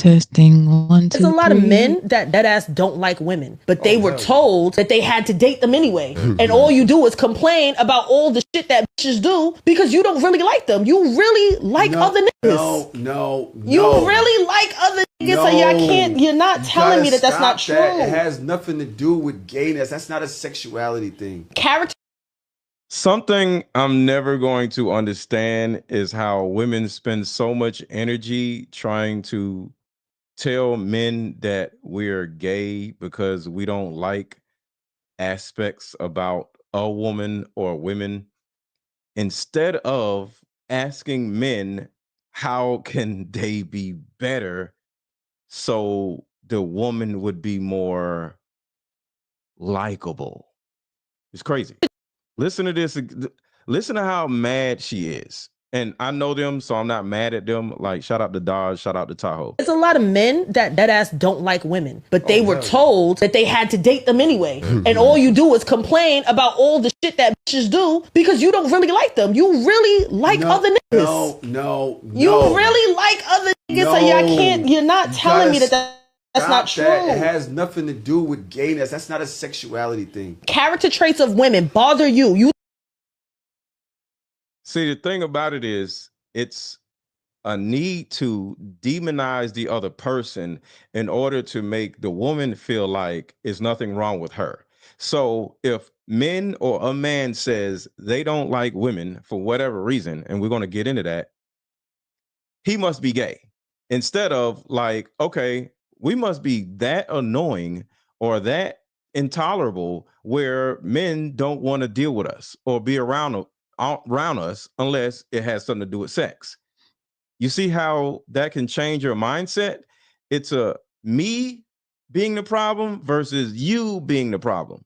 Testing, one, There's a two, lot of three. men that ass don't like women, but they were told that they had to date them anyway. And all you do is complain about all the shit that bitches do because you don't really like them. You really like other niggas. No. You really like other niggas, so y'all can't. You're not telling me that that's not true. It has nothing to do with gayness. That's not a sexuality thing. Character. Something I'm never going to understand is how women spend so much energy trying to tell men that we're gay because we don't like aspects about a woman or women, instead of asking men how can they be better so the woman would be more likable. It's crazy. Listen to this. Listen to how mad she is. And I know them, so I'm not mad at them. Like, shout out to Dodge, shout out to Tahoe. There's a lot of men that ass don't like women, but they were told that they had to date them anyway. And all you do is complain about all the shit that bitches do because you don't really like them. You really like other niggas. No. You really like other niggas, so y'all can't. You're not telling me that that's not true. It has nothing to do with gayness. That's not a sexuality thing. Character traits of women bother you. You see, the thing about it is, it's a need to demonize the other person in order to make the woman feel like there's nothing wrong with her. So if men or a man says they don't like women for whatever reason, and we're going to get into that, he must be gay. Instead of like, okay, we must be that annoying or that intolerable where men don't want to deal with us or be around us unless it has something to do with sex. You see how that can change your mindset? It's a me being the problem versus you being the problem.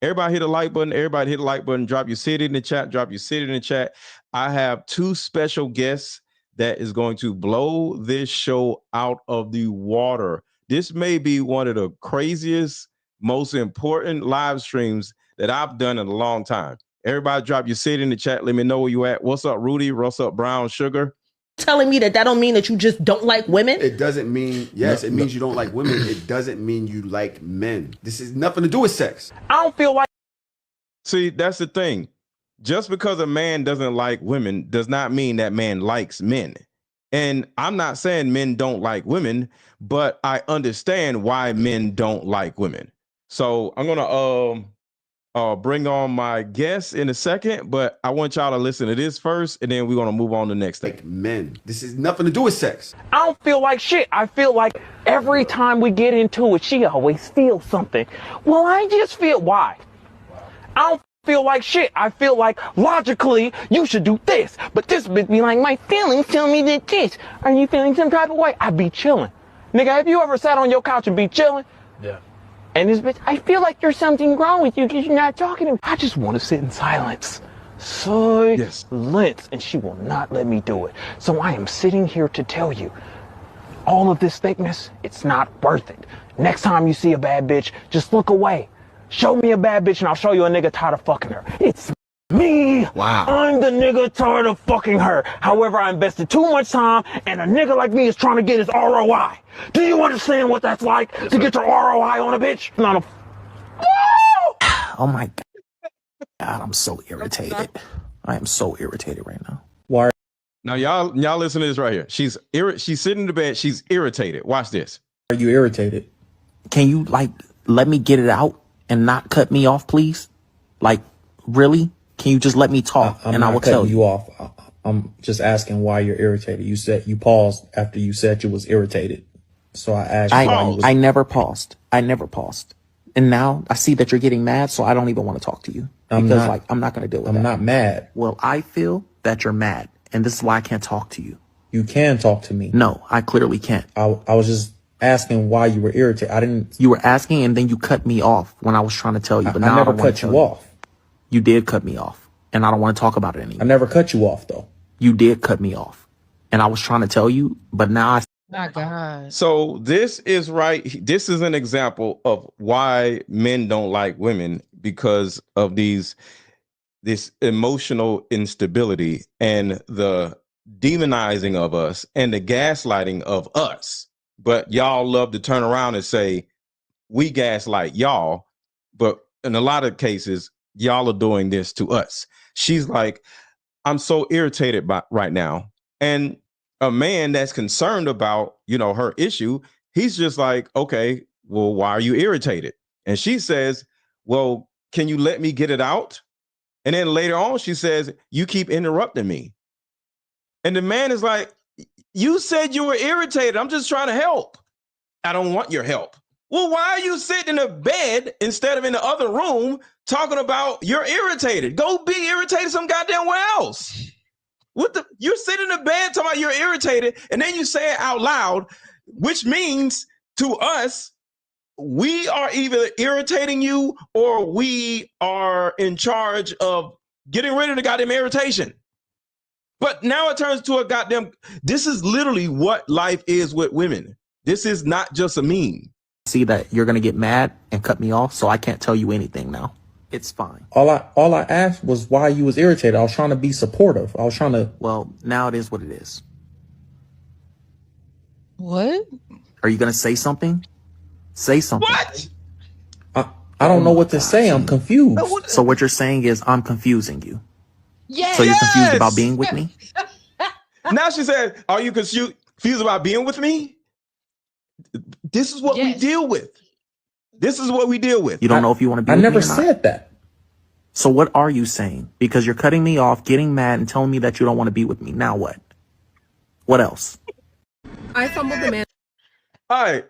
Everybody hit a like button. Everybody hit a like button. Drop your city in the chat. Drop your city in the chat. I have two special guests that is going to blow this show out of the water. This may be one of the craziest, most important live streams that I've done in a long time. Everybody drop your city in the chat. Let me know where you at. What's up, Rudy? What's up, Brown Sugar? telling me that don't mean that you just don't like women? It doesn't mean, yes, it means you don't like women. It doesn't mean you like men. This has nothing to do with sex. I don't feel like. See, that's the thing. Just because a man doesn't like women does not mean that man likes men. And I'm not saying men don't like women, but I understand why men don't like women. So I'm going to bring on my guest in a second, but I want y'all to listen to this first, and then we're going to move on to the next thing. Like men. This has nothing to do with sex. I don't feel like shit. I feel like every time we get into it, she always feels something. Well, I just feel why. I don't feel like shit. I feel like logically you should do this, but this bitch be like, my feelings tell me that this. Are you feeling some type of way? I be chilling. Nigga, have you ever sat on your couch and be chilling? Yeah. And this bitch, I feel like there's something wrong with you because you're not talking to me. I just want to sit in silence. Silence. And she will not let me do it. So I am sitting here to tell you, all of this thickness, it's not worth it. Next time you see a bad bitch, just look away. Show me a bad bitch and I'll show you a nigga tired of fucking her. It's me. Wow. I'm the nigga tired of fucking her. However, I invested too much time and a nigga like me is trying to get his ROI. Do you understand what that's like to get your ROI on a bitch? Not a... Oh my God, I'm so irritated. I am so irritated right now. Why? Now, y'all listen to this right here. She's sitting in the bed. She's irritated. Watch this. Are you irritated? Can you, like, let me get it out and not cut me off, please? Like, really? Can you just let me talk and I will tell you? off. I'm just asking why you're irritated. You said you paused after you said you was irritated. So I asked why you was... I never paused. And now I see that you're getting mad, so I don't even want to talk to you. I'm not going to deal with that. I'm not mad. Well, I feel that you're mad, and this is why I can't talk to you. You can talk to me. No, I clearly can't. I was just asking why you were irritated. You were asking, and then you cut me off when I was trying to tell you. But now I never cut you off. You did cut me off, and I don't want to talk about it anymore. I never cut you off, though. You did cut me off, and I was trying to tell you, but now I... My God. So this is this is an example of why men don't like women, because of this emotional instability and the demonizing of us and the gaslighting of us. but y'all love to turn around and say we gaslight y'all, but in a lot of cases, y'all are doing this to us. She's like, I'm so irritated by right now. And a man that's concerned about, her issue, he's just like, okay, well, why are you irritated? And she says, well, can you let me get it out? And then later on, she says, you keep interrupting me. And the man is like, you said you were irritated. I'm just trying to help. I don't want your help. Well, why are you sitting in a bed instead of in the other room talking about you're irritated? Go be irritated some goddamn where else. You're sitting in the bed talking about you're irritated, and then you say it out loud, which means to us, we are either irritating you or we are in charge of getting rid of the goddamn irritation. But now it turns to a goddamn, this is literally what life is with women. This is not just a meme. See that you're going to get mad and cut me off, so I can't tell you anything now. It's fine. All I asked was why you was irritated. I was trying to be supportive. I was trying to. Well, now it is what it is. What? Are you going to say something? Say something. What? I don't know what to say. I'm confused. So what you're saying is I'm confusing you. Yes. So you're confused about being with me? Now she said, are you confused about being with me? This is what we deal with. This is what we deal with. You don't know if you want to be I with me never or not? said that. So what are you saying? Because you're cutting me off, getting mad, and telling me that you don't want to be with me. Now what? What else? I fumbled the man. All right.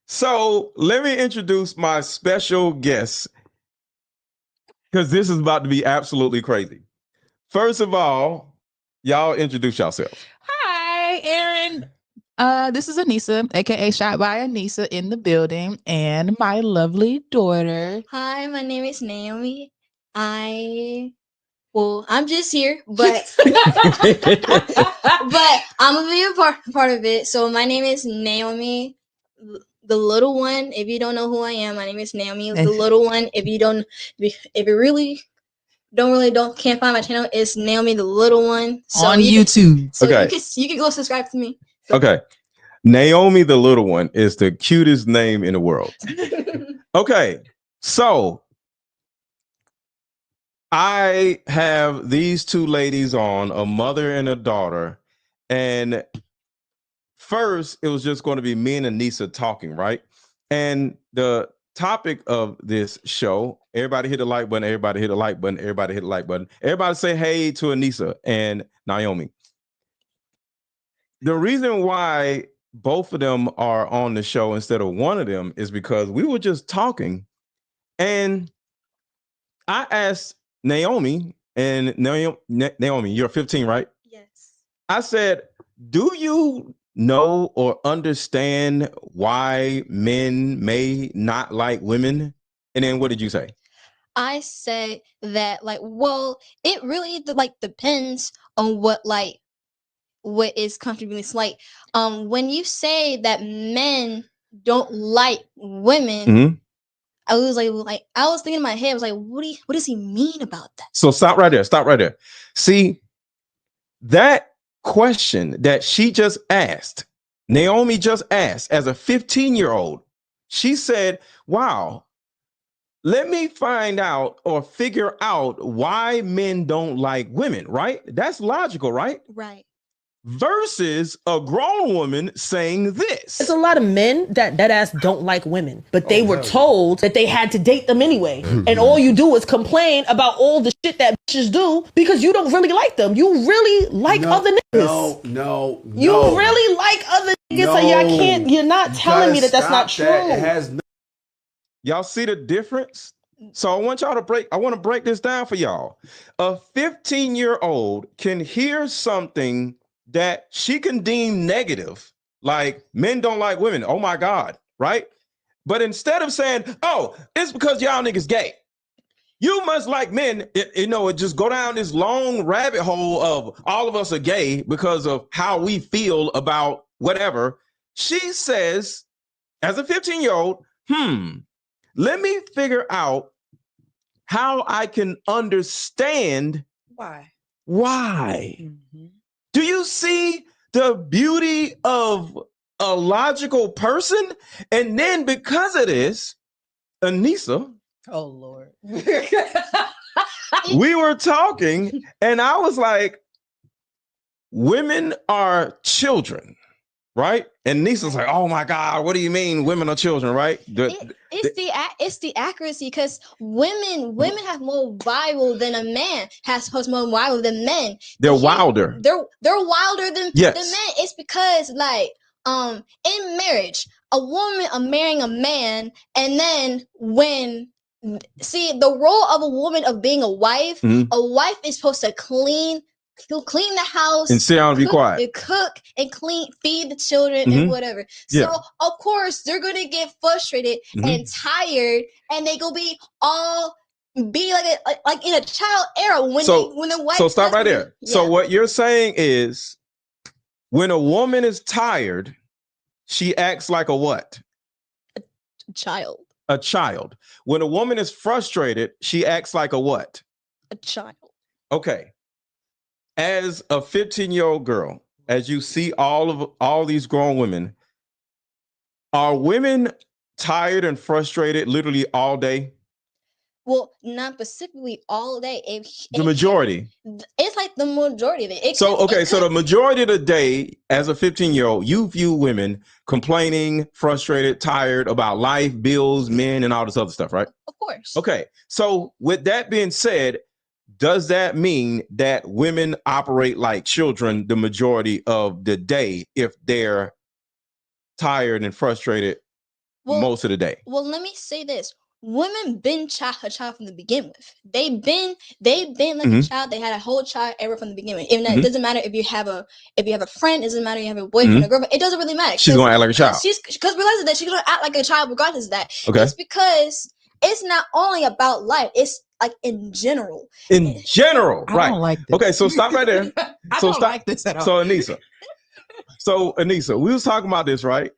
So let me introduce my special guest, because this is about to be absolutely crazy. First of all, y'all introduce yourselves. Hi, Aaron. This is Anissa, aka Shot by Anissa, in the building, and my lovely daughter. Hi, my name is Naomi. I'm just here, but but I'm gonna be a part of it. So my name is Naomi, the little one. If you don't know who I am, my name is Naomi, the little one. If you really can't find my channel, it's Naomi the little one. So on YouTube. You can go subscribe to me. So. Okay. Naomi the little one is the cutest name in the world. Okay. So I have these two ladies on, a mother and a daughter. And first, it was just going to be me and Anissa talking, right? And the topic of this show, everybody hit the like button, everybody hit the like button, everybody hit the like button. Everybody say hey to Anissa and Naomi. The reason why both of them are on the show instead of one of them is because we were just talking, and I asked Naomi, and Naomi, you're 15, right? Yes. I said, do you know or understand why men may not like women? And then what did you say? I say that it really depends on what is comfortable. It's like when you say that men don't like women, Mm-hmm. I was I was thinking in my head, I was like, what does he mean about that? So stop right there. See, that question that she just asked, Naomi just asked as a 15-year-old, she said, wow, let me find out or figure out why men don't like women, right? That's logical, right? Right. Versus a grown woman saying this. There's a lot of men that ass don't like women, but they were told that they had to date them anyway. And all you do is complain about all the shit that bitches do because you don't really like them. You really like other niggas. No. You really like other niggas, so you're not telling me that that's not true. It has Y'all see the difference? So I want to break this down for y'all. A 15-year-old can hear something that she can deem negative, like men don't like women. Oh my God, right? But instead of saying, oh, it's because y'all niggas gay, you must like men, it just go down this long rabbit hole of all of us are gay because of how we feel about whatever. She says, as a 15-year-old, let me figure out how I can understand why. Mm-hmm. Do you see the beauty of a logical person. And then because of this, Anissa. Oh Lord. We were talking and I was like, women are children, right? And Nissa's like, oh my God, what do you mean women are children, right? It's the accuracy, because women have more Bible than a man has more Bible than men. They're wilder. They're wilder than yes. men. It's because like in marriage, a woman marrying a man, and then when the role of a woman of being a wife is supposed to clean the house and sit down and be quiet, and cook and clean, feed the children and whatever. So of course they're gonna get frustrated and tired, and they gonna be like in a child era when the wife. So stop right there. Yeah. So what you're saying is, when a woman is tired, she acts like a what? A child. A child. When a woman is frustrated, she acts like a what? A child. Okay. As a 15-year-old girl, as you see all these grown women, are women tired and frustrated literally all day? Well, not specifically all day. The majority. It's like the majority of it. So the majority of the day, as a 15-year-old, you view women complaining, frustrated, tired about life, bills, men, and all this other stuff, right? Of course. Okay. So with that being said, does that mean that women operate like children the majority of the day if they're tired and frustrated most of the day? Well, let me say this. Women been a child from the beginning with. They've been like a child. They had a whole child era from the beginning. Even that, it doesn't matter if you have a friend. It doesn't matter if you have a boyfriend or girlfriend. It doesn't really matter. She's gonna act like a child. Because realizing that she's gonna act like a child regardless of that. Okay. It's because it's not only about life. It's like in general. In general, right? I don't like this. Okay, so stop right there. I don't like this at all. So Anissa, we was talking about this, right?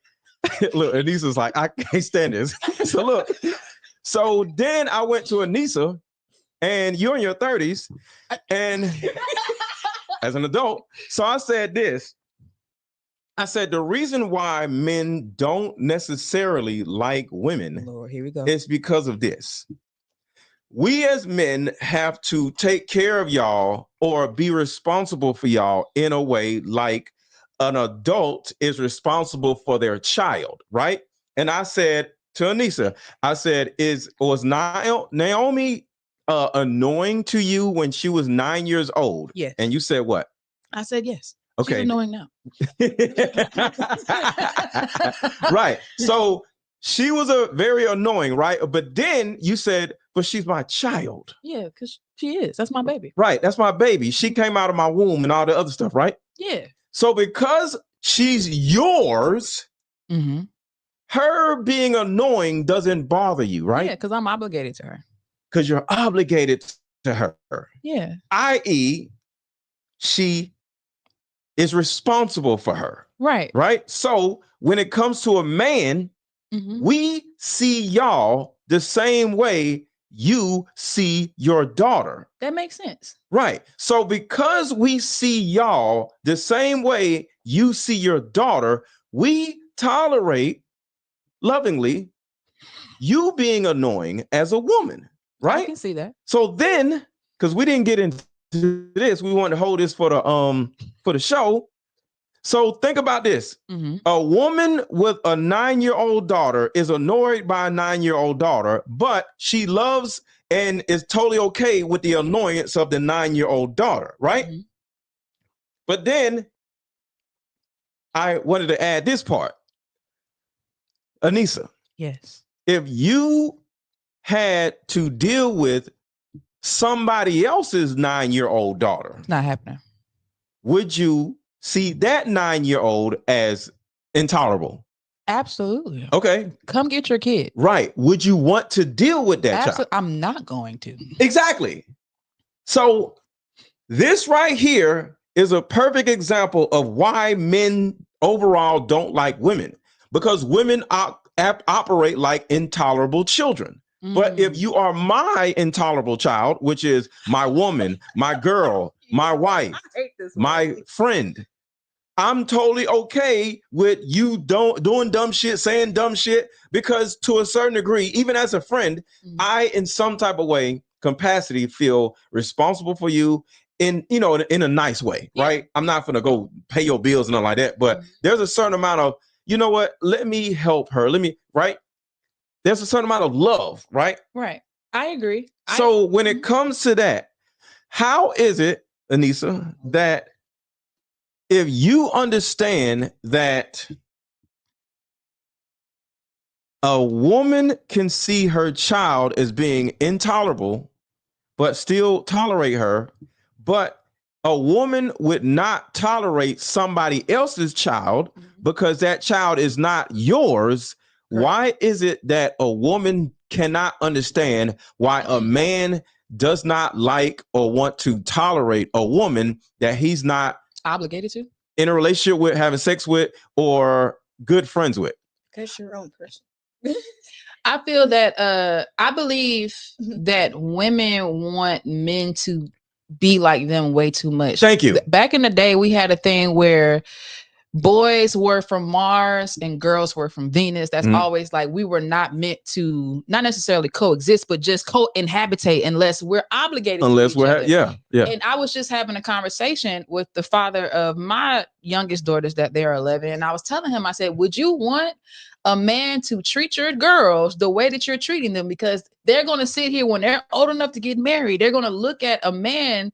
Look, Anissa's like, I can't stand this. So look. So then I went to Anissa, and you're in your 30s, and as an adult. So I said this. I said the reason why men don't necessarily like women, Lord, here we go, is because of this. We as men have to take care of y'all or be responsible for y'all in a way like an adult is responsible for their child, right? And I said to Anissa, I said, was Naomi annoying to you when she was 9 years old? Yes. And you said what? I said yes. Okay. She's annoying now. Right. So she was very annoying, right? But then you said, but she's my child. Yeah, because she is. That's my baby. Right. That's my baby. She came out of my womb and all the other stuff, right? Yeah. So because she's yours, her being annoying doesn't bother you, right? Yeah, because I'm obligated to her. Because you're obligated to her. Yeah. I.e., she is responsible for her. Right. Right? So when it comes to a man, we see y'all the same way you see your daughter. That makes sense. Right. So because we see y'all the same way you see your daughter, we tolerate lovingly you being annoying as a woman, right? I can see that. So then, because we didn't get into this, we wanted to hold this for the show. So think about this. A woman with a 9-year-old daughter is annoyed by a 9-year-old daughter, but she loves and is totally okay with the annoyance of the 9-year-old daughter, right? But then I wanted to add this part. Anissa. Yes. If you had to deal with somebody else's 9-year-old daughter, not happening. Would you see that 9-year-old as intolerable? Absolutely. Okay. Come get your kid. Right. Would you want to deal with that child? I'm not going to. Exactly. So this right here is a perfect example of why men overall don't like women, because women operate like intolerable children. But if you are my intolerable child, which is my woman, my girl, my wife, my friend, I'm totally okay with you doing dumb shit, saying dumb shit, because to a certain degree, even as a friend, I, in some type of way, capacity, feel responsible for you in a nice way, right? I'm not gonna go pay your bills and nothing like that, but there's a certain amount of, you know what? Let me help her. Right? There's a certain amount of love, right? Right. I agree. So when it comes to that, how is it, Anissa, that if you understand that a woman can see her child as being intolerable, but still tolerate her, but a woman would not tolerate somebody else's child because that child is not yours? Why is it that a woman cannot understand why a man does not like or want to tolerate a woman that he's not obligated to, in a relationship with, having sex with, or good friends with? Because you're your own person. I feel that I believe that women want men to be like them way too much. Thank you. Back in the day, we had a thing where boys were from Mars and girls were from Venus. That's always like, we were not meant to, not necessarily coexist, but just co-inhabitate unless we're obligated to each other. Yeah. And I was just having a conversation with the father of my youngest daughters, that they're 11. And I was telling him, I said, would you want a man to treat your girls the way that you're treating them? Because they're going to sit here when they're old enough to get married. They're going to look at a man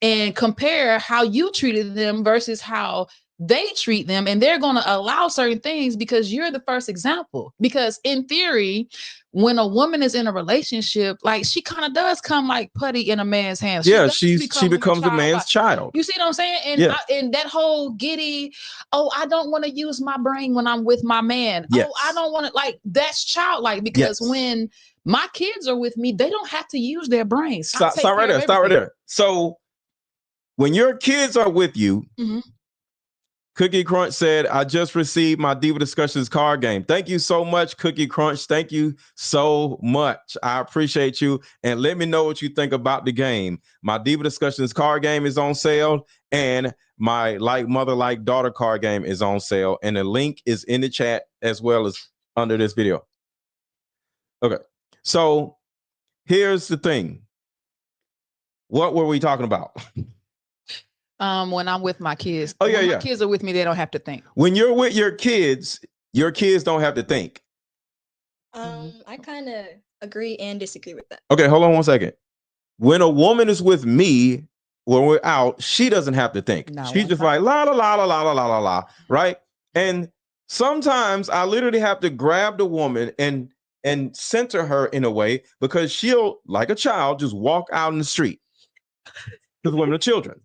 and compare how you treated them versus how they treat them, and they're going to allow certain things because you're the first example. Because in theory, when a woman is in a relationship, like, she kind of does come like putty in a man's hands. She becomes a man's child. You see what I'm saying? And and that whole giddy, oh, I don't want to use my brain when I'm with my man. Oh, I don't want to, like, that's childlike. Because when my kids are with me, they don't have to use their brains. Stop right there. So when your kids are with you, Cookie Crunch said, I just received my Diva Discussions card game. Thank you so much, Cookie Crunch. Thank you so much. I appreciate you. And let me know what you think about the game. My Diva Discussions card game is on sale, and my Like Mother Like Daughter card game is on sale. And the link is in the chat as well as under this video. Okay. So here's the thing. What were we talking about? When I'm with my kids. Oh, yeah, when my kids are with me, they don't have to think. When you're with your kids don't have to think. I kind of agree and disagree with that. Okay, hold on one second. When a woman is with me, when we're out, she doesn't have to think. She's just like, la, la, la, la, la, la, la, la, right? And sometimes I literally have to grab the woman and center her in a way, because she'll, like a child, just walk out in the street. Because women are children.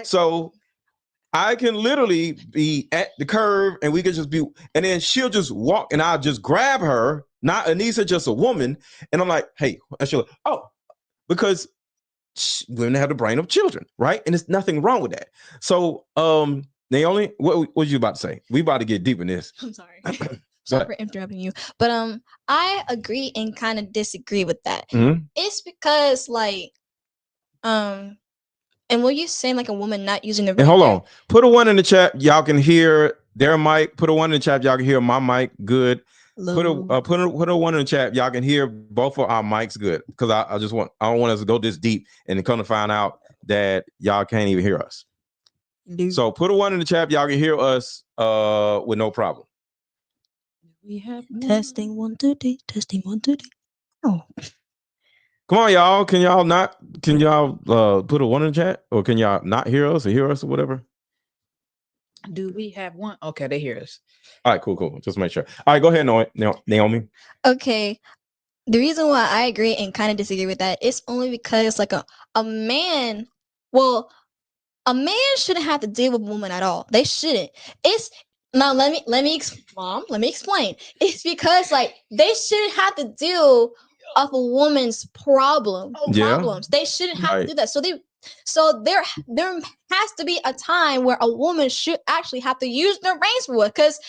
So I can literally be at the curve and we can just be, and then she'll just walk and I'll just grab her, not Anissa, just a woman. And I'm like, hey, and she'll, oh, because women have the brain of children, right? And there's nothing wrong with that. So, Naomi, what was you about to say? We about to get deep in this. I'm sorry. Sorry for interrupting you. But I agree and kind of disagree with that. It's because, like, and what you saying, like a woman not using the. And hold on, put a 1 in the chat. Y'all can hear their mic. Put a 1 in the chat. Y'all can hear my mic good. Put a 1 in the chat. Y'all can hear both of our mics good. Because I don't want us to go this deep and come to find out that y'all can't even hear us. So put a 1 in the chat. Y'all can hear us with no problem. We have testing 1 2 3. Testing 1 2 3. Oh. Come on, y'all. Can y'all put a 1 in the chat? Or can y'all not hear us or whatever? Do we have 1? Okay, they hear us. All right, cool. Just make sure. All right, go ahead, Naomi. Okay. The reason why I agree and kind of disagree with that is only because, like, a man, well, a man shouldn't have to deal with a woman at all. They shouldn't. It's now let me explain. It's because, like, they shouldn't have to deal of a woman's problems. They shouldn't have to do that. So there has to be a time where a woman should actually have to use their brains for it, because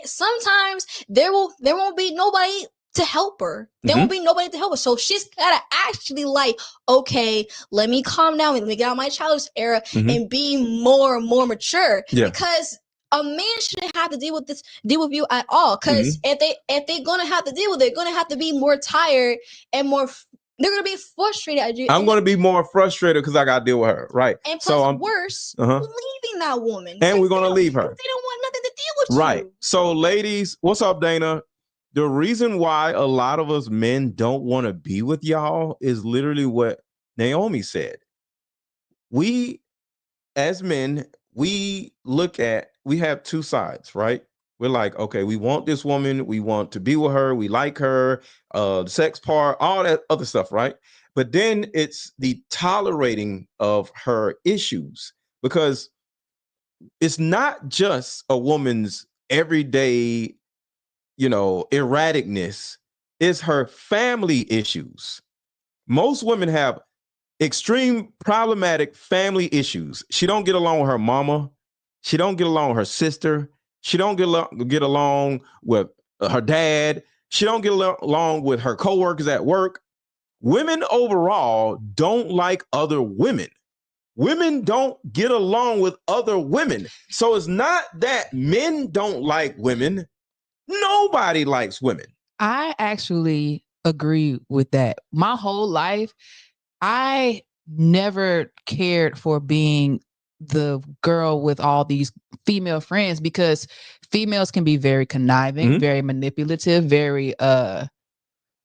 sometimes there won't be nobody to help her. There won't be nobody to help her. So she's gotta actually like, okay, let me calm down, let me get out my childish era and be more mature. Because a man shouldn't have to deal with you at all. Because if they're gonna have to deal with it, they're gonna have to be more tired and more. They're gonna be frustrated at you. I'm gonna be more frustrated because I gotta deal with her, right? And plus, so worse, leaving that woman, and we're gonna leave her. They don't want nothing to deal with you, right? So, ladies, what's up, Dana? The reason why a lot of us men don't want to be with y'all is literally what Naomi said. We, as men, we have two sides, right? We're like, okay, we want this woman, we want to be with her, we like her, the sex part, all that other stuff, right? But then it's the tolerating of her issues, because it's not just a woman's everyday, erraticness, it's her family issues. Most women have extreme problematic family issues. She don't get along with her mama. She don't get along with her sister. She don't get along with her dad. She don't get along with her coworkers at work. Women overall don't like other women. Women don't get along with other women. So it's not that men don't like women. Nobody likes women. I actually agree with that. My whole life, I never cared for being the girl with all these female friends, because females can be very conniving, very manipulative, very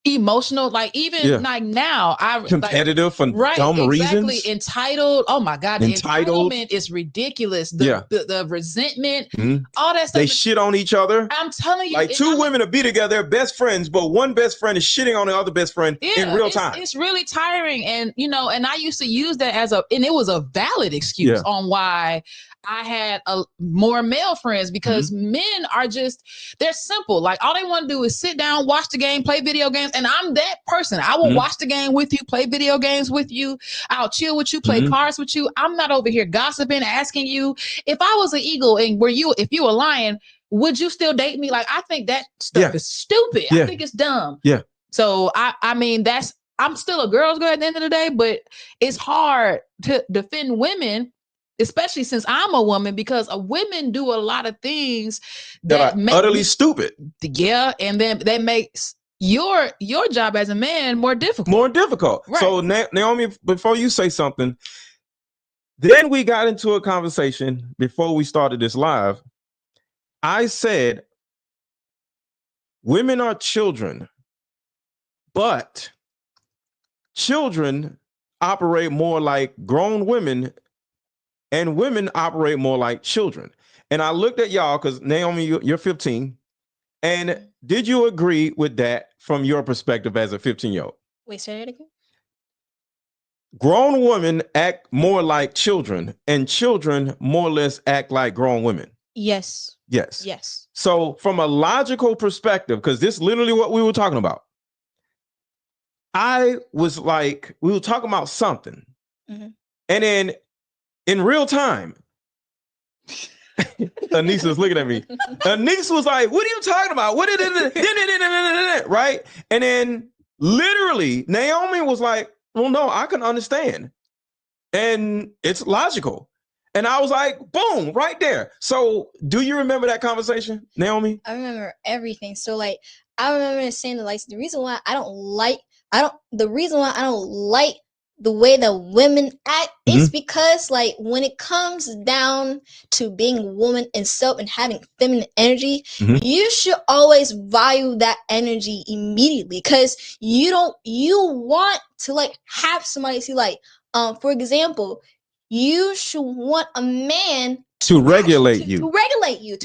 emotional, like even like now competitive for dumb reasons. Entitled. Oh my God, the entitlement is ridiculous. The resentment, all that stuff. They shit on each other. I'm telling you, like two women to be together, they're best friends, but one best friend is shitting on the other best friend in real time. It's really tiring, and and I used to use that and it was a valid excuse on why I had more male friends, because men are they're simple. Like all they want to do is sit down, watch the game, play video games. And I'm that person. I will watch the game with you, play video games with you. I'll chill with you, play cards with you. I'm not over here gossiping, asking you. If I was an eagle and if you were a lion, would you still date me? Like, I think that stuff is stupid. I think it's dumb. So I mean, I'm still a girl's girl at the end of the day, but it's hard to defend women, especially since I'm a woman, because women do a lot of things that are utterly stupid. Yeah, and then that makes your job as a man more difficult. Right. So Naomi, before you say something, then we got into a conversation before we started this live. I said, women are children, but children operate more like grown women, and women operate more like children. And I looked at y'all, because Naomi, you're 15. And did you agree with that from your perspective as a 15-year-old? Wait, say it again. Grown women act more like children, and children more or less act like grown women. Yes. So from a logical perspective, because this is literally what we were talking about, I was like, we were talking about something. And then in real time, Anissa is looking at me. Anissa was like, what are you talking about? What right? And then literally Naomi was like, well, no, I can understand. And it's logical. And I was like, boom, right there. So do you remember that conversation, Naomi? I remember everything. So like, I remember saying that, like, the reason why I don't like the way that women act is because, like, when it comes down to being a woman and self and having feminine energy, you should always value that energy immediately, because you want to like have somebody to like, for example, you should want a man to regulate you. To regulate you.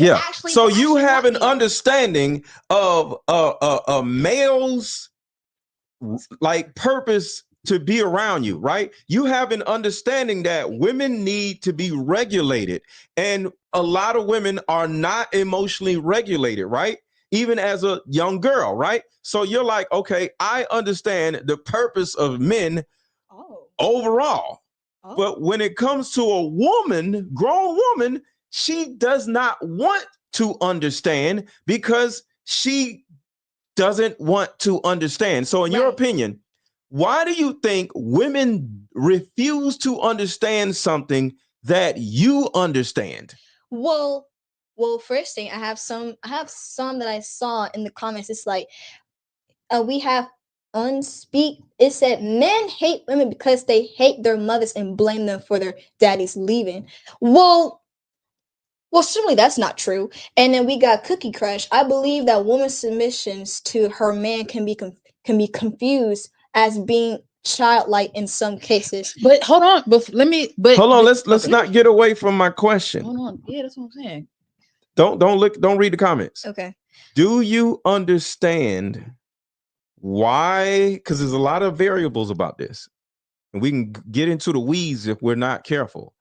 So you have an understanding of a male's like purpose to be around you, right? You have an understanding that women need to be regulated, and a lot of women are not emotionally regulated, right? Even as a young girl, right? So you're like, okay, I understand the purpose of men overall. But when it comes to a woman, grown woman, she does not want to understand, because she doesn't want to understand. So in your opinion, why do you think women refuse to understand something that you understand? Well, first thing, I have some that I saw in the comments. It's like we have unspeak. It said men hate women because they hate their mothers and blame them for their daddies leaving. Well, certainly that's not true. And then we got Cookie Crush. I believe that woman's submissions to her man can be confused as being childlike in some cases. But hold on, but let me. But hold on, let's not get away from my question. Hold on, yeah, that's what I'm saying. Don't read the comments. Okay. Do you understand why? Because there's a lot of variables about this, and we can get into the weeds if we're not careful.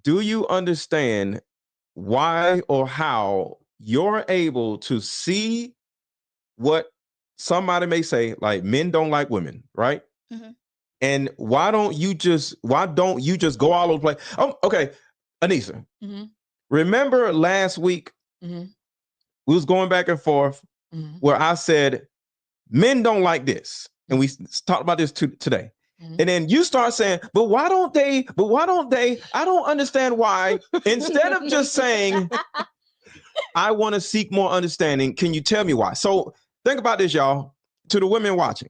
Do you understand why or how you're able to see what somebody may say, like men don't like women, right? Mm-hmm. And why don't you just go all over the place? Oh, okay, Anissa. Mm-hmm. Remember last week we was going back and forth where I said men don't like this, and we talked about this today. And then you start saying, but why don't they? I don't understand why. Instead of just saying, I want to seek more understanding, can you tell me why? So think about this, y'all, to the women watching.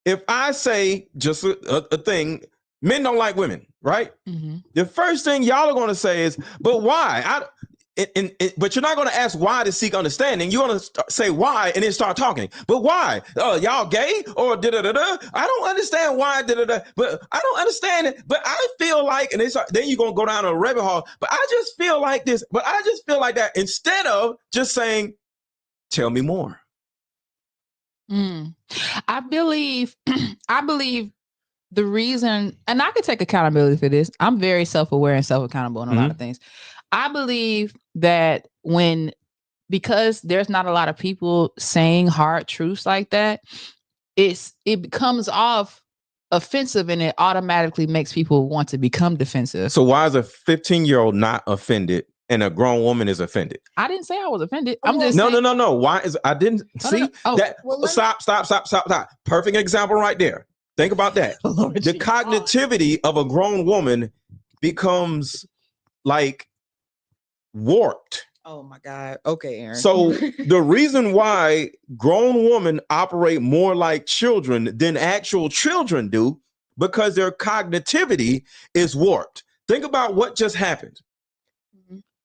If I say just a thing, men don't like women, right? The first thing y'all are going to say is, but why? But you're not going to ask why to seek understanding. You're going to say why and then start talking. But why? Y'all gay or da-da-da-da? I don't understand why, da-da-da. But I don't understand it. But I feel like, and then you're going to go down a rabbit hole. But I just feel like this. But I just feel like that. Instead of just saying, tell me more. I believe the reason, and I can take accountability for this. I'm very self-aware and self-accountable in a lot of things. I believe that because there's not a lot of people saying hard truths like that, it becomes off offensive and it automatically makes people want to become defensive. So why is a 15-year-old not offended and a grown woman is offended? I didn't say I was offended. I'm just saying, no. Why is I didn't see that? Well, Stop. Perfect example right there. Think about that. The cognitivity of a grown woman becomes like warped. Oh my God. Okay, Aaron. So the reason why grown women operate more like children than actual children do, because their cognitivity is warped. Think about what just happened.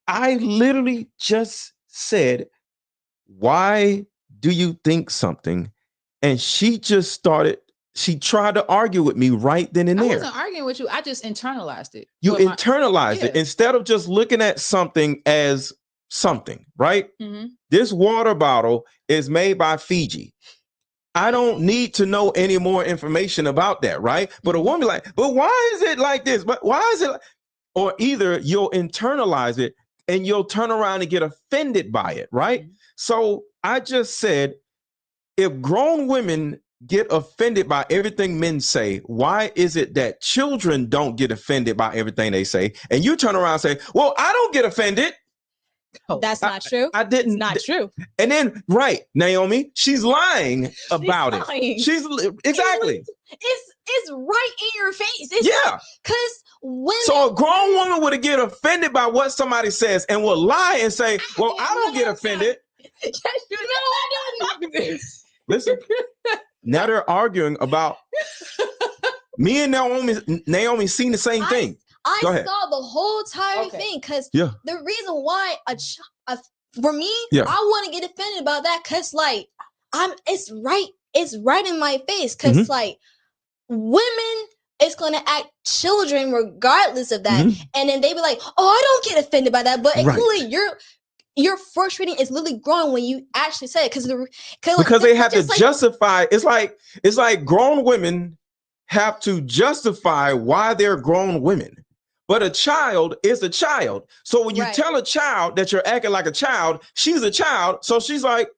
I literally just said, why do you think something? And she tried to argue with me right then and there. I wasn't arguing with you. I just internalized it. You internalized it instead of just looking at something as something, right? This water bottle is made by Fiji. I don't need to know any more information about that, right? But a woman like, but why is it like this? But why is it like? Or either you'll internalize it and you'll turn around and get offended by it, right? So I just said, if grown women get offended by everything men say, why is it that children don't get offended by everything they say? And you turn around and say, well, I don't get offended. That's not true. I didn't. It's not true. And then, right, Naomi, she's lying about it. She's exactly. It's right in your face. Because women. So a grown woman would get offended by what somebody says and will lie and say, well, I don't get offended. Listen, now they're arguing about me and Naomi seen the same thing. I saw the whole entire thing because the reason why for me, I want to get offended about that because like it's right in my face because like women is gonna act children regardless of that, and then they be like, oh, I don't get offended by that, but clearly your first reading is literally growing when you actually say it because they have to justify. It's like grown women have to justify why they're grown women. But a child is a child. So when you tell a child that you're acting like a child, she's a child. So she's like,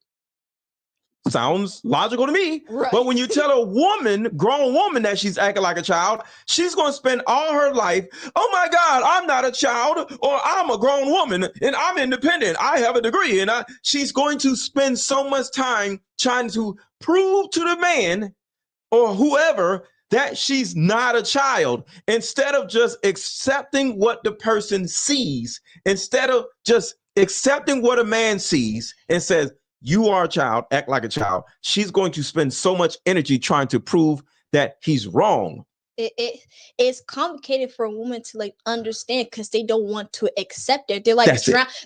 sounds logical to me. Right. But when you tell a woman, grown woman, that she's acting like a child, she's going to spend all her life, oh my God, I'm not a child, or I'm a grown woman and I'm independent. I have a degree. And she's going to spend so much time trying to prove to the man or whoever that she's not a child, instead of just accepting what the person sees, instead of just accepting what a man sees and says, you are a child, act like a child. She's going to spend so much energy trying to prove that he's wrong. It's complicated for a woman to like understand because they don't want to accept it. They're like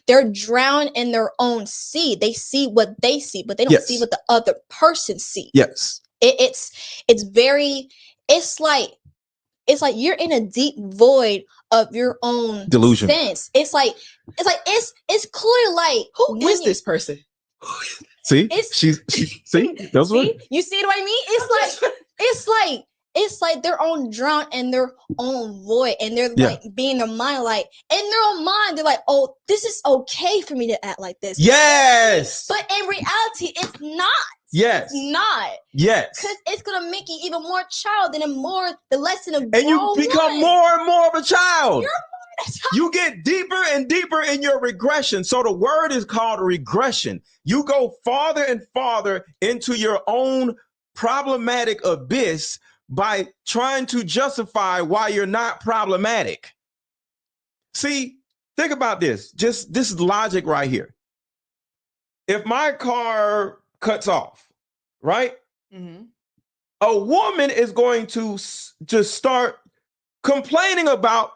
they're drowned in their own sea. They see what they see, but they don't see what the other person sees. Yes. It's very, it's like you're in a deep void of your own delusion. Sense. It's clear like, who is this person? See, see, that's what you see what I mean? It's like they're on drowned in their own void, and they're like being their mind, like in their own mind, they're like, oh, this is okay for me to act like this. Yes. But in reality, it's not. Yes. It's not. Yes. Because it's gonna make you even more child and the lesson of and you become more and more of a child. You're more of a child. You get deeper and deeper in your regression. So the word is called regression. You go farther and farther into your own problematic abyss by trying to justify why you're not problematic. See, think about this. Just this is logic right here. If my car cuts off, right? Mm-hmm. A woman is going to just start complaining about,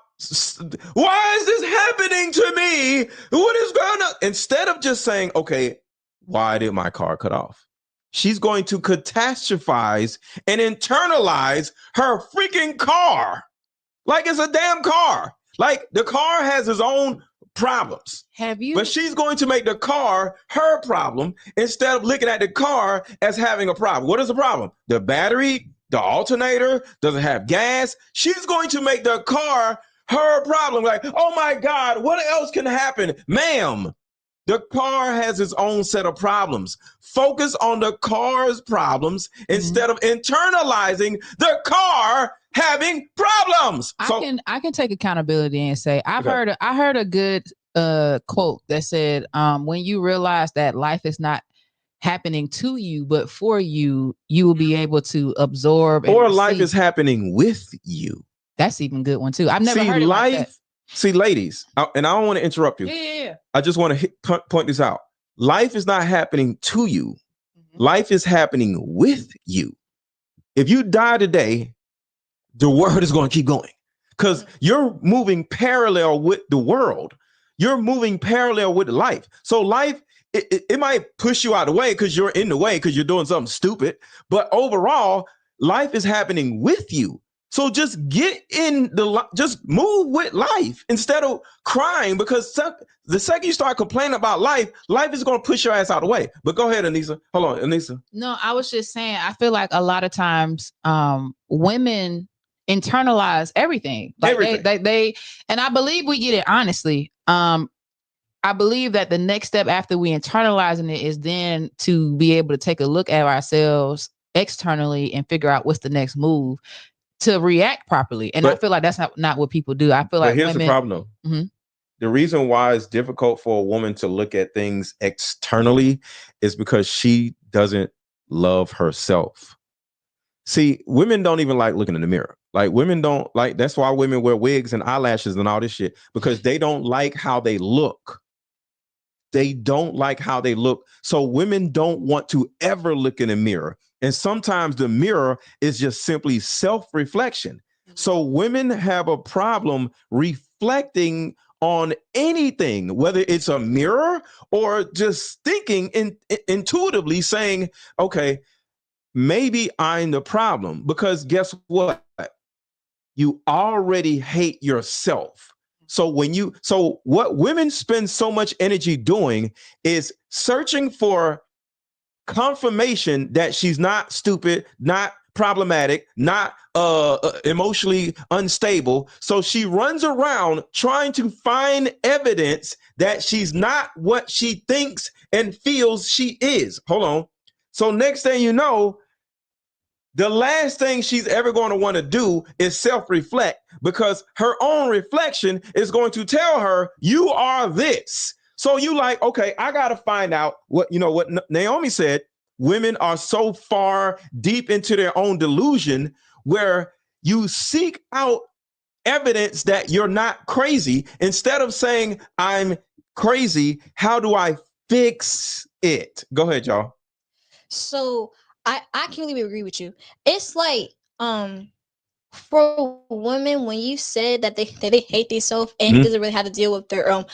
why is this happening to me? What is going on? Instead of just saying, okay, why did my car cut off? She's going to catastrophize and internalize her freaking car. Like it's a damn car. Like the car has its own problems. But she's going to make the car her problem instead of looking at the car as having a problem. What is the problem? The battery, the alternator, doesn't have gas. She's going to make the car her problem. Like, oh my God, what else can happen? Ma'am, the car has its own set of problems. Focus on the car's problems instead of internalizing the car having problems. I can take accountability and say I heard a good quote that said, when you realize that life is not happening to you but for you, you will be able to absorb. Or life is happening with you. That's even good one too. I've never heard it like that. See, ladies, and I don't want to interrupt you. Yeah. I just want to point this out. Life is not happening to you. Life is happening with you. If you die today, the world is going to keep going because you're moving parallel with the world. You're moving parallel with life. So life, it might push you out of the way because you're in the way because you're doing something stupid. But overall, life is happening with you. So just just move with life instead of crying, because the second you start complaining about life is going to push your ass out of the way. But go ahead, Anissa. Hold on, Anissa. No, I was just saying, I feel like a lot of times women internalize everything. Like they and I believe we get it honestly. I believe that the next step after we internalizing it is then to be able to take a look at ourselves externally and figure out what's the next move to react properly. And I feel like that's not what people do. I feel like here's the problem though. Mm-hmm. The reason why it's difficult for a woman to look at things externally is because she doesn't love herself. See, women don't even like looking in the mirror. Like women don't like, that's why women wear wigs and eyelashes and all this shit, because they don't like how they look. They don't like how they look. So women don't want to ever look in a mirror. And sometimes the mirror is just simply self-reflection. So women have a problem reflecting on anything, whether it's a mirror or just thinking intuitively saying, okay, maybe I'm the problem. Because guess what? You already hate yourself. So what women spend so much energy doing is searching for confirmation that she's not stupid, not problematic, not emotionally unstable. So she runs around trying to find evidence that she's not what she thinks and feels she is. Hold on. So next thing you know, the last thing she's ever going to want to do is self-reflect, because her own reflection is going to tell her you are this. So you like, okay, I got to find out what Naomi said. Women are so far deep into their own delusion where you seek out evidence that you're not crazy. Instead of saying I'm crazy, how do I fix it? Go ahead, y'all. So I completely agree with you. It's like for women, when you said that they hate themselves and it doesn't really have to deal with their own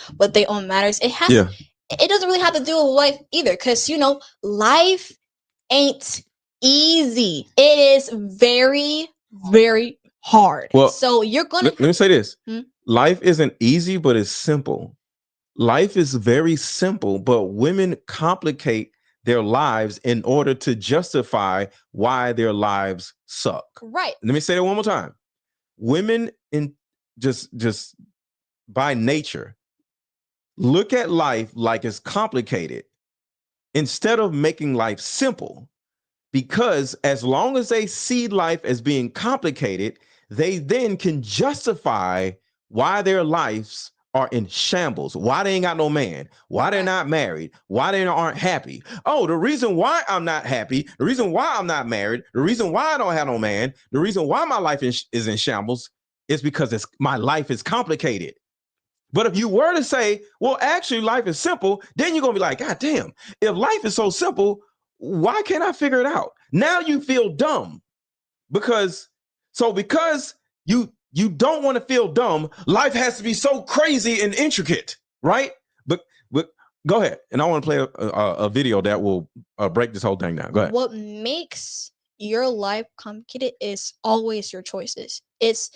matters, it doesn't really have to do with life either, because life ain't easy. It is very, very hard. Well, so you're gonna let me say this. Life isn't easy, but it's simple. Life is very simple, but women complicate their lives in order to justify why their lives suck. Right. Let me say that one more time. Women in just by nature look at life like it's complicated instead of making life simple, because as long as they see life as being complicated, they then can justify why their lives are in shambles, why they ain't got no man, why they're not married, why they aren't happy. Oh, the reason why I'm not happy, the reason why I'm not married, the reason why I don't have no man, the reason why my life is in shambles is because my life is complicated. But if you were to say, well, actually life is simple, then you're gonna be like, God damn, if life is so simple, why can't I figure it out? Now you feel dumb because you don't want to feel dumb. Life has to be so crazy and intricate, right? But go ahead, and I want to play a video that will break this whole thing down. Go ahead. What makes your life complicated is always your choices. It's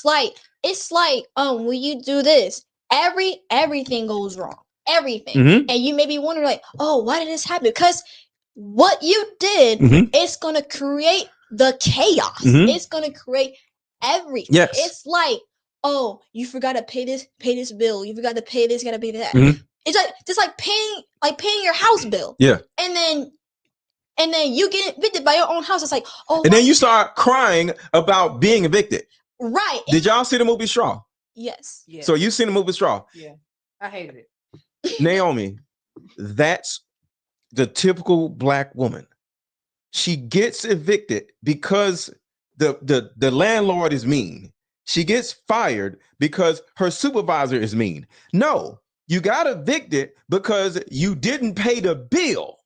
like when you do this, everything goes wrong. Everything. And you may be wondering like, oh, why did this happen? Because what you did is gonna create the chaos. It's gonna create everything. Yes. It's like, oh, you forgot to pay this bill. You forgot to pay this, gotta pay that. It's like just like paying your house bill. Yeah. And then you get evicted by your own house. It's like, oh, and then you start crying about being evicted. Right. Did y'all see the movie Straw? Yes. So you seen the movie Straw? Yeah. I hated it. Naomi, that's the typical Black woman. She gets evicted because the landlord is mean. She gets fired because her supervisor is mean. No, you got evicted because you didn't pay the bill.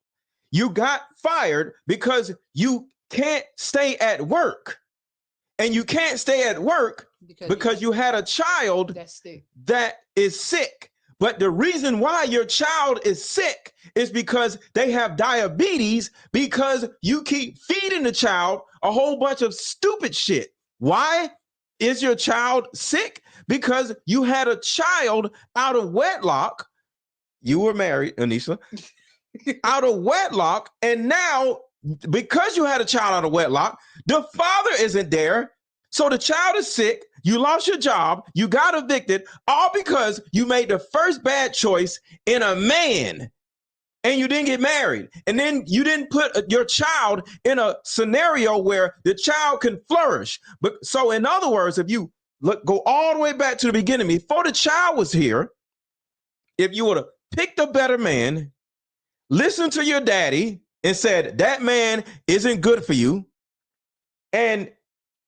You got fired because you can't stay at work. And you can't stay at work because you had a child that is sick. But the reason why your child is sick is because they have diabetes, because you keep feeding the child a whole bunch of stupid shit. Why is your child sick? Because you had a child out of wedlock. You were married, Anisha, out of wedlock. And now, because you had a child out of wedlock, the father isn't there. So the child is sick. You lost your job. You got evicted, all because you made the first bad choice in a man and you didn't get married. And then you didn't put your child in a scenario where the child can flourish. But so in other words, if you go all the way back to the beginning, before the child was here, if you would have picked a better man, listened to your daddy and said, that man isn't good for you, and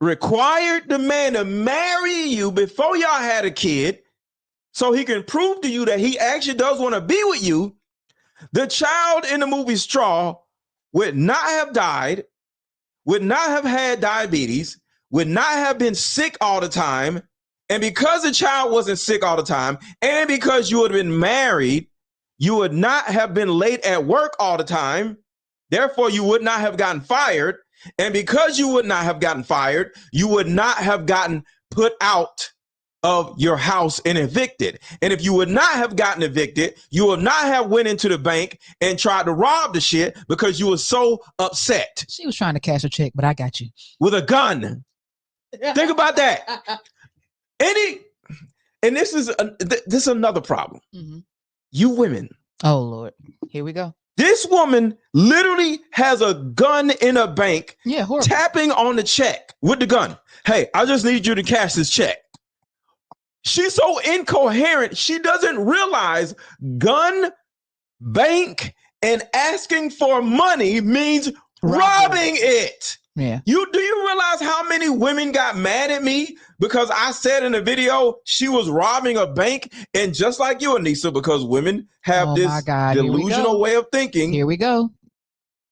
required the man to marry you before y'all had a kid so he can prove to you that he actually does want to be with you, the child in the movie Straw would not have died, would not have had diabetes, would not have been sick all the time. And because the child wasn't sick all the time, and because you would have been married, you would not have been late at work all the time. Therefore, you would not have gotten fired. And because you would not have gotten fired, you would not have gotten put out of your house and evicted. And if you would not have gotten evicted, you would not have went into the bank and tried to rob the shit because you were so upset. She was trying to cash a check, but I got you. With a gun. Think about that. And this is another problem. You women. Oh, Lord. Here we go. This woman literally has a gun in a bank, tapping on the check with the gun. Hey, I just need you to cash this check. She's so incoherent. She doesn't realize gun, bank, and asking for money means robbing it. Yeah. Do you realize how many women got mad at me because I said in the video she was robbing a bank? And just like you, Anissa, because women have this delusional way of thinking. Here we go.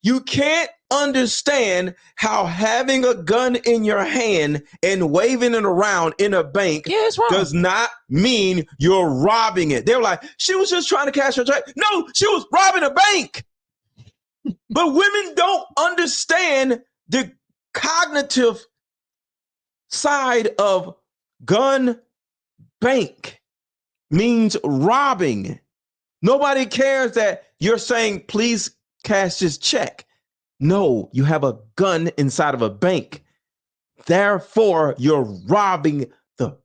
You can't understand how having a gun in your hand and waving it around in a bank does not mean you're robbing it. They were like, she was just trying to cash her check. No, she was robbing a bank. But women don't understand the cognitive side of gun, bank means robbing. Nobody cares that you're saying, please cash this check. No, you have a gun inside of a bank. Therefore, you're robbing the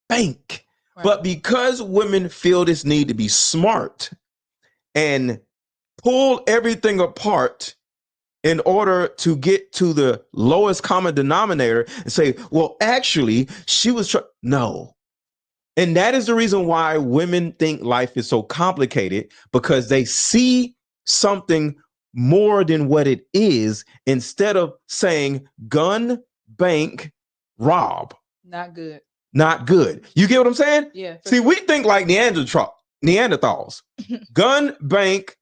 bank. Right. But because women feel this need to be smart and pull everything apart in order to get to the lowest common denominator and say, well, actually, she was no. And that is the reason why women think life is so complicated, because they see something more than what it is instead of saying gun, bank, rob. Not good. Not good. You get what I'm saying? Yeah. See, we think like Neanderthals. Gun, bank,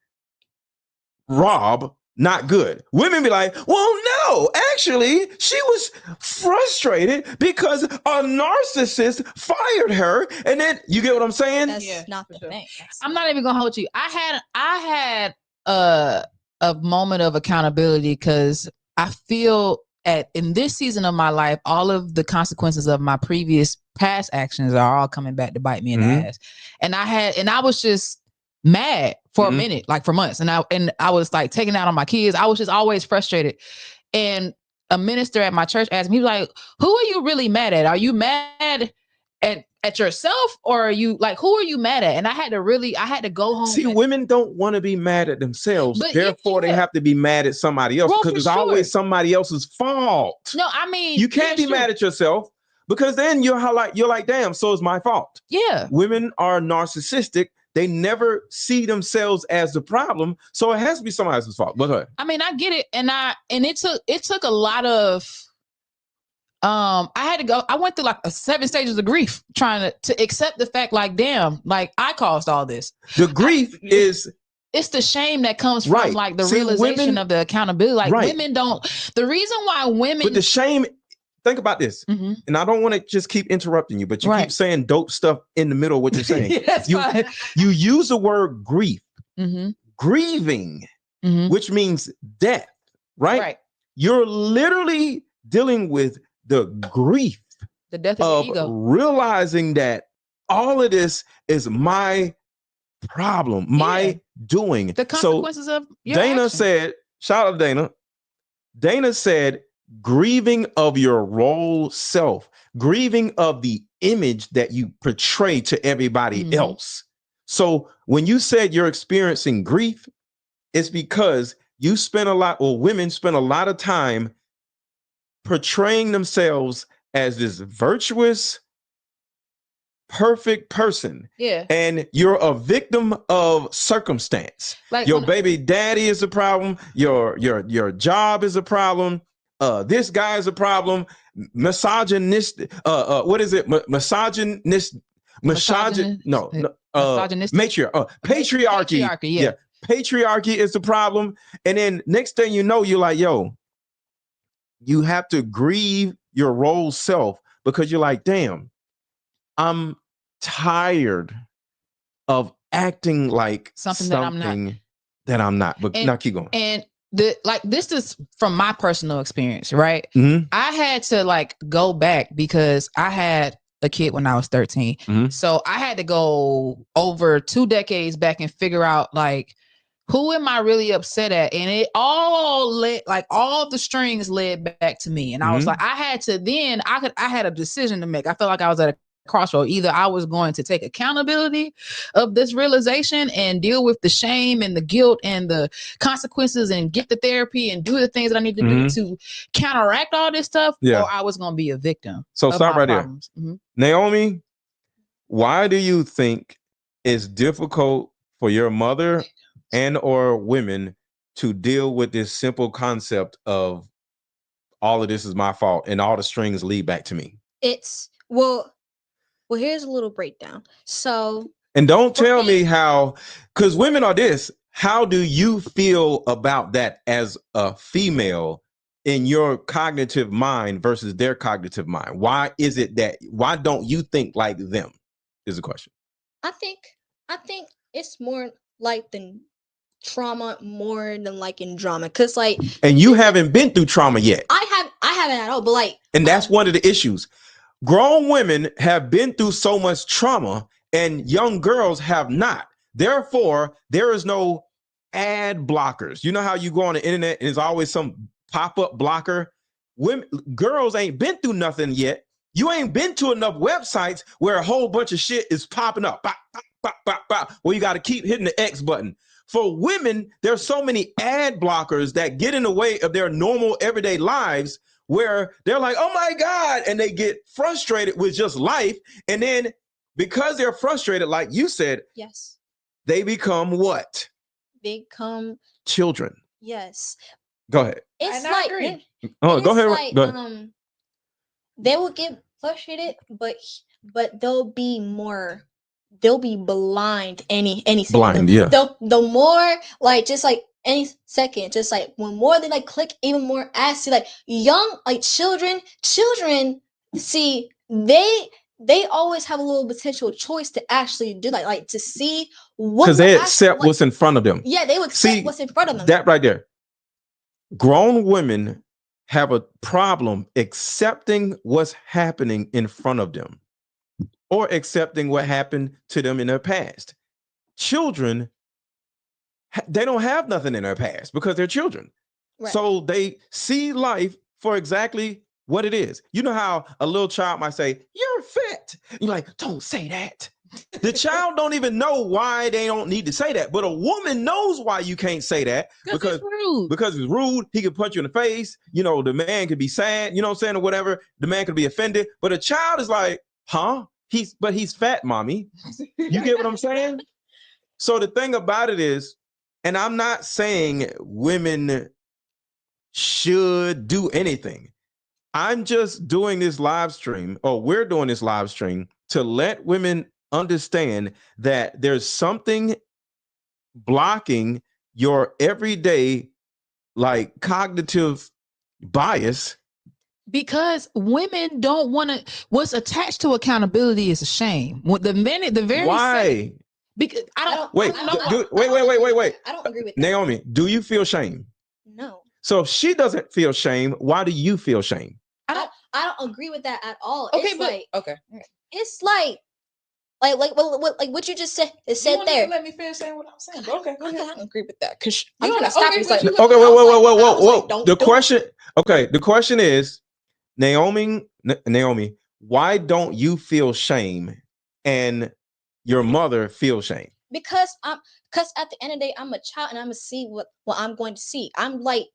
rob, not good. Women be like, well, no, actually, she was frustrated because a narcissist fired her. And then you get what I'm saying? That's not the thing. I'm not even gonna hold you. I had a moment of accountability because I feel in this season of my life, all of the consequences of my previous past actions are all coming back to bite me in the ass. And I was just mad for a minute, like for months. And I was like taking out on my kids. I was just always frustrated. And a minister at my church asked me, he was like, who are you really mad at? Are you mad at yourself, or are you like, who are you mad at? And I had to go home. See, women don't want to be mad at themselves. Therefore, they have to be mad at somebody else, because it's always somebody else's fault. No, I mean, you can't be mad at yourself, because then you're like, damn, so it's my fault. Yeah. Women are narcissistic. They never see themselves as the problem. So it has to be somebody else's fault. But I mean, I get it. And it took a lot of, I went through like 7 stages of grief trying to accept the fact, like, damn, like I caused all this. The grief it's the shame that comes from like the realization of the accountability. Like women don't, the reason why women. But the shame, think about this. And I don't want to just keep interrupting you, but you keep saying dope stuff in the middle of what you're saying. You use the word grief, grieving, which means death, right? You're literally dealing with the grief, the death of the ego, realizing that all of this is my problem, my doing. The consequences of your Dana action. said, shout out to Dana. Dana said, grieving of your role self, grieving of the image that you portray to everybody else. So when you said you're experiencing grief, it's because you spend a lot, or women spend a lot of time portraying themselves as this virtuous, perfect person. Yeah. And you're a victim of circumstance. Like your baby daddy is a problem. Your job is a problem. This guy is a problem. Misogynistic. What is it? Misogynistic. Patriarchy. Yeah. Patriarchy is the problem. And then next thing you know, you're like, yo, you have to grieve your role self, because you're like, damn, I'm tired of acting like something that I'm not. But now keep going. And this is from my personal experience, right? I had to like go back because I had a kid when I was 13. So I had to go over 2 decades back and figure out like, who am I really upset at? And it all led, like all the strings led back to me. And I was like, I had a decision to make. I felt like I was at a crossroad. Either I was going to take accountability of this realization and deal with the shame and the guilt and the consequences and get the therapy and do the things that I need to do to counteract all this stuff, or I was going to be a victim. So stop right problems. there. Naomi, why do you think it's difficult for your mother and or women to deal with this simple concept of all of this is my fault and all the strings lead back to me? It's well, here's a little breakdown. So, and don't tell me how, because women are this. How do you feel about that as a female in your cognitive mind versus their cognitive mind? Why is it that, why don't you think like them is the question. I think it's more like the trauma more than like in drama. Cause like, and you haven't been through trauma yet. I haven't at all, but like, and that's one of the issues. Grown women have been through so much trauma and young girls have not. Therefore, there is no ad blockers. You know how you go on the internet and there's always some pop-up blocker? Women, girls ain't been through nothing yet. You ain't been to enough websites where a whole bunch of shit is popping up. Bop, bop, bop, bop, bop, where you got to keep hitting the X button. For women, there's so many ad blockers that get in the way of their normal everyday lives where they're like, oh my God, and they get frustrated with just life. And then because they're frustrated, like you said, yes, they become what? Become children. Yes. Go ahead. It's like, oh, go ahead. Like, go ahead. They will get frustrated, but they'll be blind any second. Blind, yeah. The more like just like any second, just like when more they like click even more ads, see like young like children see they always have a little potential choice to actually do that, like to see what, because they accept what's in front of them. Yeah, they would accept what's in front of them. That right there. Grown women have a problem accepting what's happening in front of them or accepting what happened to them in their past. Children, they don't have nothing in their past because they're children. Right. So they see life for exactly what it is. You know how a little child might say, you're fat. You're like, don't say that. The child don't even know why they don't need to say that. But a woman knows why you can't say that. Because it's rude. Because it's rude. He could punch you in the face. You know, the man could be sad, you know what I'm saying, or whatever. The man could be offended. But a child is like, huh? He's fat, mommy. You get what I'm saying? So the thing about it is, and I'm not saying women should do anything. I'm just doing this live stream, or we're doing this live stream to let women understand that there's something blocking your everyday like cognitive bias, because women don't want to. What's attached to accountability is a shame. The very why? Because I don't wait. I don't agree with that. Naomi, do you feel shame? No. So if she doesn't feel shame, why do you feel shame? I don't agree with that at all. Okay, it's but like, okay, it's like what you just said. It said there. Let me finish saying what I'm saying. Okay, I don't agree with that because I'm trying to stop you. Okay, whoa. The question. Okay, the question is, Naomi, why don't you feel shame, and your mother feels shame? Because at the end of the day, I'm a child and I'm gonna see what I'm going to see. I'm like,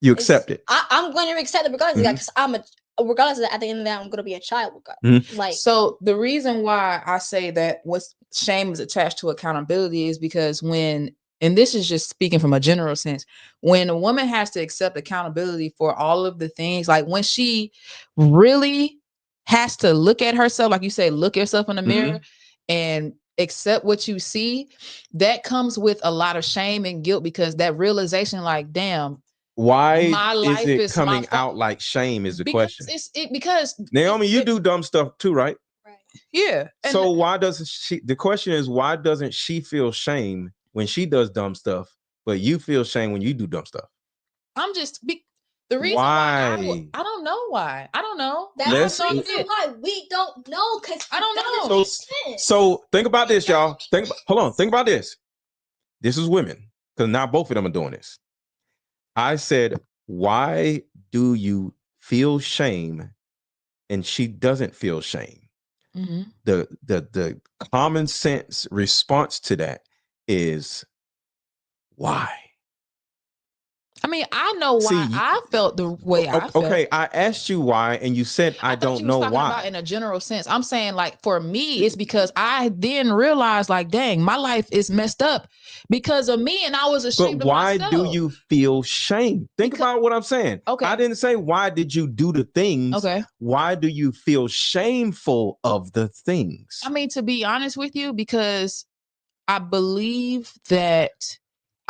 you accept it. I'm going to accept it regardless of that, because regardless of that, at the end of the day, I'm going to be a child. Like, so the reason why I say that what's shame is attached to accountability is because when, and this is just speaking from a general sense, when a woman has to accept accountability for all of the things, like when she really has to look at herself, like you say, look yourself in the mirror and accept what you see, that comes with a lot of shame and guilt, because that realization, like, damn, why is it coming out like shame is the question. Because Naomi, you do dumb stuff too, right? Right. Yeah. So why doesn't she, the question is, why doesn't she feel shame when she does dumb stuff, but you feel shame when you do dumb stuff? I'm just, the reason why I don't know why. I don't know. That's the reason why we don't know, because I don't know. So think about this, y'all. Think about this. This is women, because now both of them are doing this. I said, why do you feel shame and she doesn't feel shame? The common sense response to that is why? I mean, I know why I felt the way I felt. Okay, I asked you why, and you said I don't know why. About in a general sense. I'm saying, like, for me, it's because I then realized, like, dang, my life is messed up because of me, and I was ashamed of myself. But why do you feel shame? Think about what I'm saying. Okay. I didn't say why did you do the things. Okay. Why do you feel shameful of the things? I mean, to be honest with you, because I believe that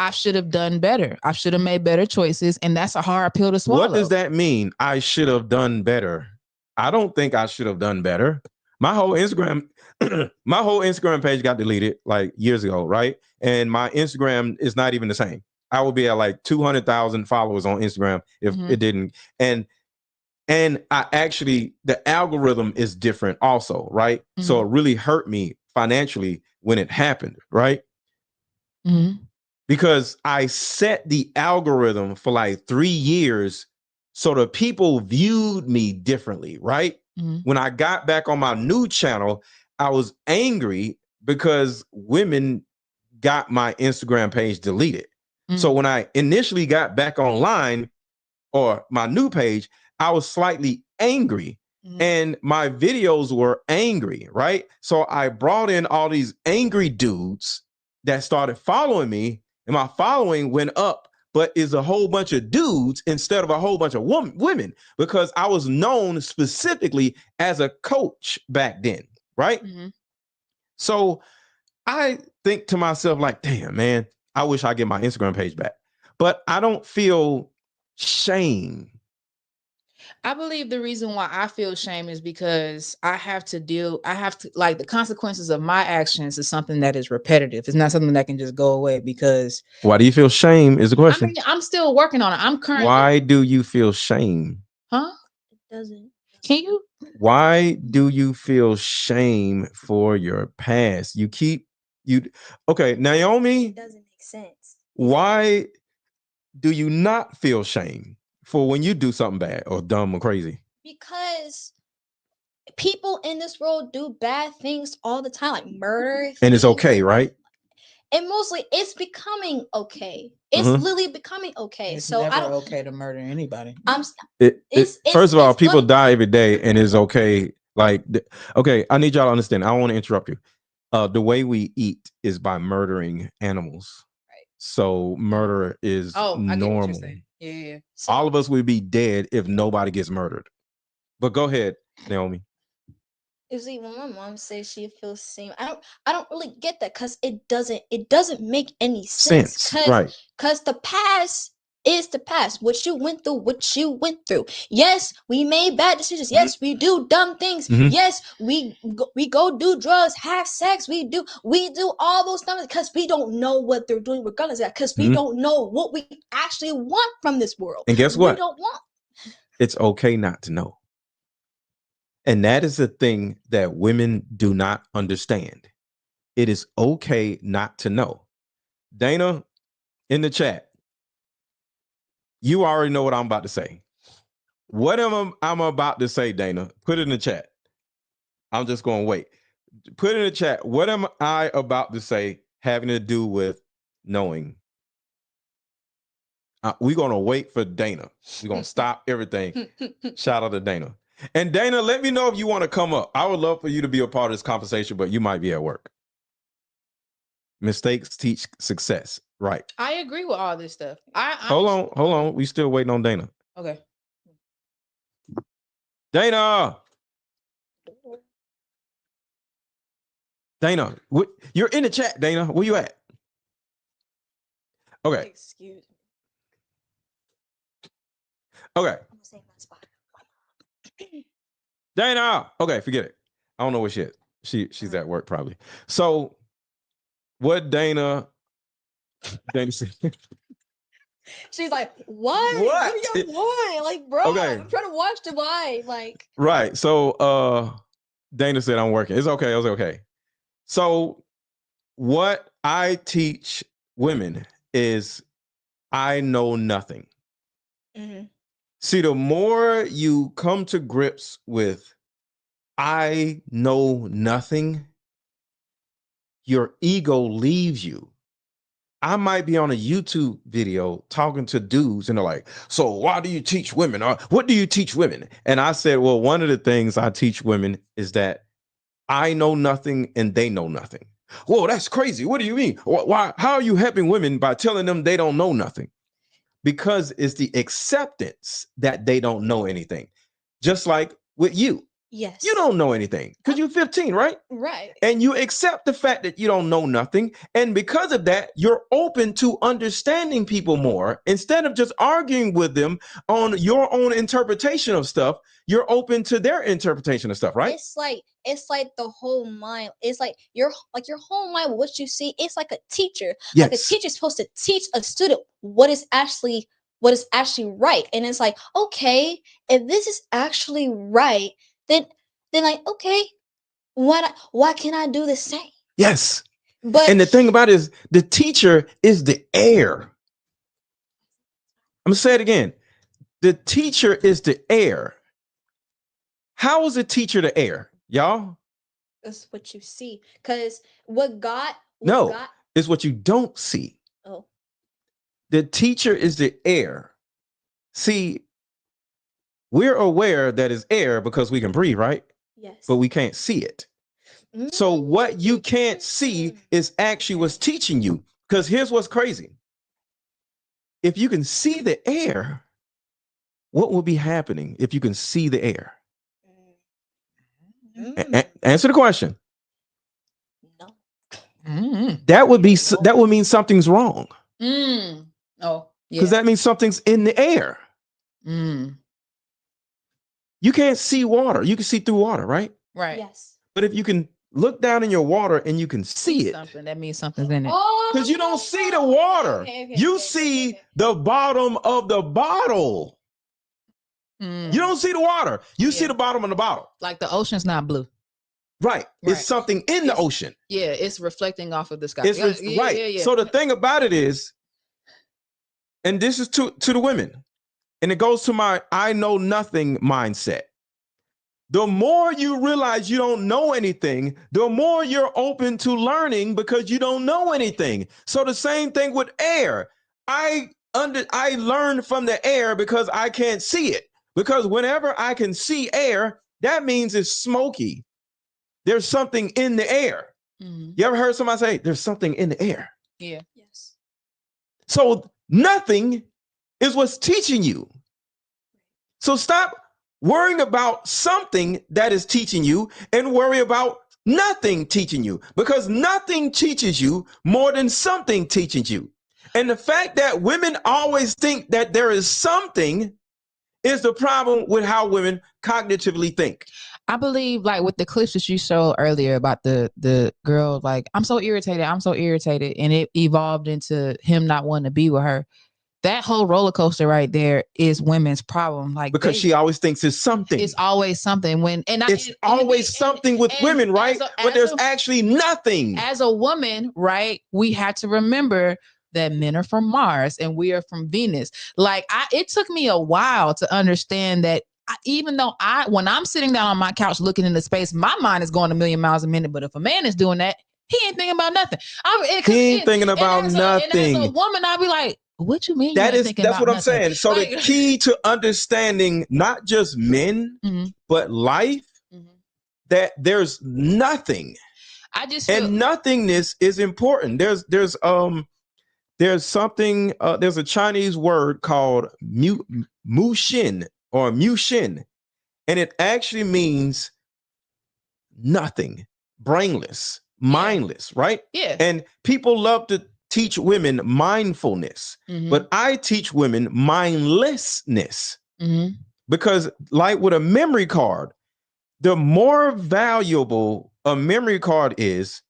I should have done better. I should have made better choices. And that's a hard pill to swallow. What does that mean? I should have done better. I don't think I should have done better. My whole Instagram page got deleted like years ago, right? And my Instagram is not even the same. I would be at like 200,000 followers on Instagram if it didn't. And I actually, the algorithm is different also, right? So it really hurt me financially when it happened, right? Because I set the algorithm for like 3 years so the people viewed me differently, right? When I got back on my new channel, I was angry because women got my Instagram page deleted. So when I initially got back online or my new page, I was slightly angry and my videos were angry, right? So I brought in all these angry dudes that started following me, and my following went up, but is a whole bunch of dudes instead of a whole bunch of women, because I was known specifically as a coach back then, right? So I think to myself, like, damn, man, I wish I get my Instagram page back. But I don't feel shame. I believe the reason why I feel shame is because I have to like, the consequences of my actions is something that is repetitive. It's not something that can just go away because. Why do you feel shame is the question. I mean, I'm still working on it. I'm currently. Why do you feel shame? Huh? It doesn't. Can you? Why do you feel shame for your past? Okay, Naomi. It doesn't make sense. Why do you not feel shame for when you do something bad or dumb or crazy? Because people in this world do bad things all the time, like murder. And it's okay, right? And mostly it's becoming okay. It's literally becoming okay. It's so never I don't okay to murder anybody. First of all, people die every day, and it's okay. Like, okay, I need y'all to understand. I don't want to interrupt you. The way we eat is by murdering animals. Right. So murder is normal. I get what you're saying. Yeah. All of us would be dead if nobody gets murdered. But go ahead, Naomi. Usually when my mom says she feels shame, I don't really get that, because it doesn't make any sense. Right. Because the past is the past. What you went through. Yes, we made bad decisions. Yes, we do dumb things. Yes, we go do drugs, have sex. We do all those things because we don't know what they're doing regardless of that, because we don't know what we actually want from this world. And guess what? We don't want. It's okay not to know. And that is the thing that women do not understand. It is okay not to know. Dana, in the chat, you already know what I'm about to say. What I'm about to say, Dana? Put it in the chat. I'm just going to wait. Put it in the chat. What am I about to say having to do with knowing? We're going to wait for Dana. We're going to stop everything. Shout out to Dana. And Dana, let me know if you want to come up. I would love for you to be a part of this conversation, but you might be at work. Mistakes teach success. Right. I agree with all this stuff. Hold on. We still waiting on Dana. Okay. Dana, you're in the chat, Dana. Where you at? Okay. Excuse me. Okay. I'm gonna save my spot. Dana. Okay, forget it. I don't know where she is. She's at work probably. So what Dana said. She's like, what? What do y'all want? Like, bro, okay. I'm trying to watch Dubai. Like, right. So Dana said I'm working. It's okay. It's okay. So what I teach women is I know nothing. See, the more you come to grips with I know nothing, your ego leaves you. I might be on a YouTube video talking to dudes and they're like, so why do you teach women? Or what do you teach women? And I said, well, one of the things I teach women is that I know nothing and they know nothing. Whoa, that's crazy. What do you mean? Why? How are you helping women by telling them they don't know nothing? Because it's the acceptance that they don't know anything. Just like with you. Yes. You don't know anything because you're 15, right? Right. And you accept the fact that you don't know nothing. And because of that, you're open to understanding people more. Instead of just arguing with them on your own interpretation of stuff, you're open to their interpretation of stuff, right? It's like the whole mind. It's like your whole mind, what you see, it's like a teacher. Yes. Like a teacher's supposed to teach a student what is actually right. And it's like, okay, if this is actually right, then like, okay, why can't I do the same? Yes. But and the thing about it is the teacher is the heir. I'm gonna say it again. The teacher is the heir. How is a teacher the heir, y'all? that's what you see. Because what God it's what you don't see. Oh. The teacher is the heir. See, we're aware that it's air because we can breathe, right? Yes. But we can't see it. So what you can't see is actually what's teaching you. Because here's what's crazy. If you can see the air, what will be happening if you can see the air? Answer the question. No. That would mean something's wrong. Oh, yeah. Because that means something's in the air. You can't see water. You can see through water, right? Right. Yes. But if you can look down in your water and you can see it, something, that means something's in it. because you don't see the water. You see the bottom of the bottle. You don't see the water. You see the bottom of the bottle. Like the ocean's not blue. Right. It's something in the ocean. Yeah, it's reflecting off of the sky. Right. So the thing about it is, and this is to the women, and it goes to my I know nothing mindset. The more you realize you don't know anything, the more you're open to learning because you don't know anything. So the same thing with air. I learn from the air because I can't see it. Because whenever I can see air, that means it's smoky. There's something in the air. You ever heard somebody say, there's something in the air? Yeah. Yes. So nothing is what's teaching you. So stop worrying about something that is teaching you and worry about nothing teaching you, because nothing teaches you more than something teaches you. And the fact that women always think that there is something is the problem with how women cognitively think. I believe, like with the clips that you showed earlier about the girl, like, I'm so irritated, and it evolved into him not wanting to be with her. That whole roller coaster right there is women's problem. Like, because she always thinks it's something. It's always something it's always something with women, right? But there's actually nothing. As a woman, right? We had to remember that men are from Mars and we are from Venus. Like, it took me a while to understand that. Even though when I'm sitting down on my couch looking into space, my mind is going a million miles a minute. But if a man is doing that, he ain't thinking about nothing. He ain't thinking about nothing. And as a woman, I'll be like, what you mean? That's what I'm saying. So the key to understanding not just men, but life, that there's nothing. I just feel, and nothingness is important. There's something. There's a Chinese word called mu shin or mu shin, and it actually means nothing, brainless, mindless, right? Yeah. And people love to teach women mindfulness, but I teach women mindlessness, because, like with a memory card, the more valuable a memory card is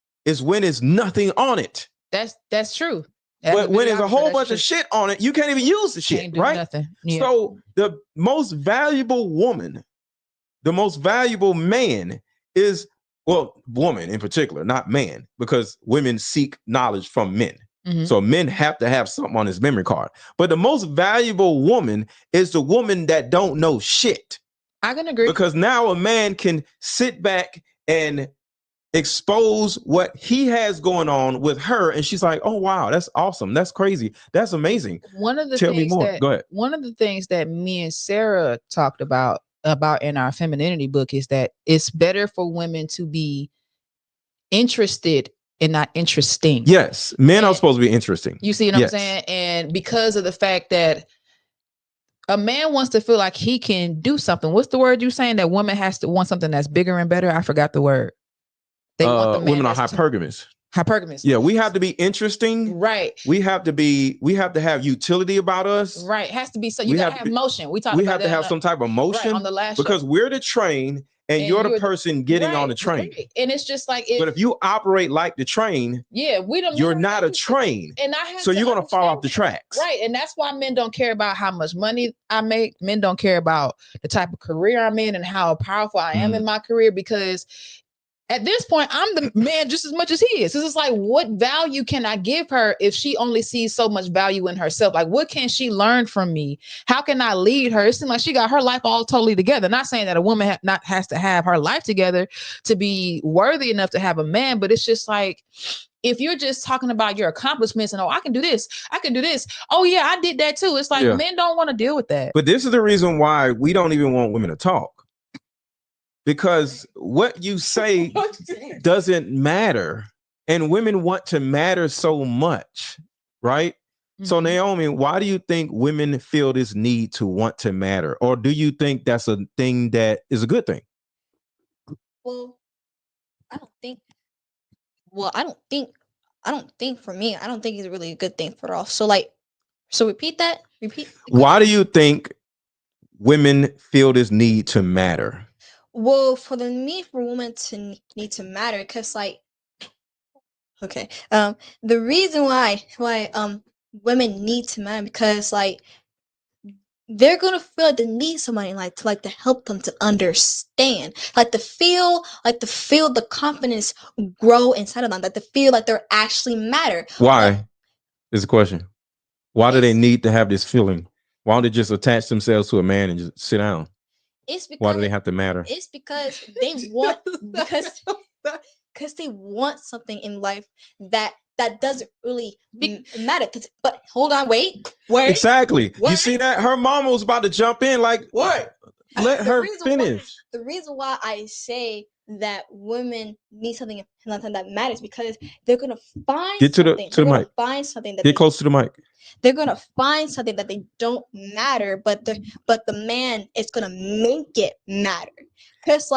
when there's nothing on it. That's true. But when there's a whole bunch of shit on it, you can't even use the shit, right? Nothing. Yeah. So the most valuable woman, the most valuable man is, well, woman in particular, not man, because women seek knowledge from men. So men have to have something on his memory card. But the most valuable woman is the woman that don't know shit. I can agree. Because now a man can sit back and expose what he has going on with her, and she's like, oh wow, that's awesome, that's crazy, that's amazing. One of the Tell me things more. that Go ahead. one of the things that me and Sarah talked about in our femininity book is that it's better for women to be interested and not interesting. Yes, men are supposed to be interesting. You see what I'm saying? And because of the fact that a man wants to feel like he can do something. What's the word you saying? That woman has to want something that's bigger and better? I forgot the word. They want the man. Women are hypergamous. Hypergamous. Yeah, we have to be interesting. Right. We have to have utility about us. Right. It has to be so. You gotta have motion. We have to have some type of motion on the last because show. we're the train and you're the person getting on the train. Right. And it's just like, but if you operate like the train, you're not a train. And so you're gonna fall off the tracks. Right. And that's why men don't care about how much money I make. Men don't care about the type of career I'm in and how powerful I am in my career, because at this point, I'm the man just as much as he is. It's just like, what value can I give her if she only sees so much value in herself? Like, what can she learn from me? How can I lead her? It seems like she got her life all totally together. Not saying that a woman has to have her life together to be worthy enough to have a man, but it's just like, if you're just talking about your accomplishments and, oh, I can do this, I can do this. Oh yeah, I did that too. It's like, men don't want to deal with that. But this is the reason why we don't even want women to talk. Because what you say doesn't matter. And women want to matter so much, right? Mm-hmm. So Naomi, why do you think women feel this need to want to matter? Or do you think that's a thing that is a good thing? Well, I don't think for me, I don't think it's really a good thing for all. So repeat. Why do you think women feel this need to matter? Well, for women to need to matter, because the reason why women need to matter, because they're gonna feel like they need somebody to help them to understand, to feel the confidence grow inside of them, to feel like they're actually matter. Why is the question? Why do they need to have this feeling? Why don't they just attach themselves to a man and just sit down? It's because, why do they have to matter? It's because they want because they want something in life that doesn't really matter. But hold on, wait. Exactly. You see that? Her mama was about to jump in. Like, what? Let her finish. The reason why I say that women need something that matters, because they're gonna find something. To the mic. Find something that get close to the mic. They're gonna find something that they don't matter, but the man is gonna make it matter. Because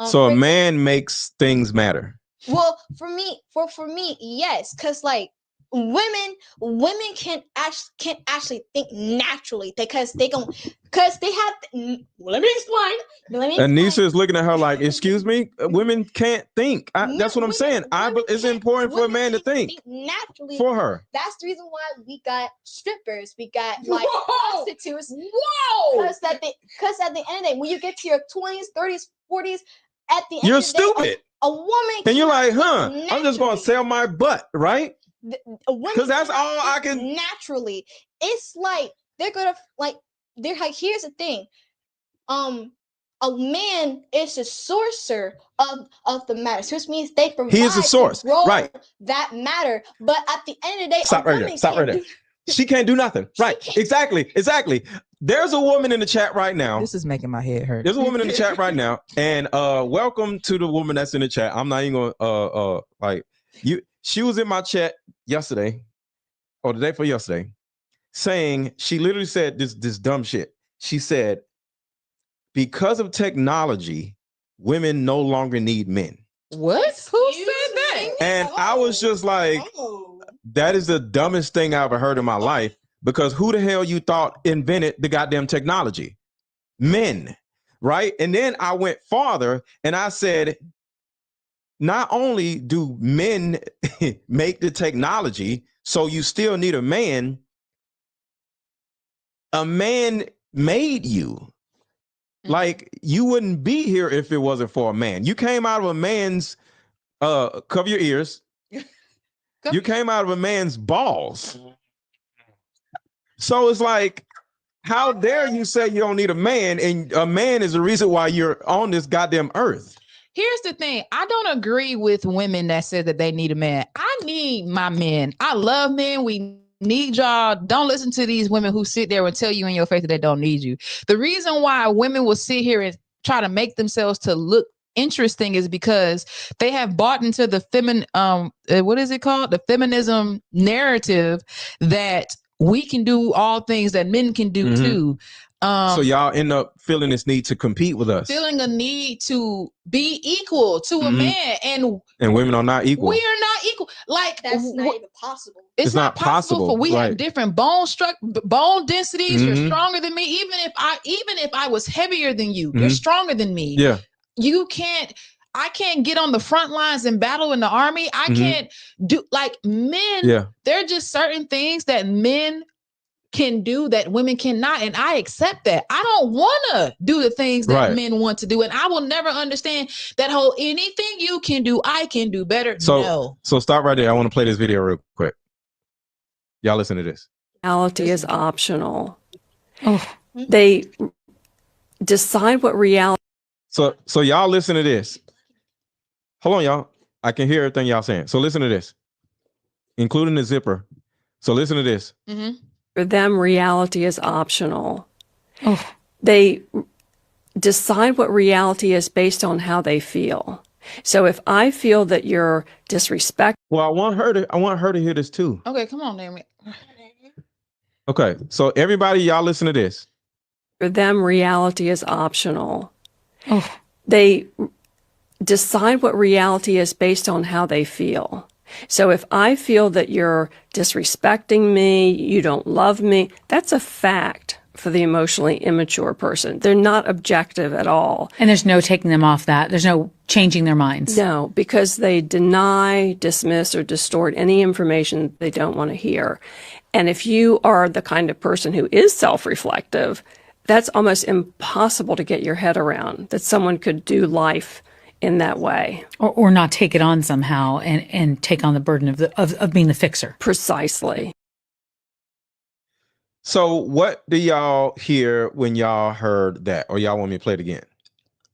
so a man makes things matter. Well, for me, yes, because women can't actually think naturally, because they have. Let me explain. Anisha is looking at her like, excuse me, women can't think. That's what I'm saying. It's important for a man to think naturally for her. That's the reason why we got strippers, we got prostitutes. Whoa! Because at the end of the day, when you get to your 20s, 30s, 40s, at the end you're of the stupid. Day, a woman, and you're like, I'm just gonna sell my butt, right? Because that's all I can. Naturally, it's like they're gonna here's the thing, a man is a sourcer of the matter, so which means they provide. He is a source, right? That matter, but at the end of the day, stop right there. She can't do nothing, right? Exactly. There's a woman in the chat right now. This is making my head hurt. There's a woman in the chat right now, and welcome to the woman that's in the chat. I'm not even gonna She was in my chat yesterday, or the day before yesterday, saying, she literally said this dumb shit. She said, because of technology, women no longer need men. What? Who said that? And I was just like, that is the dumbest thing I ever heard in my life, because who the hell you thought invented the goddamn technology? Men, right? And then I went farther and I said, not only do men make the technology, so you still need a man made you. Like, you wouldn't be here if it wasn't for a man. You came out of a man's, cover your ears. You came out of a man's balls. So it's like, How dare you say you don't need a man, and a man is the reason why you're on this goddamn earth? Here's the thing. I don't agree with women that say that they need a man. I need my men. I love men. We need y'all. Don't listen to these women who sit there and tell you in your face that they don't need you. The reason why women will sit here and try to make themselves to look interesting is because they have bought into the what is it called? The feminism narrative that we can do all things that men can do too. So y'all end up feeling this need to compete with us. Feeling a need to be equal to a man, and women are not equal. We are not equal. Like that's not even possible. It's not possible. For we have different bone densities. You're stronger than me. Even if I was heavier than you, you're stronger than me. Yeah. I can't get on the front lines and battle in the army. I can't do like men. Yeah. There are just certain things that men can do that women cannot, and I accept that. I don't want to do the things that men want to do, and I will never understand that whole anything you can do, I can do better. So stop right there. I want to play this video real quick. Y'all listen to this. Reality is optional. They decide what reality. So y'all listen to this. Hold on, y'all. I can hear everything y'all saying. So listen to this, including the zipper. So listen to this. For them, reality is optional. They decide what reality is based on how they feel. So if I feel that you're disrespectful, well, I want her to hear this too. Okay, come on, Naomi. Okay, so everybody, y'all listen to this. For them, reality is optional. They decide what reality is based on how they feel. So if I feel that you're disrespecting me, you don't love me, that's a fact for the emotionally immature person. They're not objective at all. And there's no taking them off that. There's no changing their minds. No, because they deny, dismiss, or distort any information they don't want to hear. And if you are the kind of person who is self-reflective, that's almost impossible to get your head around, that someone could do life in that way, or not take it on somehow and take on the burden of being the fixer. Precisely. So what do y'all hear when y'all heard that, or y'all want me to play it again?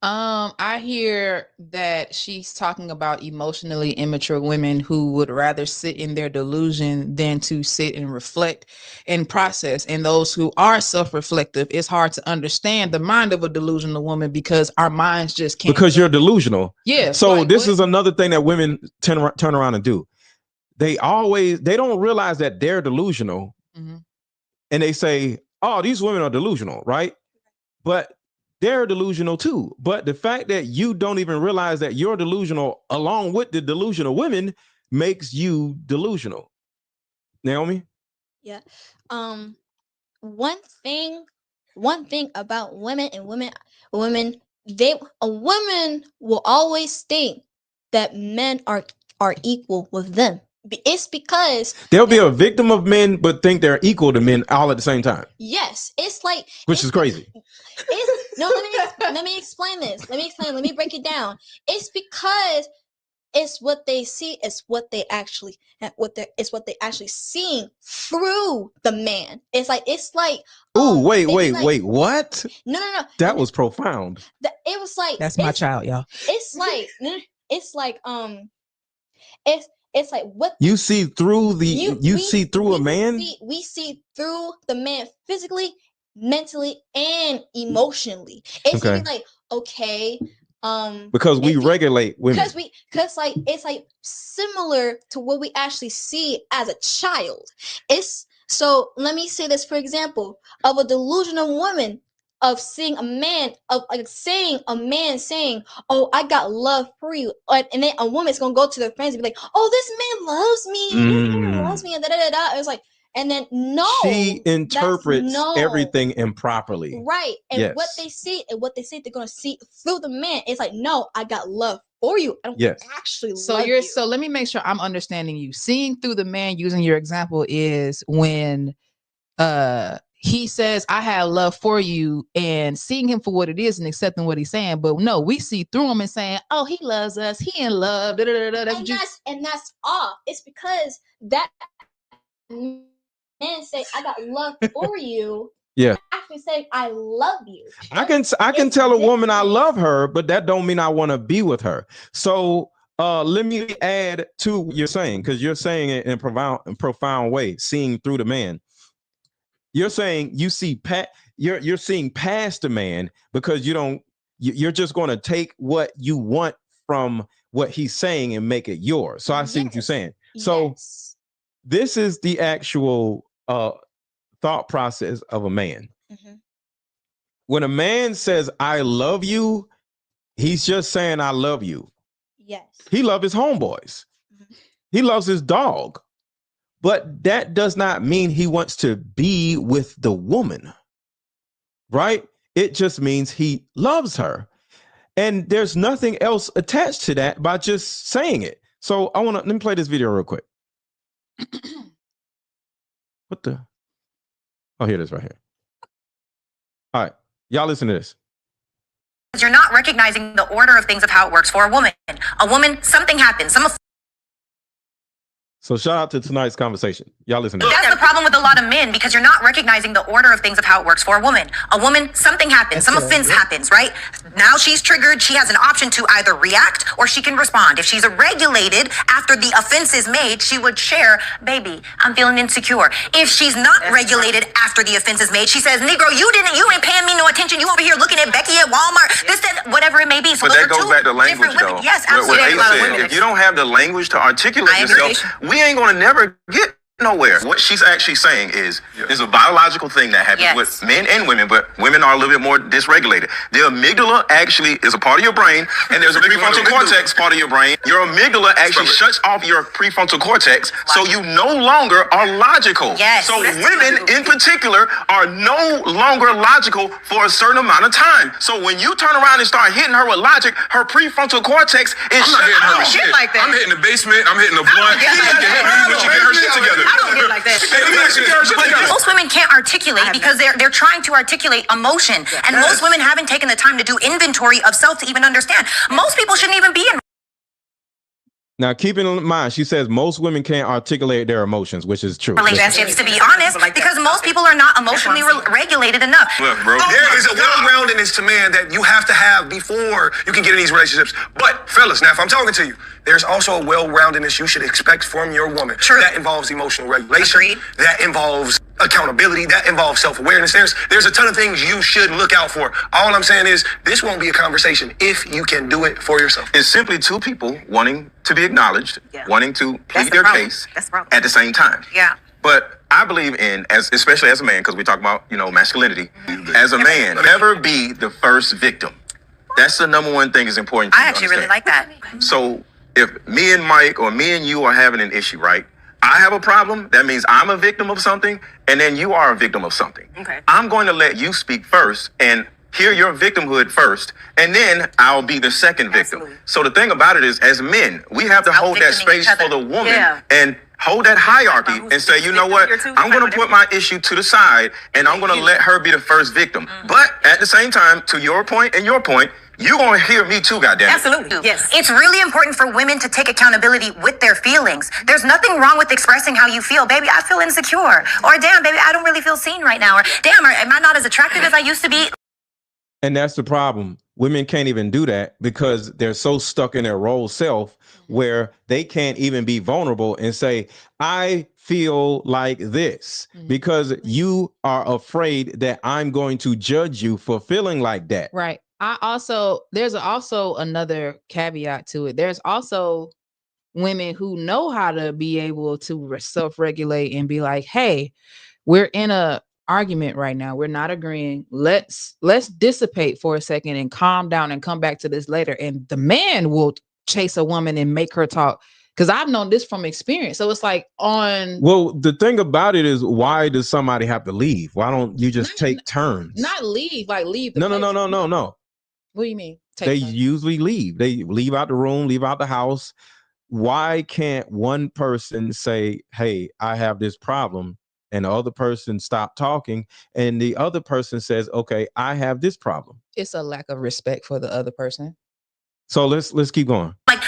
I hear that she's talking about emotionally immature women who would rather sit in their delusion than to sit and reflect and process. And those who are self-reflective, it's hard to understand the mind of a delusional woman because our minds just can't. Because you're delusional. Yeah. So like, this is another thing that women turn around and do. They don't realize that they're delusional. And they say, oh, these women are delusional, right? But they're delusional too. But the fact that you don't even realize that you're delusional along with the delusional women makes you delusional. Naomi? Yeah. One thing about women and women, a woman will always think that men are equal with them. It's because they'll be a victim of men, but think they're equal to men all at the same time. Yes, it's like, which is crazy. No, let me explain this. Let me break it down. It's because it's what they see. It's what they actually seeing through the man. It's like. Ooh, wait, what? No. That was profound. It was like that's my child, y'all. It's like it's like what you see through a man. We see through the man physically, mentally, and emotionally. It's even like, okay, because we regulate women. Because it's like similar to what we actually see as a child. So let me say this, for example, of a delusional woman, of seeing a man, saying, oh, I got love for you. And then a woman's going to go to their friends and be like, oh, this man loves me. This man loves me. And da-da-da-da. It was like, and then she interprets everything improperly. Right. And what they see, they're going to see through the man. It's like, no, I got love for you. I don't actually love you. So let me make sure I'm understanding you. Seeing through the man, using your example, is when he says, I have love for you, and seeing him for what it is and accepting what he's saying. But no, we see through him and saying, oh, he loves us. He in love. And that's off. It's because that man say, I got love for you. Yeah. Actually saying I love you. I can tell a woman I love her, but that don't mean I want to be with her. So let me add to what you're saying, because you're saying it in a profound way, seeing through the man. You're saying you see you're seeing past the man because you're just going to take what you want from what he's saying and make it yours. So I see what you're saying. So this is the actual thought process of a man. When a man says I love you, he's just saying I love you. Yes. He loves his homeboys. He loves his dog. But that does not mean he wants to be with the woman. Right? It just means he loves her. And there's nothing else attached to that by just saying it. So let me play this video real quick. What the? Oh, here it is right here. All right. Y'all listen to this. You're not recognizing the order of things of how it works for a woman. A woman, something happens. So shout out to tonight's conversation. Y'all listen to That's the problem with a lot of men, because you're not recognizing the order of things of how it works for a woman. A woman, something happens, some offense happens, right? Now she's triggered. She has an option to either react or she can respond. If she's regulated after the offense is made, she would share, baby, I'm feeling insecure. If she's not regulated after the offense is made, she says, Negro, you ain't paying me no attention. You over here looking at Becky at Walmart, this, that, whatever it may be. So but that goes back to language, though. Yes, absolutely. If you don't have the language to articulate yourself, we ain't gonna never get nowhere. What she's actually saying is there's a biological thing that happens with men and women, but women are a little bit more dysregulated. The amygdala actually is a part of your brain, and there's a prefrontal cortex part of your brain. Your amygdala actually shuts off your prefrontal cortex, so you no longer are logical. So women in particular are no longer logical for a certain amount of time. So when you turn around and start hitting her with logic, her prefrontal cortex is shut off. Shit like that. I'm hitting the basement, I'm hitting the blunt. I don't get like that. Most women can't articulate because they're trying to articulate emotion, and most women haven't taken the time to do inventory of self to even understand. Most people shouldn't even be in. Now, keep in mind, she says most women can't articulate their emotions, which is true. Relationships, to be honest, because most people are not emotionally regulated enough. Look, bro, there is a well-roundedness to man that you have to have before you can get in these relationships. But, fellas, now if I'm talking to you, there's also a well-roundedness you should expect from your woman. True. That involves emotional regulation. Agreed. That involves accountability. That involves self-awareness. There's a ton of things you should look out for. All I'm saying is this won't be a conversation if you can do it for yourself. It's simply two people wanting to be acknowledged, wanting to plead their case at the same time. Yeah. But I believe in, especially as a man, because we talk about, masculinity, as a man, never be the first victim. That's the number one thing is important. I actually really like that. So if me and Mike or me and you are having an issue, right? I have a problem. That means I'm a victim of something, and then you are a victim of something. Okay. I'm going to let you speak first and hear your victimhood first, and then I'll be the second victim. Absolutely. So the thing about it is, as men, we have to hold that space for the woman and hold that hierarchy and say, you know what, I'm going to put my issue to the side, and I'm going to let her be the first victim. But at the same time, to your point and your point, you're going to hear me too, goddammit. Absolutely. Yes. It's really important for women to take accountability with their feelings. There's nothing wrong with expressing how you feel. Baby, I feel insecure. Or damn, baby, I don't really feel seen right now. Or damn, am I not as attractive as I used to be? And that's the problem. Women can't even do that because they're so stuck in their role self where they can't even be vulnerable and say, I feel like this, because you are afraid that I'm going to judge you for feeling like that. Right. There's also another caveat to it. There's also women who know how to be able to self-regulate and be like, hey, we're in a argument right now. We're not agreeing. Let's dissipate for a second and calm down and come back to this later. And the man will chase a woman and make her talk. Because I've known this from experience. So it's like well, the thing about it is, why does somebody have to leave? Why don't you just take turns? Not leave, like leave. No. What do you mean? They usually leave. They leave out the room, leave out the house. Why can't one person say, hey, I have this problem, and the other person stop talking, and the other person says, okay, I have this problem? It's a lack of respect for the other person. So let's keep going. Like,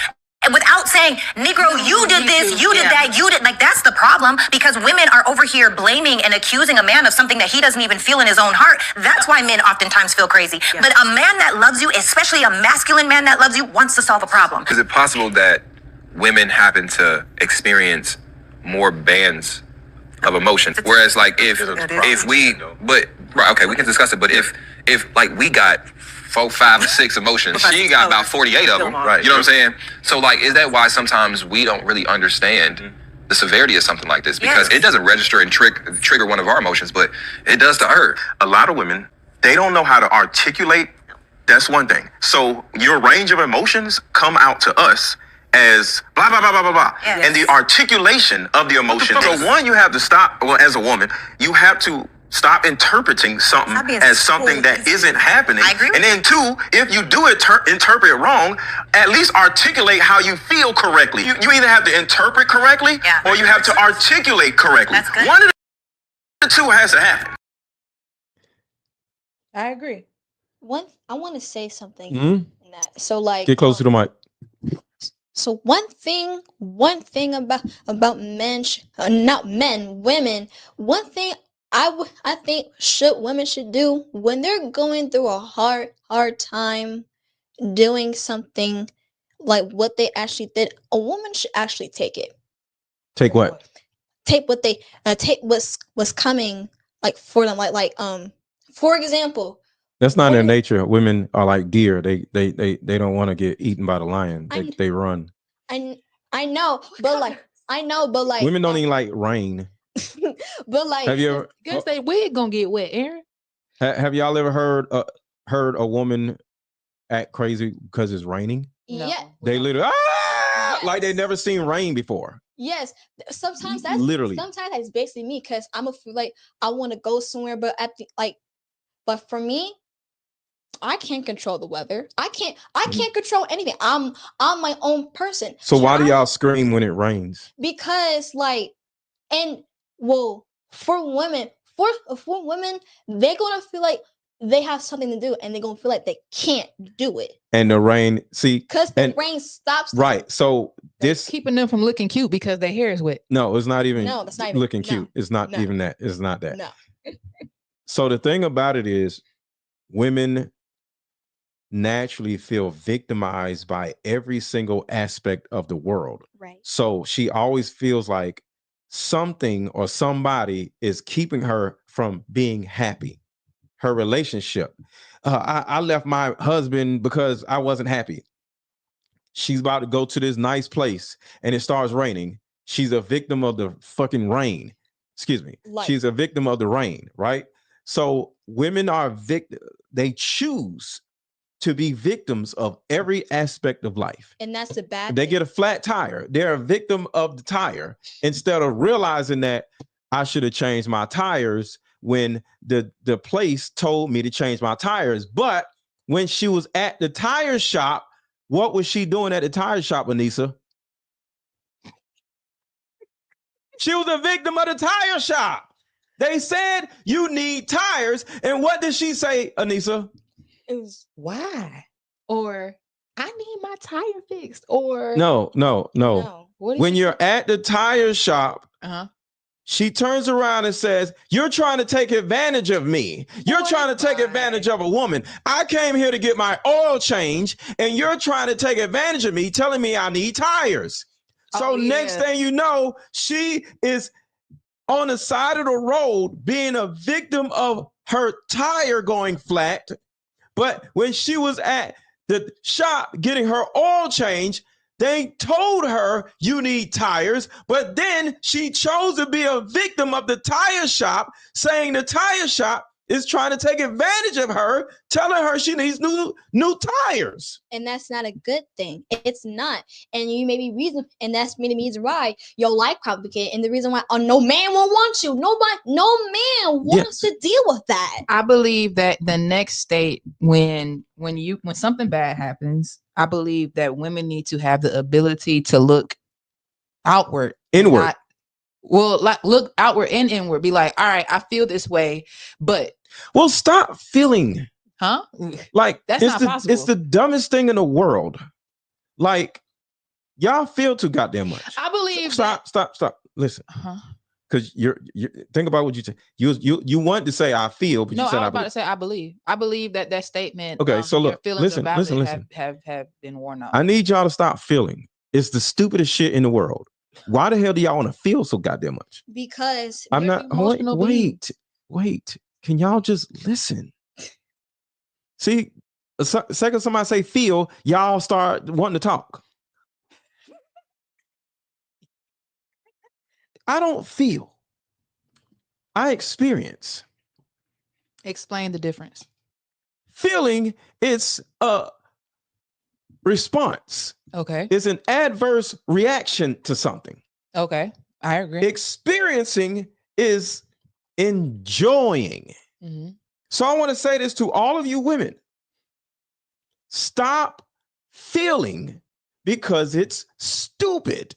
without saying, Negro, you did this, you did that, you did, like, that's the problem, because women are over here blaming and accusing a man of something that he doesn't even feel in his own heart. That's why men oftentimes feel crazy. But a man that loves you, especially a masculine man that loves you, wants to solve a problem. Is it possible that women happen to experience more bands of emotion? Whereas, like, if we, but, right, okay, we can discuss it, but if like, we got 4, 5, 6 emotions, she got about 48 of them, right? You know what I'm saying? So, like, is that why sometimes we don't really understand the severity of something like this? Because it doesn't register and trigger one of our emotions, but it does to her. A lot of women, they don't know how to articulate. That's one thing. So your range of emotions come out to us as blah, blah, blah, blah, blah, blah. Yes. And the articulation of the emotion. So one, you have to stop, well, as a woman, you have to stop interpreting something as something that isn't happening. I agree. And then two, if you do interpret it wrong, at least articulate how you feel correctly. You either have to interpret correctly or you have to articulate correctly. That's good. One of the two has to happen. I agree. I want to say something. Mhm. In that. So, like, Get close to the mic. So one thing about men, not men, women. One thing I think women should do when they're going through a hard time doing something like what they actually did. A woman should actually take it. Take what? Take what they take what's coming like for them. Like for example. That's not their nature. Women are like deer. They don't want to get eaten by the lion. They run. I know, but like Women don't even like rain. But like, have you ever? Guess they wig gonna get wet, Aaron. Have y'all ever heard a woman act crazy because it's raining? Yeah. They literally like they never seen rain before. Yes, sometimes that's literally. Sometimes that's basically me because I'm like I want to go somewhere, but but for me, I can't control the weather. I can't control anything. I'm my own person. So why do y'all scream when it rains? Because for women, they're gonna feel like they have something to do, and they're gonna feel like they can't do it. And the rain, because the rain stops them. Right. So this keeping them from looking cute because their hair is wet. No, it's not even. No, that's not even looking cute. It's not even that. It's not that. No. So the thing about it is, women naturally feel victimized by every single aspect of the world. Right. So she always feels like something or somebody is keeping her from being happy. Her relationship. I left my husband because I wasn't happy. She's about to go to this nice place and it starts raining. She's a victim of the fucking rain. Excuse me. She's a victim of the rain, right? So women are they choose to be victims of every aspect of life. And that's the bad They thing. get a flat tire. They're a victim of the tire instead of realizing that I should have changed my tires when the place told me to change my tires. But when she was at the tire shop, what was she doing at the tire shop, Anissa? She was a victim of the tire shop. They said you need tires. And what did she say, Anissa? It was why? Or I need my tire fixed. Or No. When you're at the tire shop, she turns around and says, you're trying to take advantage of me. You're trying to take advantage of a woman. I came here to get my oil change, and you're trying to take advantage of me, telling me I need tires. So next thing you know, she is on the side of the road being a victim of her tire going flat. But when she was at the shop getting her oil change, they told her you need tires, but then she chose to be a victim of the tire shop, saying the tire shop is trying to take advantage of her, telling her she needs new tires. And that's not a good thing. It's not. And you may be reason, and that's maybe the reason why your life complicated, and the reason why no man will want you. No man wants to deal with that. I believe that the next state when something bad happens, I believe that women need to have the ability to look outward, inward. Look outward and inward. Be like, all right, I feel this way, but stop feeling. Huh? Like that's it's not the, possible. It's the dumbest thing in the world. Like Y'all feel too goddamn much. I believe. Stop. Listen. Because you're think about what you say. You want to say I feel, but no, you said I was I about to say I believe. I believe that statement. Okay, so look, your feelings listen. have been worn out. I need y'all to stop feeling. It's the stupidest shit in the world. Why the hell do y'all want to feel so goddamn much? Because I'm not. Wait. Can y'all just listen? See, a second somebody say feel, y'all start wanting to talk. I don't feel. I experience. Explain the difference. Feeling is a response. Okay. It's an adverse reaction to something. Okay. I agree. Experiencing is enjoying. Mm-hmm. So I want to say this to all of you women. Stop feeling because it's stupid.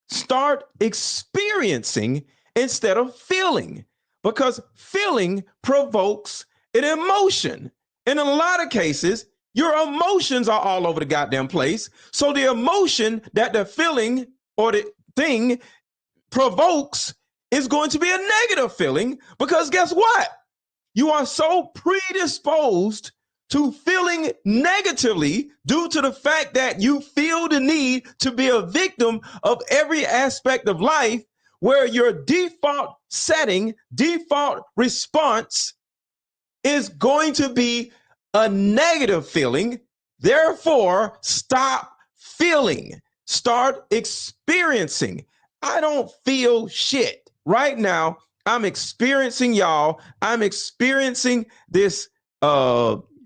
Start experiencing instead of feeling, because feeling provokes an emotion. And in a lot of cases, your emotions are all over the goddamn place. So the emotion that the feeling or the thing provokes is going to be a negative feeling, because guess what? You are so predisposed to feeling negatively due to the fact that you feel the need to be a victim of every aspect of life, where your default setting, default response is going to be a negative feeling. Therefore, stop feeling. Start experiencing. I don't feel shit. Right now, I'm experiencing y'all. I'm experiencing this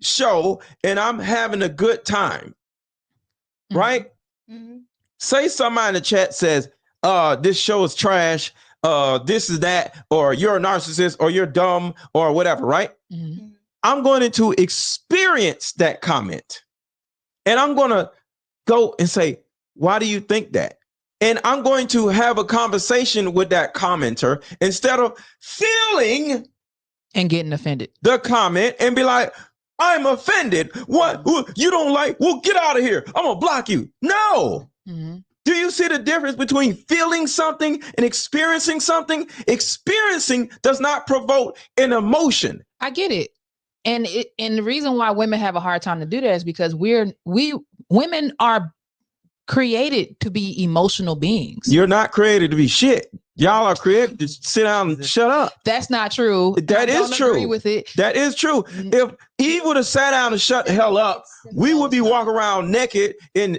show, and I'm having a good time. Mm-hmm. Right? Mm-hmm. Say somebody in the chat says, this show is trash, this is that, or you're a narcissist, or you're dumb, or whatever, right? Mm-hmm. I'm going to experience that comment. And I'm going to go and say, why do you think that? And I'm going to have a conversation with that commenter instead of feeling and getting offended. The comment and be like, I'm offended. What? You don't like? Well, get out of here. I'm going to block you. No. Mm-hmm. Do you see the difference between feeling something and experiencing something? Experiencing does not provoke an emotion. I get it. And the reason why women have a hard time to do that is because women are created to be emotional beings. You're not created to be shit. Y'all are created to sit down and shut up. That's not true. That is true. Agree with it. That is true. Mm-hmm. If Eve would have sat down and shut the hell up, we would be walking around naked and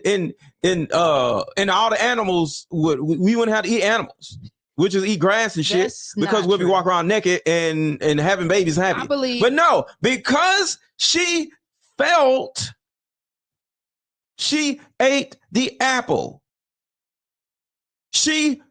all the animals we wouldn't have to eat animals. Which is eat grass and shit. Because we'll be walking around naked and having babies happy. I believe. But no, because she felt, she ate the apple.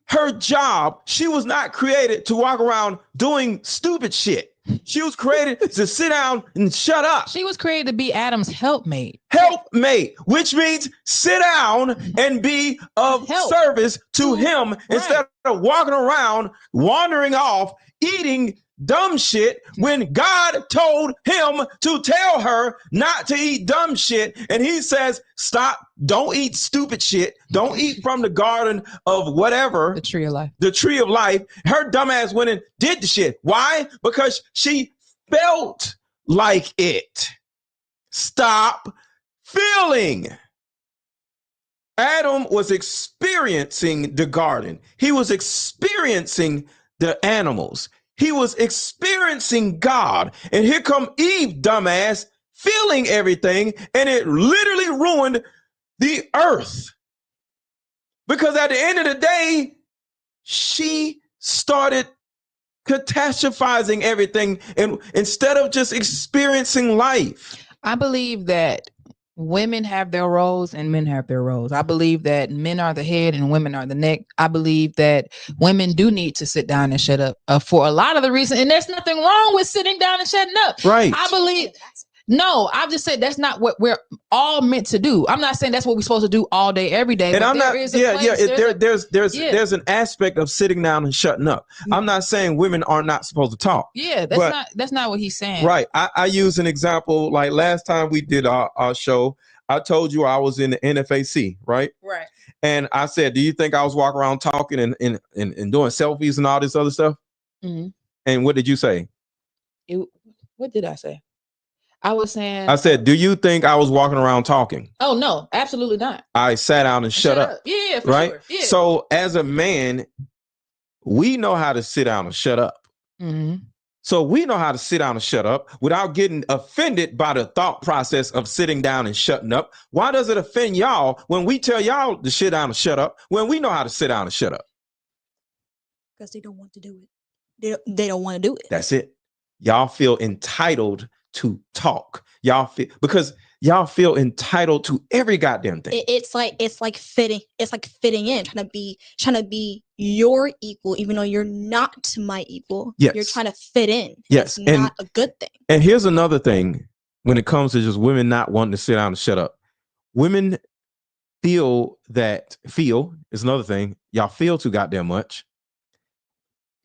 Her job, she was not created to walk around doing stupid shit. She was created to sit down and shut up. She was created to be Adam's helpmate. Helpmate, which means sit down and be of service to him instead of walking around, wandering off, eating dumb shit when God told him to tell her not to eat dumb shit. And he says, stop, don't eat stupid shit. Don't eat from the garden of whatever. The tree of life. The tree of life. Her dumbass went and did the shit. Why? Because she felt like it. Stop feeling. Adam was experiencing the garden. He was experiencing the animals. He was experiencing God. And here come Eve, dumbass, feeling everything. And it literally ruined the earth. Because at the end of the day, she started catastrophizing everything and instead of just experiencing life. I believe that women have their roles and men have their roles. I believe that men are the head and women are the neck. I believe that women do need to sit down and shut up for a lot of the reasons. And there's nothing wrong with sitting down and shutting up. Right. I believe. No, I've just said that's not what we're all meant to do. I'm not saying that's what we're supposed to do all day, every day. And I'm not. There's an aspect of sitting down and shutting up. I'm not saying women are not supposed to talk. Yeah, that's not what he's saying. Right. I use an example. Like last time we did our show, I told you I was in the NFAC, right? Right. And I said, do you think I was walking around talking and doing selfies and all this other stuff? Mm-hmm. And what did you say? What did I say? I was saying. I said, do you think I was walking around talking? Oh, no, absolutely not. I sat down and shut up. Yeah, for right? sure. Yeah. So as a man, we know how to sit down and shut up. Mm-hmm. So we know how to sit down and shut up without getting offended by the thought process of sitting down and shutting up. Why does it offend y'all when we tell y'all to sit down and shut up when we know how to sit down and shut up? Because they don't want to do it. They don't want to do it. That's it. Y'all feel entitled to talk. Y'all feel entitled to every goddamn thing. It's like fitting in, trying to be your equal, even though you're not my equal. Yes. You're trying to fit in. Yes. It's not a good thing. And here's another thing when it comes to just women not wanting to sit down and shut up. Women feel is another thing. Y'all feel too goddamn much.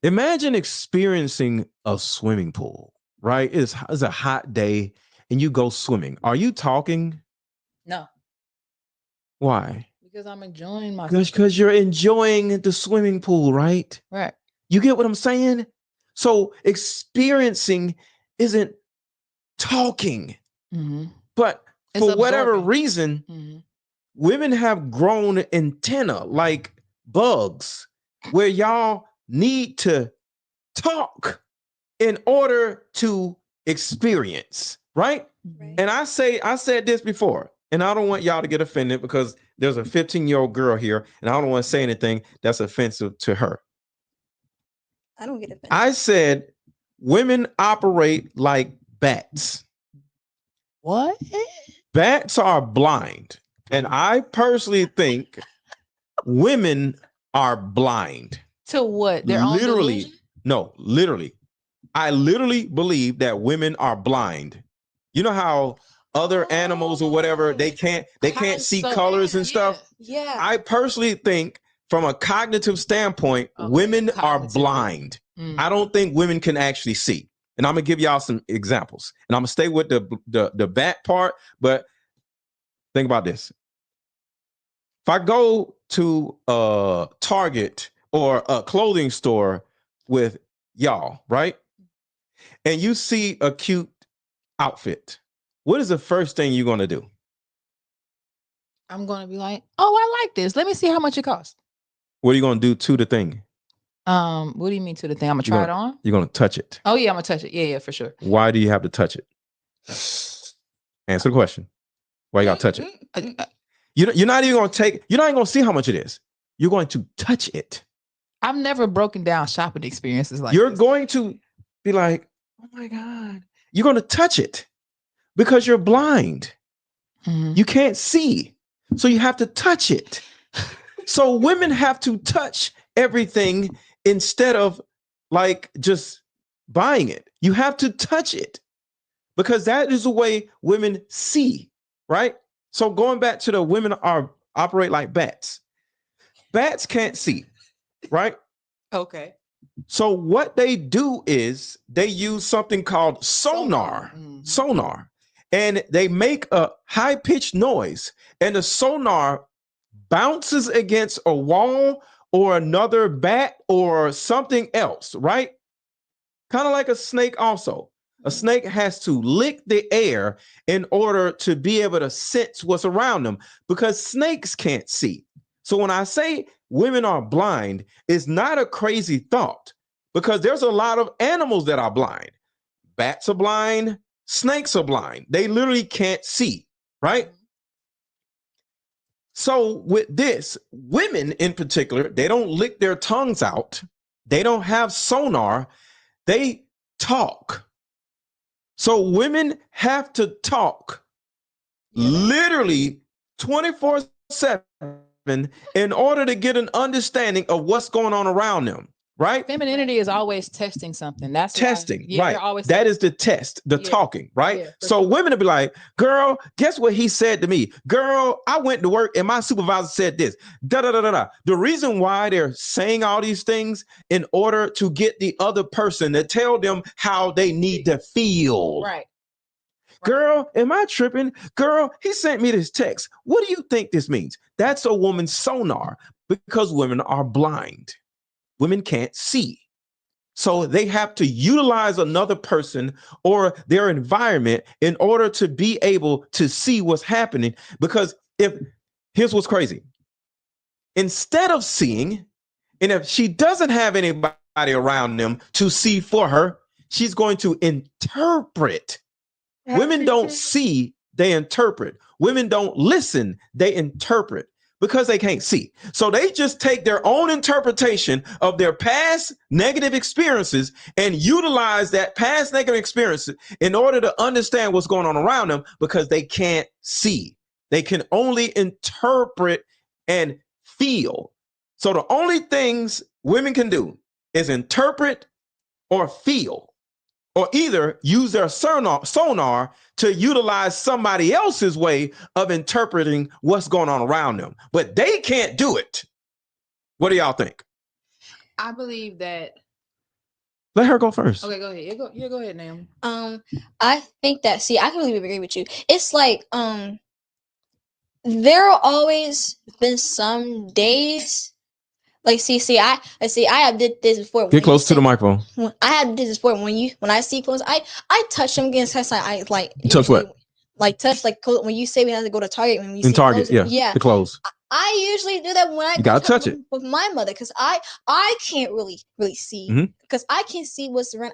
Imagine experiencing a swimming pool, right? It's a hot day and you go swimming. Are you talking? No. Why? Because I'm enjoying my. Because you're enjoying the swimming pool, right? Right. You get what I'm saying? So experiencing isn't talking. Mm-hmm. But It's for whatever absorbing. reason, Mm-hmm. women have grown antenna like bugs where y'all need to talk in order to experience, right? And I said this before, and I don't want y'all to get offended because there's a 15-year-old girl here, and I don't want to say anything that's offensive to her. I don't get offended. I said women operate like bats. What? Bats are blind. And I personally think women are blind. To what? Their own delusion? No, literally. I literally believe that women are blind. You know how other animals or whatever, they can't see colors and stuff? Yeah. I personally think from a cognitive standpoint, women are blind. I don't think women can actually see. And I'm gonna give y'all some examples. And I'm gonna stay with the bat part, but think about this. If I go to a Target or a clothing store with y'all, right? And you see a cute outfit, what is the first thing you're gonna do? I'm gonna be like, oh, I like this. Let me see how much it costs. What are you gonna do to the thing? What do you mean to the thing? I'm gonna try it on? You're gonna touch it. Oh yeah, I'm gonna touch it. Yeah, for sure. Why do you have to touch it? Answer the question. Why you gotta touch it? You're not even gonna see how much it is. You're going to touch it. I've never broken down shopping experiences like you're this. Going to be like, oh my God. You're going to touch it because you're blind. Mm-hmm. You can't see. So you have to touch it. So women have to touch everything instead of like just buying it. You have to touch it because that is the way women see, right? So going back to the women operate like bats. Bats can't see, right? Okay. So what they do is they use something called sonar. Sonar. And they make a high-pitched noise. And the sonar bounces against a wall or another bat or something else, right? Kind of like a snake also. A snake has to lick the air in order to be able to sense what's around them because snakes can't see. So when I say women are blind, it's not a crazy thought because there's a lot of animals that are blind. Bats are blind, snakes are blind. They literally can't see, right? So with this, women in particular, they don't lick their tongues out. They don't have sonar. They talk. So women have to talk literally 24/7 in order to get an understanding of what's going on around them, right? Femininity is always testing something. That's testing, why, right? Always that is the test, the talking, right? So women will be like, girl, guess what he said to me? Girl, I went to work and my supervisor said this. Da da da da da. The reason why they're saying all these things in order to get the other person to tell them how they need to feel. Right. Girl, am I tripping? Girl, he sent me this text. What do you think this means? That's a woman's sonar because women are blind. Women can't see. So they have to utilize another person or their environment in order to be able to see what's happening. Because here's what's crazy. Instead of seeing, and if she doesn't have anybody around them to see for her, she's going to interpret. Women don't see, they interpret. Women don't listen, they interpret because they can't see. So they just take their own interpretation of their past negative experiences and utilize that past negative experience in order to understand what's going on around them because they can't see. They can only interpret and feel. So the only things women can do is interpret or feel, or either use their sonar to utilize somebody else's way of interpreting what's going on around them. But they can't do it. What do y'all think? I believe that. Let her go first. Okay, go ahead. You go ahead, Naomi. I think that, see, I completely agree with you. It's like, there are always been some days, like, I have did this before. Get close to the microphone. I have did this before. When I see clothes, I touch them against. I like touch what? Like touch like when you say we have to go to Target when we in see Target, clothes, yeah, the clothes. I usually do that when I gotta touch it with my mother because I can't really see because I can see what's around.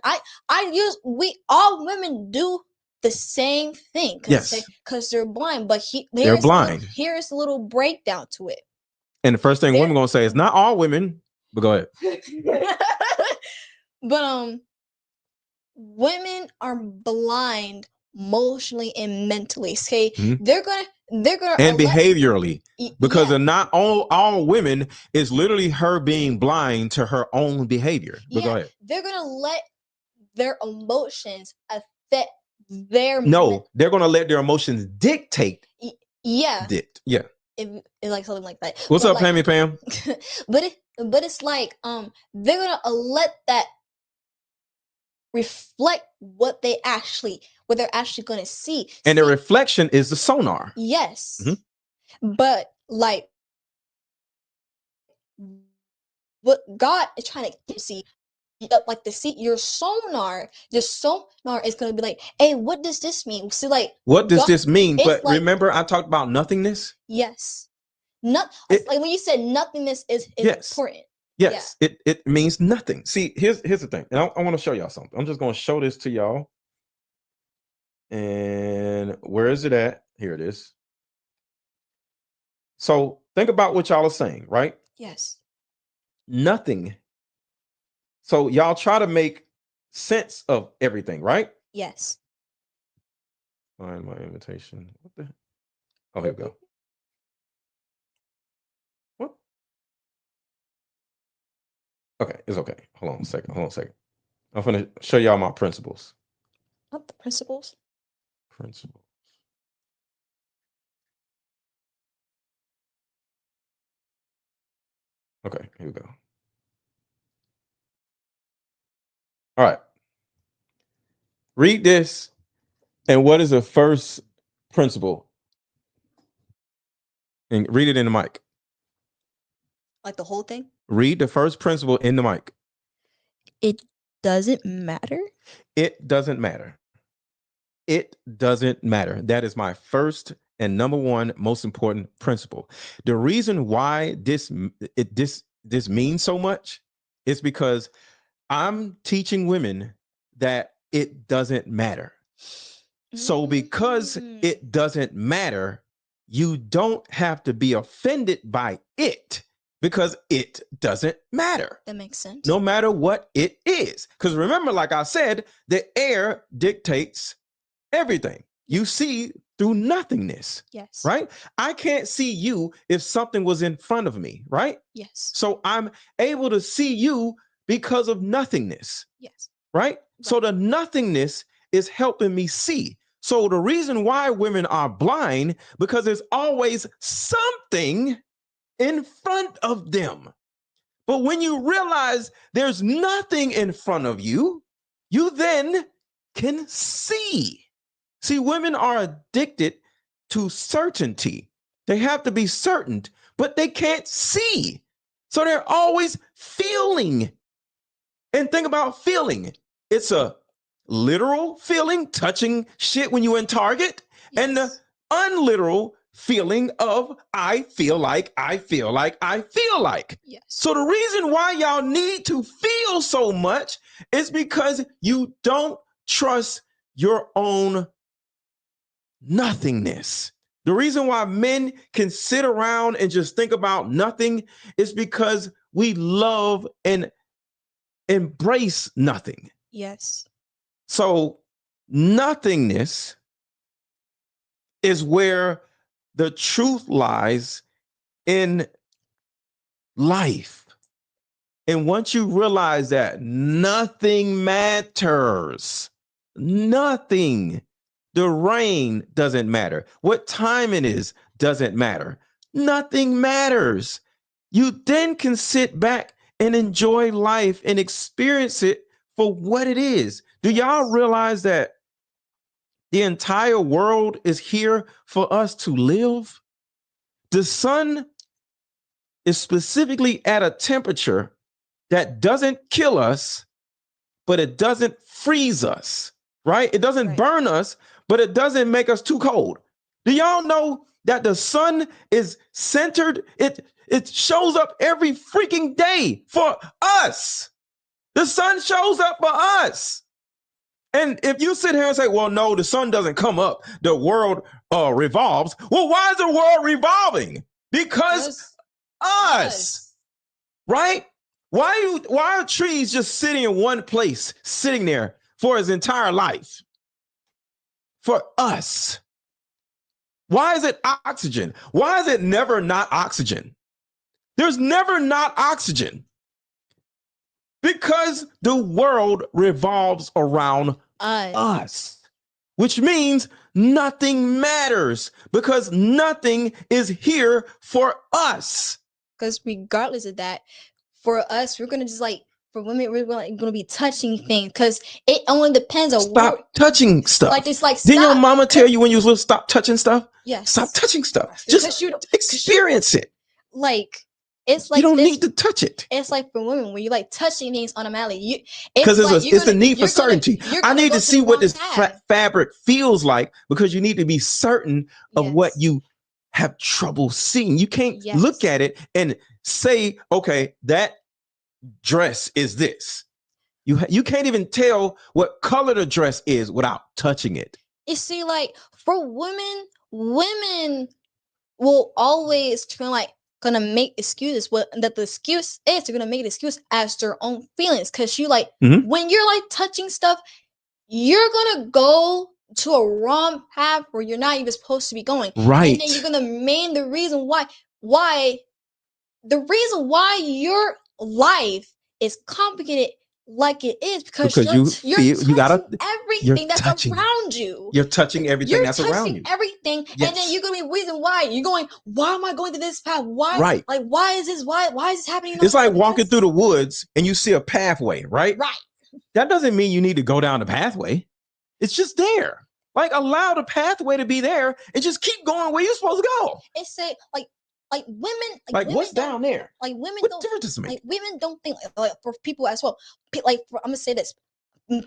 We all women do the same thing because they're blind, but they're blind. Here's a little breakdown to it. And the first thing women gonna say is not all women, but go ahead. But women are blind emotionally and mentally. Okay, they're gonna and behaviorally because they're not all women is literally her being blind to her own behavior. But go ahead. They're gonna let their emotions affect their they're gonna let their emotions dictate. Yeah. If like something like that. What's up, Pammy Pam? but it's like they're gonna let that reflect what they're actually gonna see. And the reflection is the sonar. Yes. But like what God is trying to see, like your sonar is gonna be like, hey, what does this mean? See, like what does this mean? But like, remember, I talked about nothingness. Yes. Like when you said nothingness is important. Yes, it means nothing. See, here's the thing. And I want to show y'all something. I'm just going to show this to y'all. And where is it at? Here it is. So think about what y'all are saying, right? Yes. Nothing. So y'all try to make sense of everything, right? Yes. Find my invitation. What the? Oh, here we go. What? Okay, it's okay. Hold on a second. I'm going to show y'all my principles. Not the principles. Principles. Okay, here we go. All right. Read this. And what is the first principle? And read it in the mic. Like the whole thing? Read the first principle in the mic. It doesn't matter. It doesn't matter. It doesn't matter. That is my first and number one most important principle. The reason why this means so much is because I'm teaching women that it doesn't matter. So because it doesn't matter, you don't have to be offended by it because it doesn't matter. That makes sense. No matter what it is. Because remember, like I said, the air dictates everything. You see through nothingness. Yes. Right? I can't see you if something was in front of me, right? Yes. So I'm able to see you because of nothingness. Yes. Right? So the nothingness is helping me see. So the reason why women are blind, because there's always something in front of them. But when you realize there's nothing in front of you, you then can see. See, women are addicted to certainty. They have to be certain, but they can't see. So they're always feeling. And think about feeling. It's a literal feeling, touching shit when you're in Target, and the unliteral feeling of I feel like. Yes. So the reason why y'all need to feel so much is because you don't trust your own nothingness. The reason why men can sit around and just think about nothing is because we love and embrace nothing. Yes. So nothingness is where the truth lies in life. And once you realize that nothing matters, nothing, the rain doesn't matter. What time it is doesn't matter. Nothing matters. You then can sit back and enjoy life and experience it for what it is. Do y'all realize that the entire world is here for us to live? The sun is specifically at a temperature that doesn't kill us, but it doesn't freeze us, right? It doesn't burn us, but it doesn't make us too cold. Do y'all know that the sun is centered? It shows up every freaking day for us. The sun shows up for us. And if you sit here and say, well, no, the sun doesn't come up, the world revolves. Well, why is the world revolving? Because us, right? Why are trees just sitting in one place, sitting there for his entire life? For us. Why is it oxygen? Why is it never not oxygen? There's never not oxygen. Because the world revolves around us, which means nothing matters because nothing is here for us. Because regardless of that, for us, we're gonna just like for women, we're gonna be touching things because it only depends on stop touching stuff. Like it's like didn't your mama tell you when you was little stop touching stuff? Yes. Stop touching stuff. Just experience it. Like it's like you don't need to touch it. It's like for women when you like touching things automatically. Because it's the need for certainty. I need to see what this fabric feels like because you need to be certain of what you have trouble seeing. You can't look at it and say, okay, that dress is this. You can't even tell what color the dress is without touching it. You see, like for women will always feel like gonna make excuses. What that the excuse is, they're gonna make an excuse as their own feelings. Cause you like when you're like touching stuff, you're gonna go to a wrong path where you're not even supposed to be going. Right. And then you're gonna main the reason why your life is complicated like it is because you're touching everything that's around you. You're touching everything that's around you. Everything, and then you're gonna be reason why you're going. Why am I going to this path? Why? Right. Like why is this? Why is this happening? It's like walking through the woods and you see a pathway, right? Right. That doesn't mean you need to go down the pathway. It's just there. Like allow the pathway to be there and just keep going where you're supposed to go. It's say like women, like what's down there? Like women what don't. Difference does it make? Like women don't think like for people as well. I'm gonna say this: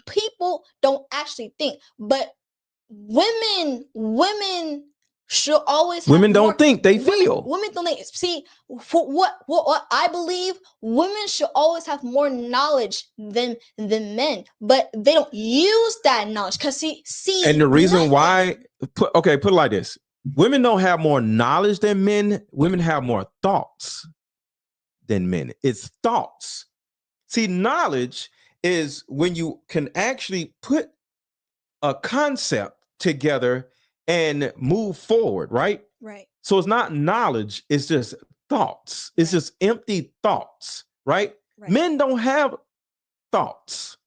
people don't actually think, but women should always. Women don't think; they feel. Women don't think. See, for what I believe, women should always have more knowledge than men, but they don't use that knowledge because see. And the reason why, put it like this. Women don't have more knowledge than men. Women have more thoughts than men. It's thoughts. See, knowledge is when you can actually put a concept together and move forward, right? Right. So it's not knowledge, it's just thoughts. It's just empty thoughts, right? Men don't have thoughts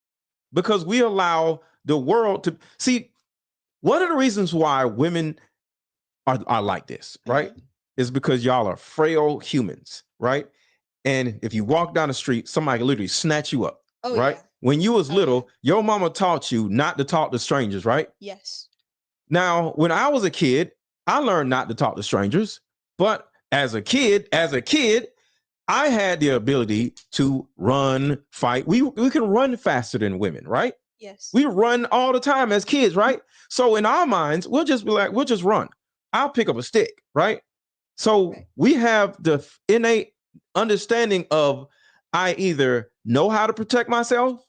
because we allow the world to see. One of the reasons why women are like this, right? Is because y'all are frail humans, right? And if you walk down the street, somebody can literally snatch you up, right? Yeah. When you was little, your mama taught you not to talk to strangers, right? Yes. Now, when I was a kid, I learned not to talk to strangers. But as a kid, I had the ability to run, fight. We can run faster than women, right? Yes. We run all the time as kids, right? So in our minds, we'll just be like, we'll just run. I'll pick up a stick, right? So we have the innate understanding of I either know how to protect myself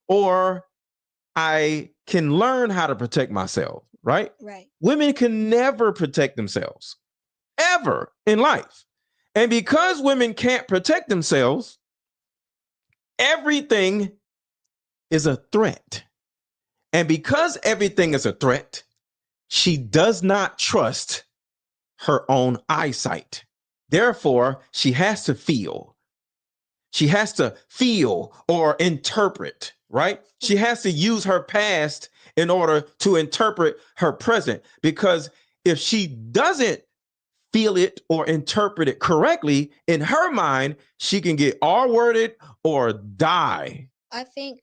or I can learn how to protect myself, right? Right. Women can never protect themselves, ever in life. And because women can't protect themselves, everything is a threat. And because everything is a threat, she does not trust her own eyesight. Therefore, she has to feel. She has to feel or interpret, right? She has to use her past in order to interpret her present. Because if she doesn't feel it or interpret it correctly, in her mind, she can get R-worded or die. I think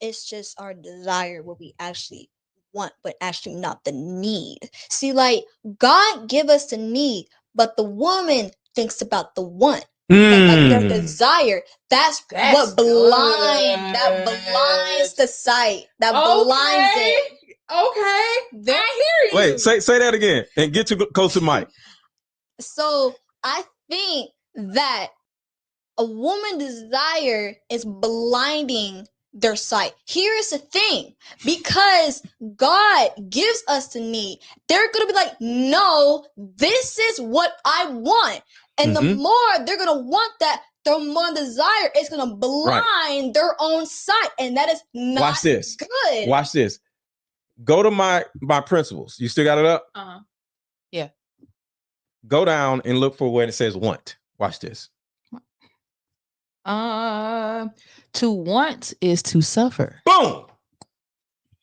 it's just our desire what we actually want, but actually not the need. See, like God give us the need, but the woman thinks about the want. And like their desire, that's what blinds the sight. That blinds it. Okay, I hear you. Wait, say that again and get too close to Mike. So I think that a woman's desire is blinding their sight. Here is the thing, because God gives us the need, they're gonna be like, no, this is what I want. And the more they're gonna want that, the more desire is gonna blind their own sight. And that is not good. Watch this. Go to my principles. You still got it up? Yeah. Go down and look for where it says want. Watch this. To want is to suffer. Boom.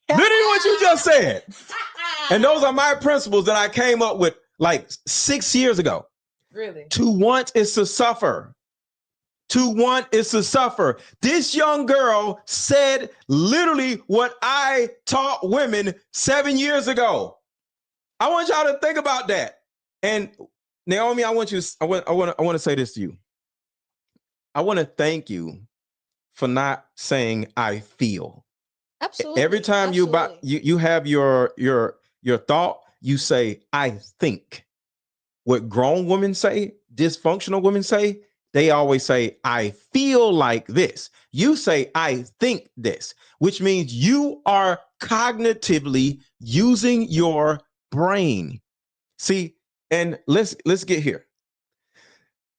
Literally what you just said. And those are my principles that I came up with like 6 years ago. Really? To want is to suffer. To want is to suffer. This young girl said literally what I taught women 7 years ago. I want y'all to think about that. And Naomi, I want to say this to you. I want to thank you for not saying I feel. Absolutely. Every time you have your thought, you say I think. What grown women say, dysfunctional women say, they always say I feel like this. You say I think this, which means you are cognitively using your brain. See, and let's get here.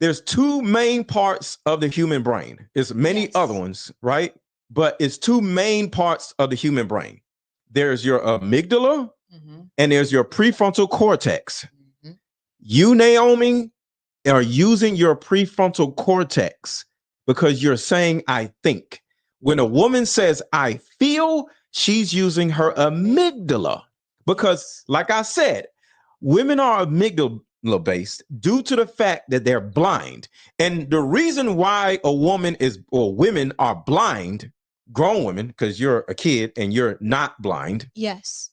There's two main parts of the human brain. There's many other ones, right? But it's two main parts of the human brain. There's your amygdala and there's your prefrontal cortex. You, Naomi, are using your prefrontal cortex because you're saying I think. When a woman says I feel, she's using her amygdala because, like I said, women are amygdala based due to the fact that they're blind. And the reason why women are blind, grown women, because you're a kid and you're not blind. Yes.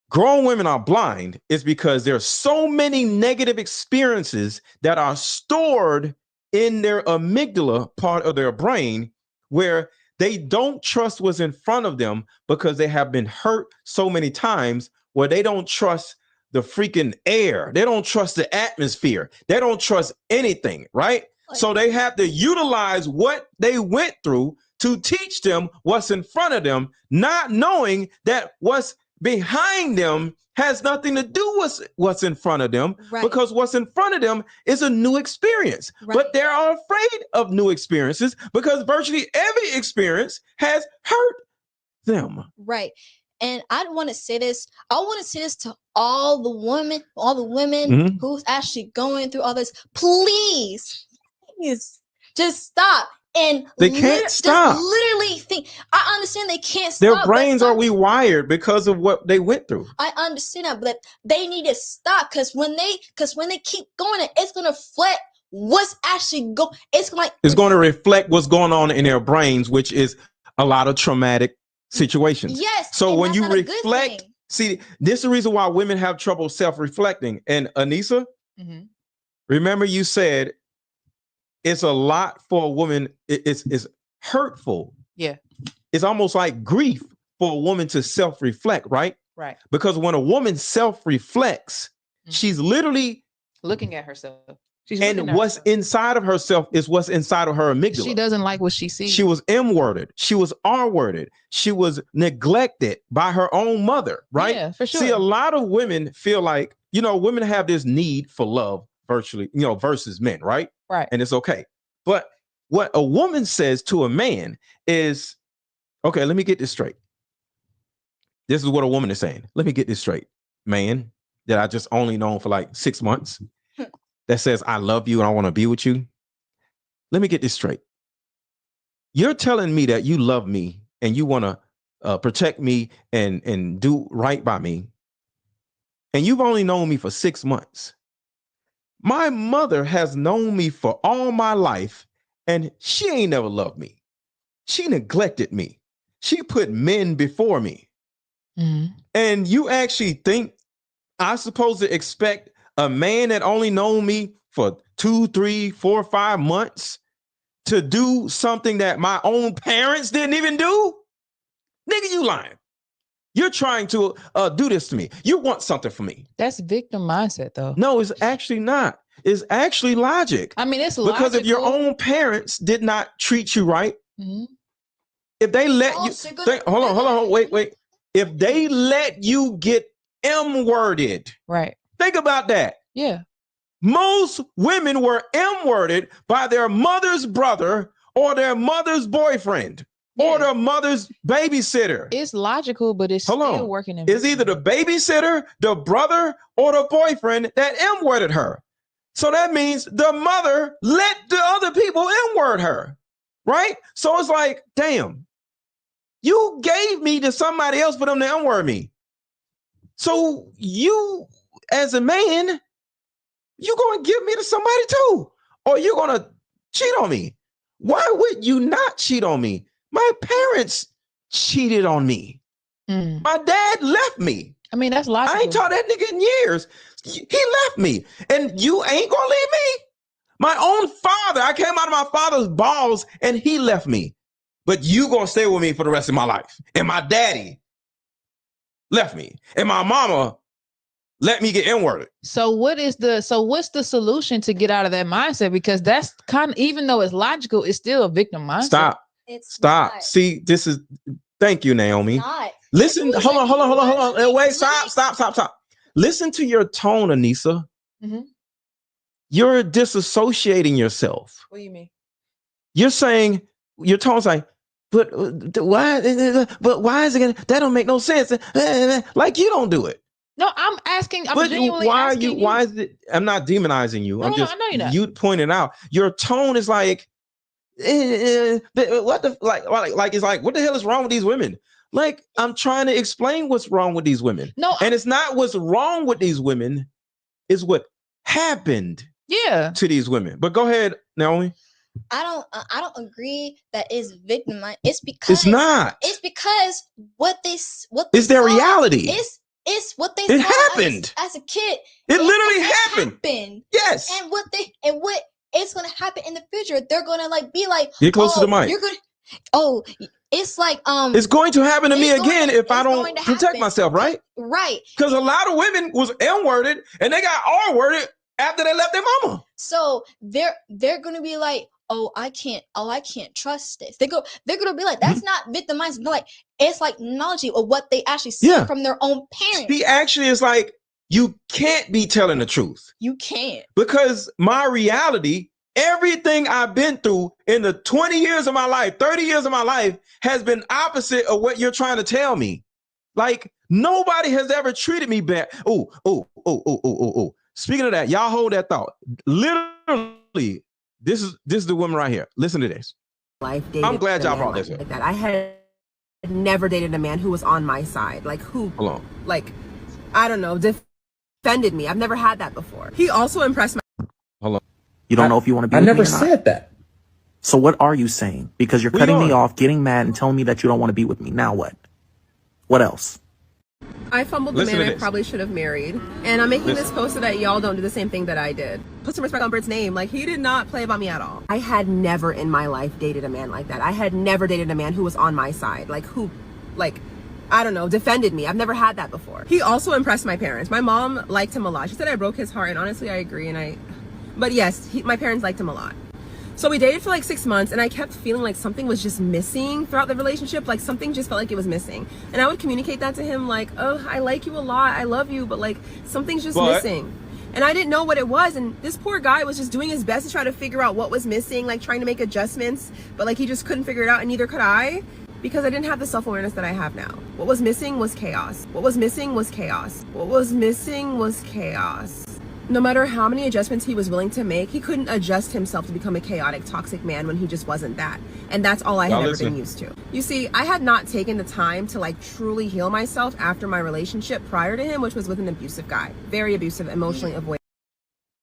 Grown women are blind is because there's so many negative experiences that are stored in their amygdala part of their brain where they don't trust what's in front of them because they have been hurt so many times where they don't trust the freaking air. They don't trust the atmosphere. They don't trust anything, right? So they have to utilize what they went through to teach them what's in front of them, not knowing that what's behind them has nothing to do with what's in front of them, because what's in front of them is a new experience. But they are afraid of new experiences because virtually every experience has hurt them. Right. And I want to say this. I want to say this to all the women who's actually going through all this. Please just stop. And they can't stop. Just literally think. I understand they can't stop. Their brains are rewired because of what they went through. I understand that, but they need to stop because when they keep going, it's gonna reflect what's actually going. It's going to reflect what's going on in their brains, which is a lot of traumatic situations. Yes. So when you reflect See, this is the reason why women have trouble self-reflecting. And Anissa, remember you said it's a lot for a woman. It's hurtful. Yeah. It's almost like grief for a woman to self-reflect, right? Right. Because when a woman self-reflects, she's literally looking at herself. And what's inside of herself is what's inside of her amygdala. She doesn't like what she sees. She was M-worded. She was R-worded. She was neglected by her own mother, right? Yeah, for sure. See, a lot of women feel like, women have this need for love virtually, versus men, right? Right. And it's okay. But what a woman says to a man is, okay, let me get this straight. This is what a woman is saying. Let me get this straight. Man that I just only known for like 6 months that says, I love you and I want to be with you. Let me get this straight. You're telling me that you love me and you want to protect me and do right by me. And you've only known me for 6 months. My mother has known me for all my life and she ain't never loved me. She neglected me. She put men before me. And you actually think I'm supposed to expect a man that only known me for 2, 3, 4, 5 months to do something that my own parents didn't even do? Nigga, you lying. You're trying to do this to me. You want something from me. That's victim mindset, though. No, it's actually not. It's actually logic. I mean, it's because logical. if your own parents did not treat you right, if they let you, hold on, wait. If they let you get M-worded, right? Think about that. Yeah. Most women were M-worded by their mother's brother or their mother's boyfriend or their mother's babysitter. It's logical, but it's still working. It's either the babysitter, the brother, or the boyfriend that M-worded her. So that means the mother let the other people M-word her, right? So it's like, damn, you gave me to somebody else for them to M-word me. So you, as a man, you're going to give me to somebody too, or you're going to cheat on me. Why would you not cheat on me? My parents cheated on me. My dad left me. I mean, that's logical. I ain't taught that nigga in years. He left me, and you ain't going to leave me? My own father, I came out of my father's balls, and he left me. But you going to stay with me for the rest of my life. And my daddy left me, and my mama let me get inwarded. So what's the solution to get out of that mindset? Because that's kind of, even though it's logical, it's still a victim mindset. Stop. See, this is, thank you, Naomi. Listen, hold on. Wait, stop. Listen to your tone, Anissa. You're disassociating yourself. What do you mean? You're saying, your tone's like, but why is it that don't make no sense? Like you don't do it. No, I'm asking. But why is it? I'm not demonizing you. No, I'm just, I know you're not. You pointed out your tone is like, what the like it's like, what the hell is wrong with these women? Like, I'm trying to explain what's wrong with these women. No, and it's not what's wrong with these women, it's what happened to these women. But go ahead, Naomi. I don't agree that it's victimized. It's because it's not. It's because what they it's their reality. It's what they it saw happened as a kid. It literally happened. Yes. And what it's gonna happen in the future. They're gonna be like, get close to the mic. You're gonna it's like it's going to happen to me again if I don't protect myself, right? Right. Because a lot of women was M-worded and they got R-worded after they left their mama. So they're gonna be like, I can't trust this. They're gonna be like, that's not victimizing. They're like, it's like knowledge of what they actually see from their own parents. She actually is like, you can't be telling the truth. You can't. Because my reality, everything I've been through in the 20 years of my life, 30 years of my life has been opposite of what you're trying to tell me. Like, nobody has ever treated me bad. Oh. Speaking of that, y'all hold that thought. Literally, this is the woman right here. Listen to this. I'm glad y'all brought this up. Like that. I had never dated a man who was on my side. Like who? Hold on. Like, I don't know, defended me. I've never had that before. He also impressed my. Hold on. You don't know if you want to be I with never me or not? said that. So what are you saying? Because you're cutting me off, getting mad, and telling me that you don't want to be with me. Now what? What else? I fumbled the man I probably should have married. And I'm making this post so that y'all don't do the same thing that I did. Put some respect on Bert's name. Like, he did not play about me at all. I had never in my life dated a man like that. I had never dated a man who was on my side. Like, who, like, I don't know, defended me. I've never had that before. He also impressed my parents. My mom liked him a lot. She said I broke his heart, and honestly, I agree. But yes, my parents liked him a lot. So we dated for like 6 months, and I kept feeling like something was just missing throughout the relationship. Like, something just felt like it was missing. And I would communicate that to him, like, oh, I like you a lot, I love you, but like, something's just missing. And I didn't know what it was, and this poor guy was just doing his best to try to figure out what was missing, like trying to make adjustments, but like he just couldn't figure it out, and neither could I, because I didn't have the self-awareness that I have now. What was missing was chaos. What was missing was chaos. What was missing was chaos. No matter how many adjustments he was willing to make, he couldn't adjust himself to become a chaotic, toxic man when he just wasn't that. And that's all I had ever been used to. You see, I had not taken the time to like truly heal myself after my relationship prior to him, which was with an abusive guy. Very abusive, emotionally avoidant.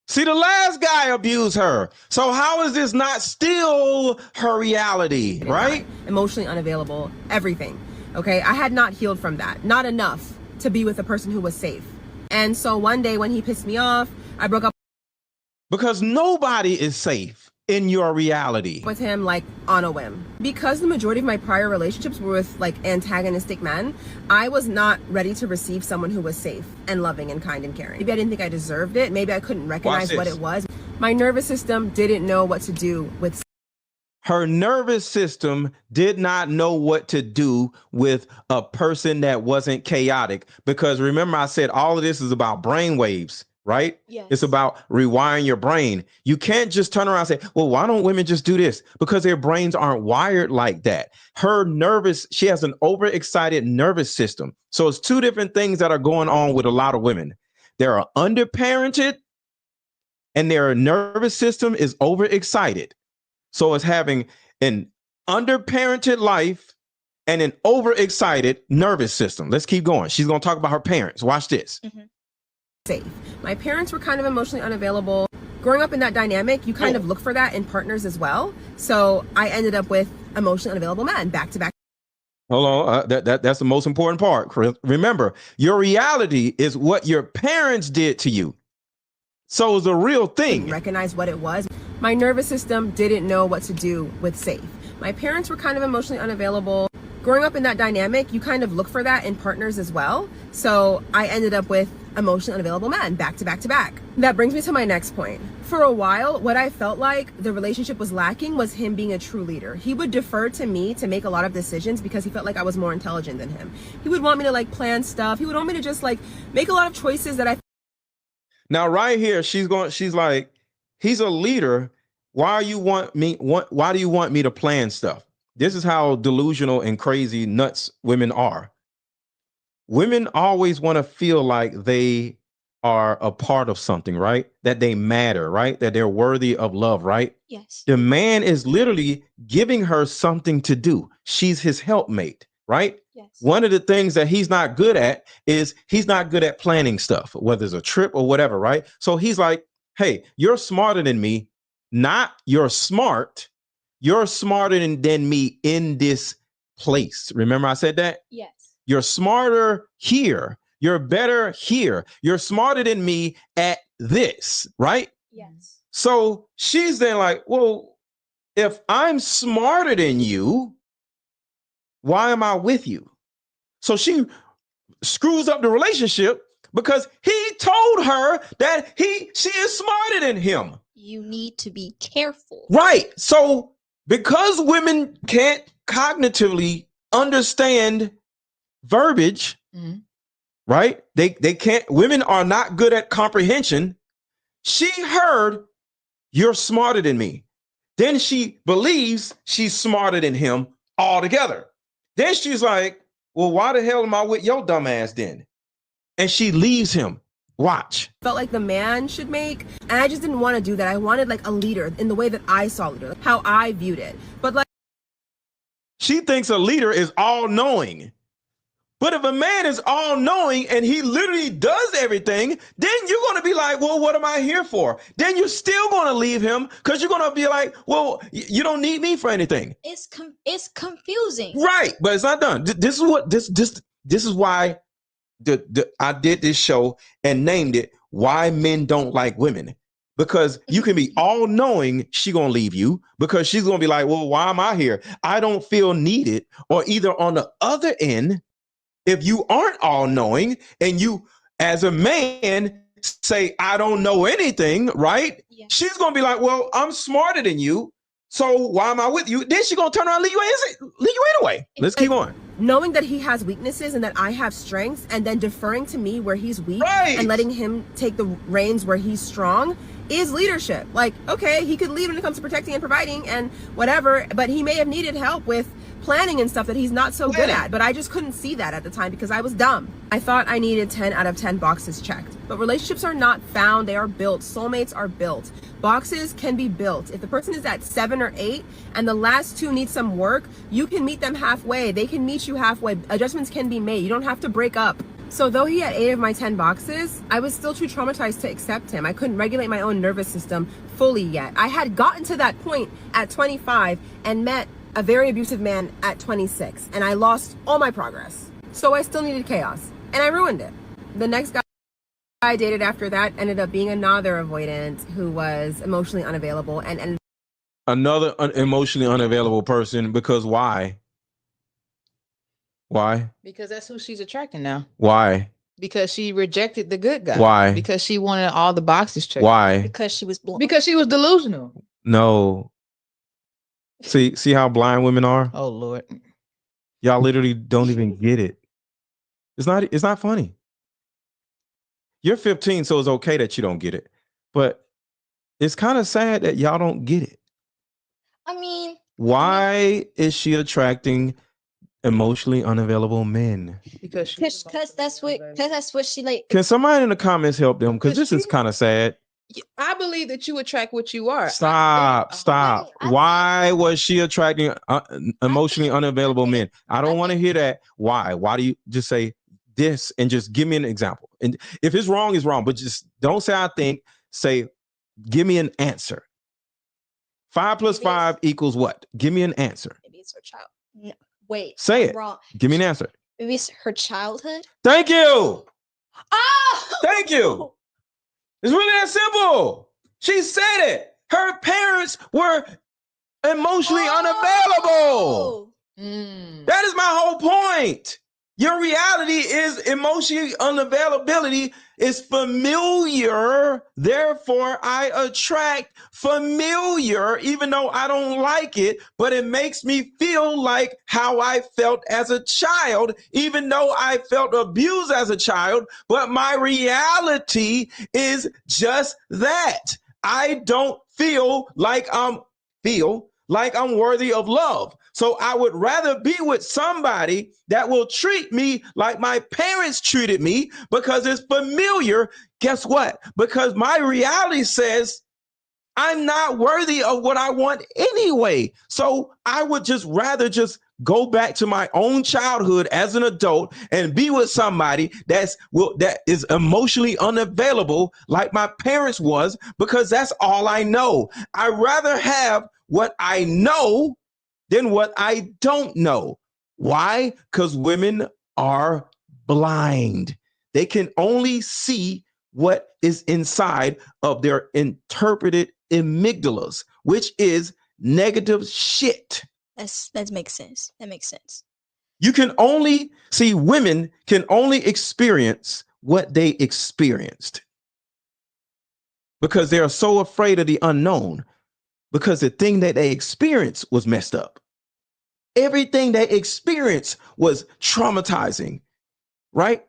See, the last guy abused her. So how is this not still her reality, right? Emotionally unavailable, everything. Okay, I had not healed from that. Not enough to be with a person who was safe. And so one day when he pissed me off, I broke up. Because nobody is safe in your reality. With him, like, on a whim. Because the majority of my prior relationships were with like antagonistic men, I was not ready to receive someone who was safe and loving and kind and caring. Maybe I didn't think I deserved it. Maybe I couldn't recognize what it was. My nervous system didn't know what to do with. Her nervous system did not know what to do with a person that wasn't chaotic. Because remember, I said all of this is about brain waves, right? Yes. It's about rewiring your brain. You can't just turn around and say, well, why don't women just do this? Because their brains aren't wired like that. She has an overexcited nervous system. So it's two different things that are going on with a lot of women. They're underparented and their nervous system is overexcited. So it's having an underparented life and an overexcited nervous system. Let's keep going. She's going to talk about her parents. Watch this. Safe. My parents were kind of emotionally unavailable. Growing up in that dynamic, you kind of look for that in partners as well. So I ended up with emotionally unavailable men back to back. Hold on. That's the most important part. Remember, your reality is what your parents did to you. So it's a real thing. Didn't recognize what it was. My nervous system didn't know what to do with safe. My parents were kind of emotionally unavailable. Growing up in that dynamic, you kind of look for that in partners as well. So I ended up with emotionally unavailable men back to back to back. That brings me to my next point. For a while, what I felt like the relationship was lacking was him being a true leader. He would defer to me to make a lot of decisions because he felt like I was more intelligent than him. He would want me to like plan stuff. He would want me to just like make a lot of choices that I. Now, right here, she's like, he's a leader. Why do you want me to plan stuff? This is how delusional and crazy nuts women are. Women always want to feel like they are a part of something, right? That they matter, right? That they're worthy of love, right? Yes. The man is literally giving her something to do. She's his helpmate, right? Yes. One of the things that he's not good at is he's not good at planning stuff, whether it's a trip or whatever, right? So he's like, hey, you're smarter than me. Not you're smart. You're smarter than me in this place. Remember I said that? Yes. You're smarter here. You're better here. You're smarter than me at this, right? Yes. So she's then like, well, if I'm smarter than you, why am I with you? So she screws up the relationship because he told her that she is smarter than him. You need to be careful. Right. So because women can't cognitively understand verbiage, right? They can't, women are not good at comprehension. She heard, you're smarter than me. Then she believes she's smarter than him altogether. Then she's like, well, why the hell am I with your dumb ass then? And she leaves him. Watch. Felt like the man should make, and I just didn't want to do that. I wanted like a leader in the way that I saw leader, how I viewed it. But like, she thinks a leader is all knowing. But if a man is all knowing and he literally does everything, then you're going to be like, well, what am I here for? Then you're still going to leave him because you're going to be like, well, you don't need me for anything. It's confusing. Right. But it's not done. This is why I did this show and named it Why Men Don't Like Women. Because you can be all knowing she gonna leave you because she's gonna be like, well, why am I here? I don't feel needed. Or either on the other end, if you aren't all knowing and you as a man say, I don't know anything, right? Yeah. She's gonna be like, well, I'm smarter than you. So why am I with you? Then she's gonna turn around and leave you anyway. Let's keep on. Knowing that he has weaknesses and that I have strengths, and then deferring to me where he's weak and letting him take the reins where he's strong is leadership. Like, okay, he could lead when it comes to protecting and providing and whatever, but he may have needed help with planning and stuff that he's not so good at. But I just couldn't see that at the time because I was dumb. I thought I needed 10 out of 10 boxes checked. But relationships are not found, they are built. Soulmates are built. Boxes can be built. If the person is at 7 or 8 and the last 2 need some work, you can meet them halfway. They can meet you halfway. Adjustments can be made. You don't have to break up. So though he had 8 of my 10 boxes, I was still too traumatized to accept him. I couldn't regulate my own nervous system fully yet. I had gotten to that point at 25 and met a very abusive man at 26, and I lost all my progress. So I still needed chaos, and I ruined it. The next guy I dated after that ended up being another avoidant who was emotionally unavailable and another emotionally unavailable person. Because why? Why? Because that's who she's attracting now. Why? Because she rejected the good guy. Why? Because she wanted all the boxes checked. Why? Because she was delusional. No. See how blind women are? Oh Lord. Y'all literally don't even get it. It's not funny. You're 15, so it's okay that you don't get it. But it's kind of sad that y'all don't get it. I mean, why is she attracting emotionally unavailable men? Because that's what she like. Can somebody in the comments help them? Because this is kind of sad. I believe that you attract what you are. Stop. Why was she attracting emotionally unavailable men? I don't want to hear that. Why? Why do you just say this and just give me an example? And if it's wrong, it's wrong. But just don't say I think. Say, give me an answer. 5 + 5 = what? Give me an answer. Maybe it's her child. No, wait. Say it. Wrong. Give me an answer. Maybe it's her childhood. Thank you. Oh! Thank you. It's really that simple. She said it. Her parents were emotionally unavailable. That is my whole point. Your reality is emotional unavailability is familiar. Therefore, I attract familiar, even though I don't like it, but it makes me feel like how I felt as a child, even though I felt abused as a child. But my reality is just that. I don't feel like I'm worthy of love. So I would rather be with somebody that will treat me like my parents treated me because it's familiar. Guess what? Because my reality says I'm not worthy of what I want anyway. So I would just rather just go back to my own childhood as an adult and be with somebody that is emotionally unavailable like my parents was, because that's all I know. I'd rather have what I know than what I don't know. Why? Because women are blind. They can only see what is inside of their interpreted amygdalas, which is negative shit. That makes sense. That makes sense. Women can only experience what they experienced because they are so afraid of the unknown, because the thing that they experienced was messed up. Everything they experienced was traumatizing, right?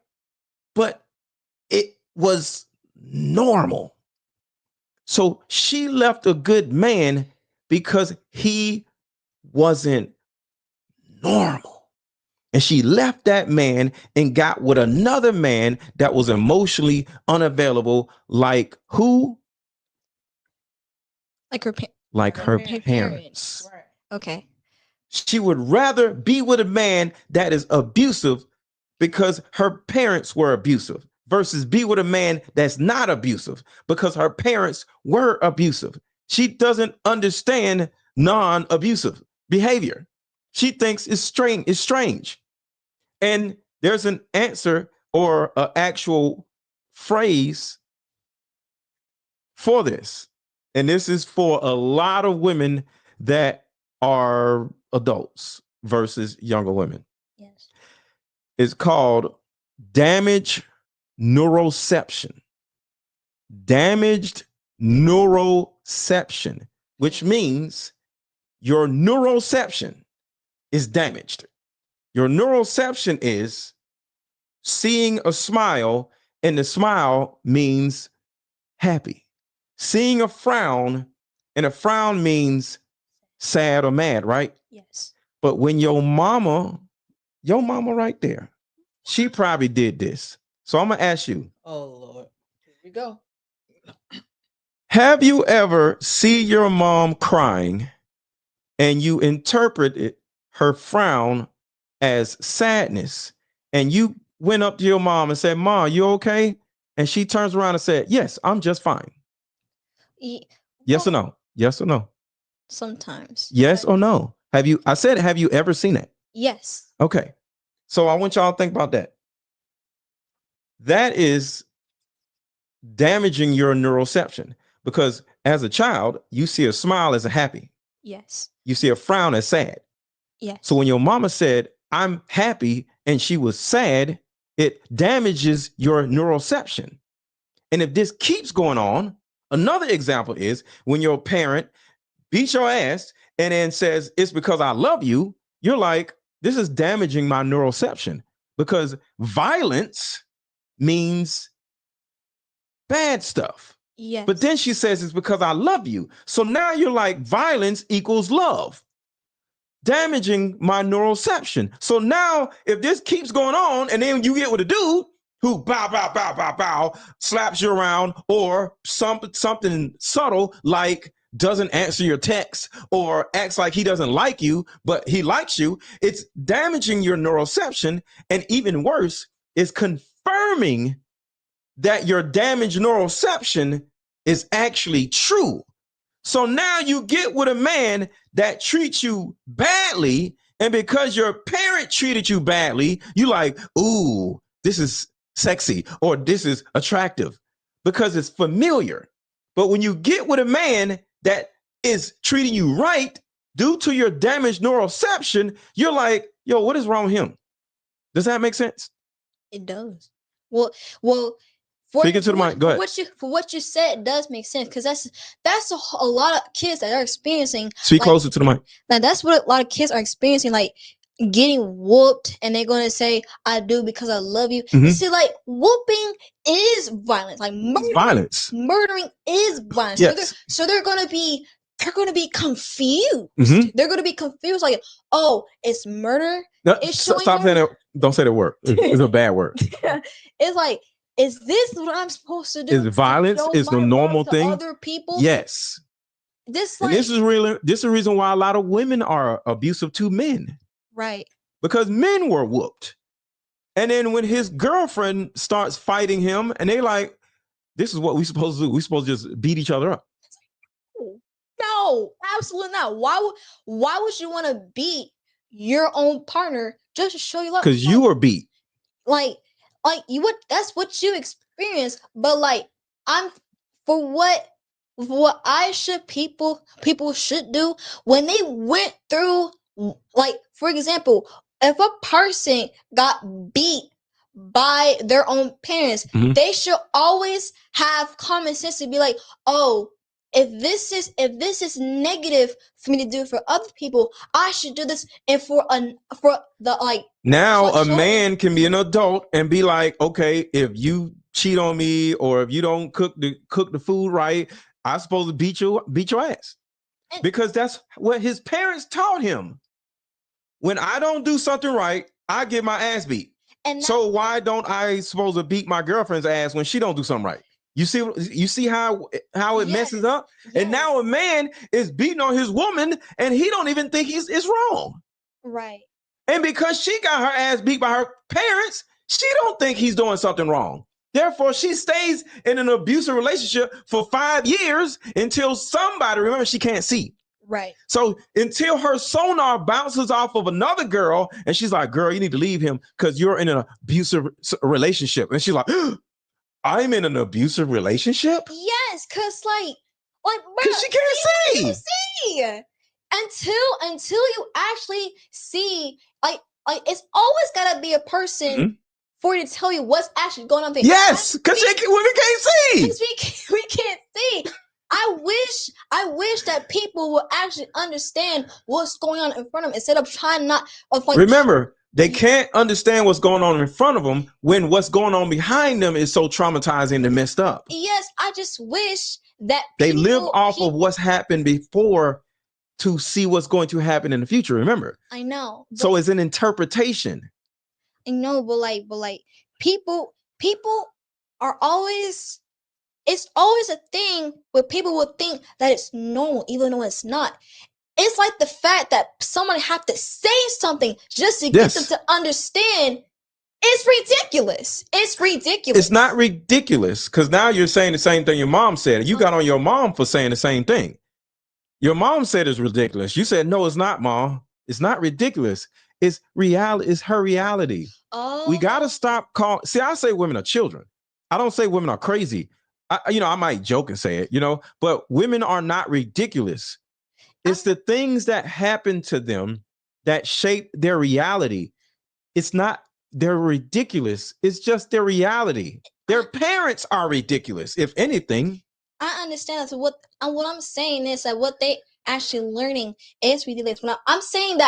But it was normal. So she left a good man because he wasn't normal. And she left that man and got with another man that was emotionally unavailable, like who? Like her parents. Right. Okay. She would rather be with a man that is abusive because her parents were abusive versus be with a man that's not abusive because her parents were abusive. She doesn't understand non-abusive behavior. She thinks it's strange. And there's an answer or an actual phrase for this. And this is for a lot of women that are adults versus younger women. Yes. It's called damaged neuroception. Damaged neuroception, which means your neuroception is damaged. Your neuroception is seeing a smile, and the smile means happy. Seeing a frown, and a frown means sad or mad, right? Yes. But when your mama right there, she probably did this. So I'm gonna ask you. Oh Lord, here we go. Have you ever seen your mom crying and you interpreted her frown as sadness, and you went up to your mom and said, "Mom, you okay?" And she turns around and said, "Yes, I'm just fine." Yes or no? Yes or no? Sometimes. Yes or no? Have you ever seen that? Yes. Okay. So I want y'all to think about that. That is damaging your neuroception, because as a child, you see a smile as a happy. Yes. You see a frown as sad. Yes. So when your mama said, "I'm happy," and she was sad, it damages your neuroception. And if this keeps going on, another example is when your parent beats your ass and then says, "It's because I love you," you're like, this is damaging my neuroception, because violence means bad stuff. Yes. But then she says, "It's because I love you." So now you're like, violence equals love. Damaging my neuroception. So now if this keeps going on and then you get with a dude who bow, slaps you around, or something subtle like doesn't answer your text or acts like he doesn't like you, but he likes you, it's damaging your neuroception. And even worse, is confirming that your damaged neuroception is actually true. So now you get with a man that treats you badly, and because your parent treated you badly, you like, "Ooh, this is sexy," or "This is attractive," because it's familiar. But when you get with a man that is treating you right, due to your damaged neuroception, you're like, "Yo, what is wrong with him?" Does that make sense? It does. Well, Speaking to the mic, go ahead. For what you said does make sense, because that's a lot of kids that are experiencing. Speak closer to the mic. Now that's what a lot of kids are experiencing, like getting whooped, and they're gonna say, "I do because I love you." Mhm. You see, like whooping is violence. Like Violence. murdering is violence. Yes. So they're gonna be confused. Mhm. They're gonna be confused, like, "Oh, it's murder." No, It's stop showing saying that. Don't say that word. It's a bad word. It's like, is this what I'm supposed to do? Is violence Show is the my normal love to thing? other people? Yes. This And like this is the reason why a lot of women are abusive to men, right. because men were whooped. And then when his girlfriend starts fighting him, and they like, "This is what we supposed to do. We supposed to just beat each other up." No, absolutely not. Why would you want to beat your own partner just to show you love? Because you were beat. Like you would, that's what you experience. But like, I'm for what I should people should do when they went through, like, for example, if a person got beat by their own parents, Mhm. they should always have common sense to be like, "Oh, if this is negative for me to do for other people, I should do this." And for the like, Now for a children- man can be an adult and be like, "Okay, if you cheat on me, or if you don't cook the food right, I'm supposed to beat your ass." Because that's what his parents taught him. When I don't do something right, I get my ass beat. And so why don't I supposed to beat my girlfriend's ass when she don't do something right? You see how it messes up? And now a man is beating on his woman and he don't even think it's wrong. right. And because she got her ass beat by her parents, she don't think he's doing something wrong. Therefore, she stays in an abusive relationship for 5 years until somebody, remember, she can't see. Right. So until her sonar bounces off of another girl and she's like, girl, you need to leave him because you're in an abusive relationship. And she's like, I'm in an abusive relationship? Yes, because because she can't see. You see. Until you actually see, like it's always gotta be a person for you to tell you what's actually going on there. Yes, because women can't see. Because we can't see. I wish that people will actually understand what's going on in front of them instead of trying not. Remember, they can't understand what's going on in front of them when what's going on behind them is so traumatizing and messed up. Yes, I just wish that they live off of what's happened before to see what's going to happen in the future. Remember, I know. So it's an interpretation. I know, but people are always. It's always a thing where people will think that it's normal, even though it's not. It's like the fact that someone have to say something just to get them to understand. It's ridiculous. It's ridiculous. It's not ridiculous because now you're saying the same thing your mom said. You got on your mom for saying the same thing. Your mom said it's ridiculous. You said, no, it's not, Mom. It's not ridiculous. It's reality. It's her reality. Oh. We got to stop calling. See, I say women are children. I don't say women are crazy. I might joke and say it, but women are not ridiculous. It's the things that happen to them that shape their reality. It's not they're ridiculous. It's just their reality. Their parents are ridiculous, if anything. I understand that. So what I'm saying is that what they actually learning is ridiculous. I'm saying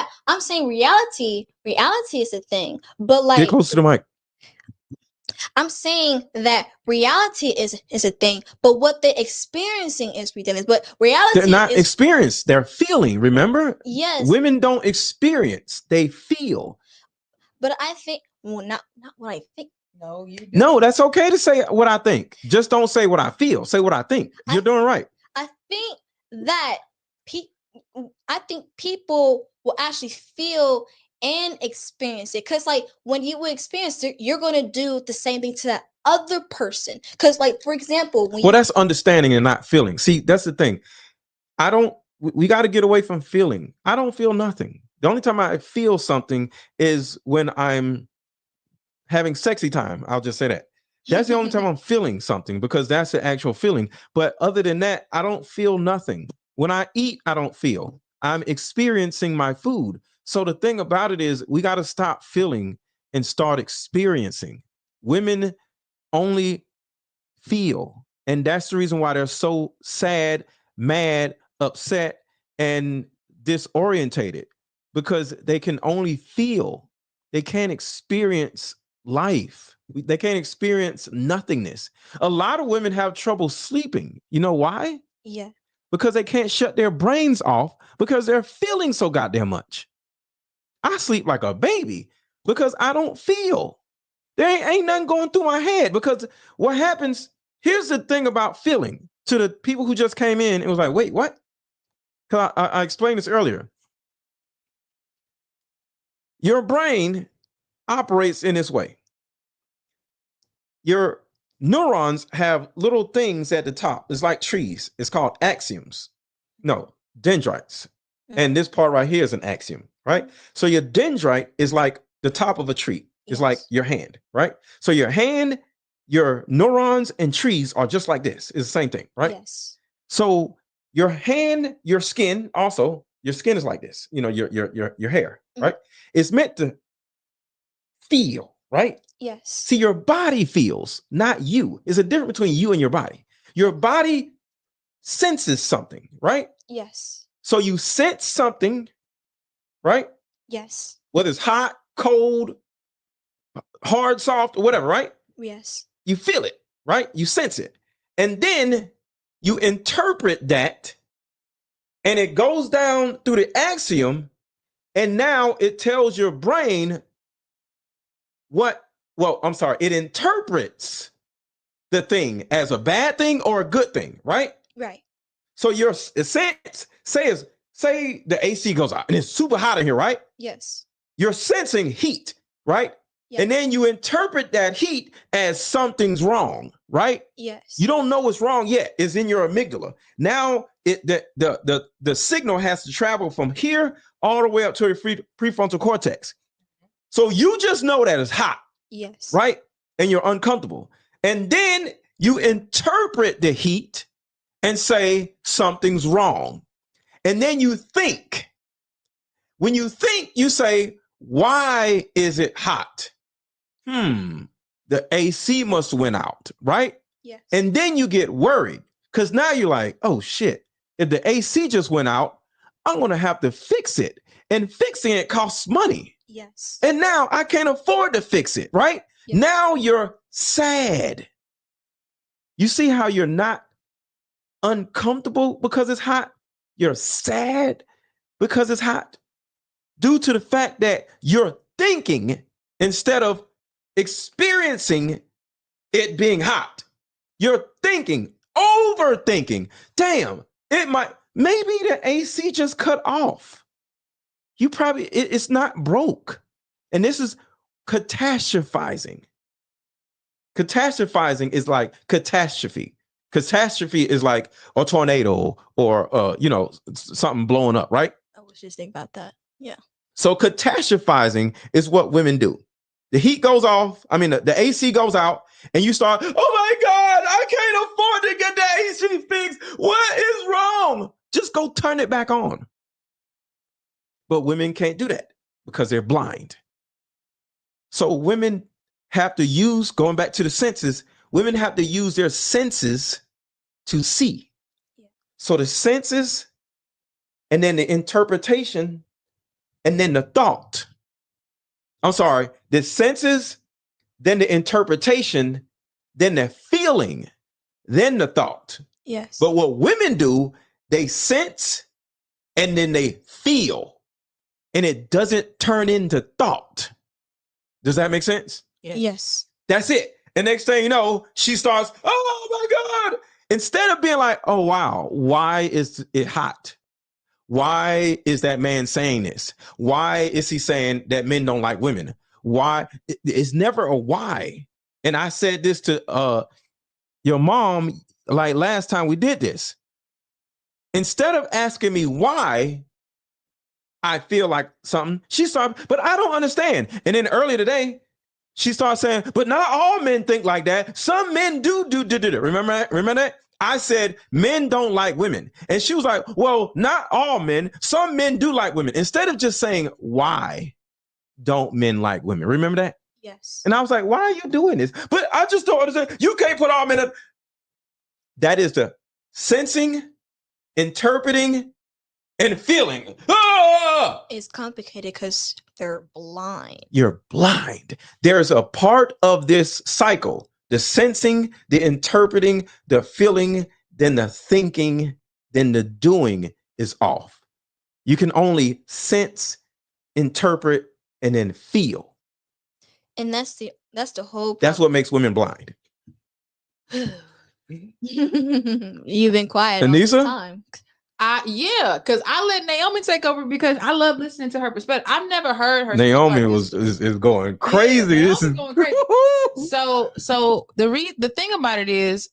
reality is a thing. But get close to the mic. I'm saying that reality is a thing, but what they're experiencing is ridiculous. But reality they're not experienced, they're feeling, remember? Yes. Women don't experience, they feel. But I think, not what I think. No, you do. No, that's okay to say what I think. Just don't say what I feel. Say what I think. You're doing right. I think that people will actually feel and experience it, because when you will experience it, you're going to do the same thing to that other person. Because for example, that's understanding and not feeling. See, that's the thing. We got to get away from feeling. I don't feel nothing. The only time I feel something is when I'm having sexy time. I'll just say that. That's the only time I'm feeling something, because that's the actual feeling. But other than that, I don't feel nothing. When I eat, I don't feel. I'm experiencing my food. So the thing about it is we got to stop feeling and start experiencing. Women only feel. And that's the reason why they're so sad, mad, upset, and disorientated, because they can only feel. They can't experience life. They can't experience nothingness. A lot of women have trouble sleeping. You know why? Yeah. Because they can't shut their brains off because they're feeling so goddamn much. I sleep like a baby because I don't feel. There ain't nothing going through my head, because what happens, here's the thing about feeling, to the people who just came in, it was like, wait, what? Because I explained this earlier. Your brain operates in this way. Your neurons have little things at the top. It's like trees. It's called axioms. No, dendrites. And this part right here is an axiom, right? So your dendrite is like the top of a tree. It's like your hand, right? So your hand, your neurons and trees are just like this. It's the same thing, right? Yes. So your hand, your skin, also, your skin is like this. Your hair, right? It's meant to feel, right? Yes. See, your body feels, not you. There's a difference between you and your body. Your body senses something, right? Yes. So you sense something, right? Yes. Whether it's hot, cold, hard, soft, or whatever, right? Yes. You feel it, right? You sense it. And then you interpret that, and it goes down through the axiom, and now it tells your brain it interprets the thing as a bad thing or a good thing, right? Right. So your sense, say the AC goes out and it's super hot in here, right? Yes. You're sensing heat, right? Yes. And then you interpret that heat as something's wrong, right? Yes. You don't know what's wrong yet. It's in your amygdala. Now the signal has to travel from here all the way up to your prefrontal cortex. So you just know that it's hot. Yes. Right? And you're uncomfortable. And then you interpret the heat and say something's wrong. And then you think. When you think, you say, why is it hot? The AC must went out, right? Yes. And then you get worried because now you're like, oh shit, if the AC just went out, I'm going to have to fix it. And fixing it costs money. Yes. And now I can't afford to fix it, right? Yes. Now you're sad. You see how you're not uncomfortable because it's hot? You're sad because it's hot. Due to the fact that you're thinking instead of experiencing it being hot. You're thinking, overthinking. Damn, maybe the AC just cut off. You probably, it's not broke. And this is catastrophizing. Catastrophizing is like catastrophe. Catastrophe is like a tornado or, something blowing up, right? I was just thinking about that. Yeah. So catastrophizing is what women do. The heat goes off. The AC goes out and you start, oh my God, I can't afford to get the AC fixed. What is wrong? Just go turn it back on. But women can't do that because they're blind. So women have to use, going back to the senses, women have to use their senses to see. Yeah. So the senses and then the interpretation and then the thought. I'm sorry, the senses, then the interpretation, then the feeling, then the thought. Yes. But what women do, they sense and then they feel, and it doesn't turn into thought. Does that make sense? Yes. That's it. And next thing you know, she starts, oh my God. Instead of being like, oh wow, why is it hot? Why is that man saying this? Why is he saying that men don't like women? Why? It's never a why. And I said this to your mom, like last time we did this. Instead of asking me why I feel like something, she started, but I don't understand. And then earlier today, she started saying, but not all men think like that. Some men do. Remember that? I said, men don't like women. And she was like, well, not all men. Some men do like women. Instead of just saying, why don't men like women? Remember that? Yes. And I was like, why are you doing this? But I just don't understand. You can't put all men up. That is the sensing, interpreting, and feeling. Ah! It's complicated because they're blind. You're blind. There's a part of this cycle. The sensing, the interpreting, the feeling, then the thinking, then the doing is off. You can only sense, interpret, and then feel. And that's the whole problem. That's what makes women blind. You've been quiet Anissa? all the time. Yeah, because I let Naomi take over because I love listening to her perspective. I've never heard her. Naomi is going crazy. Yeah, this is going crazy. So the thing about it is,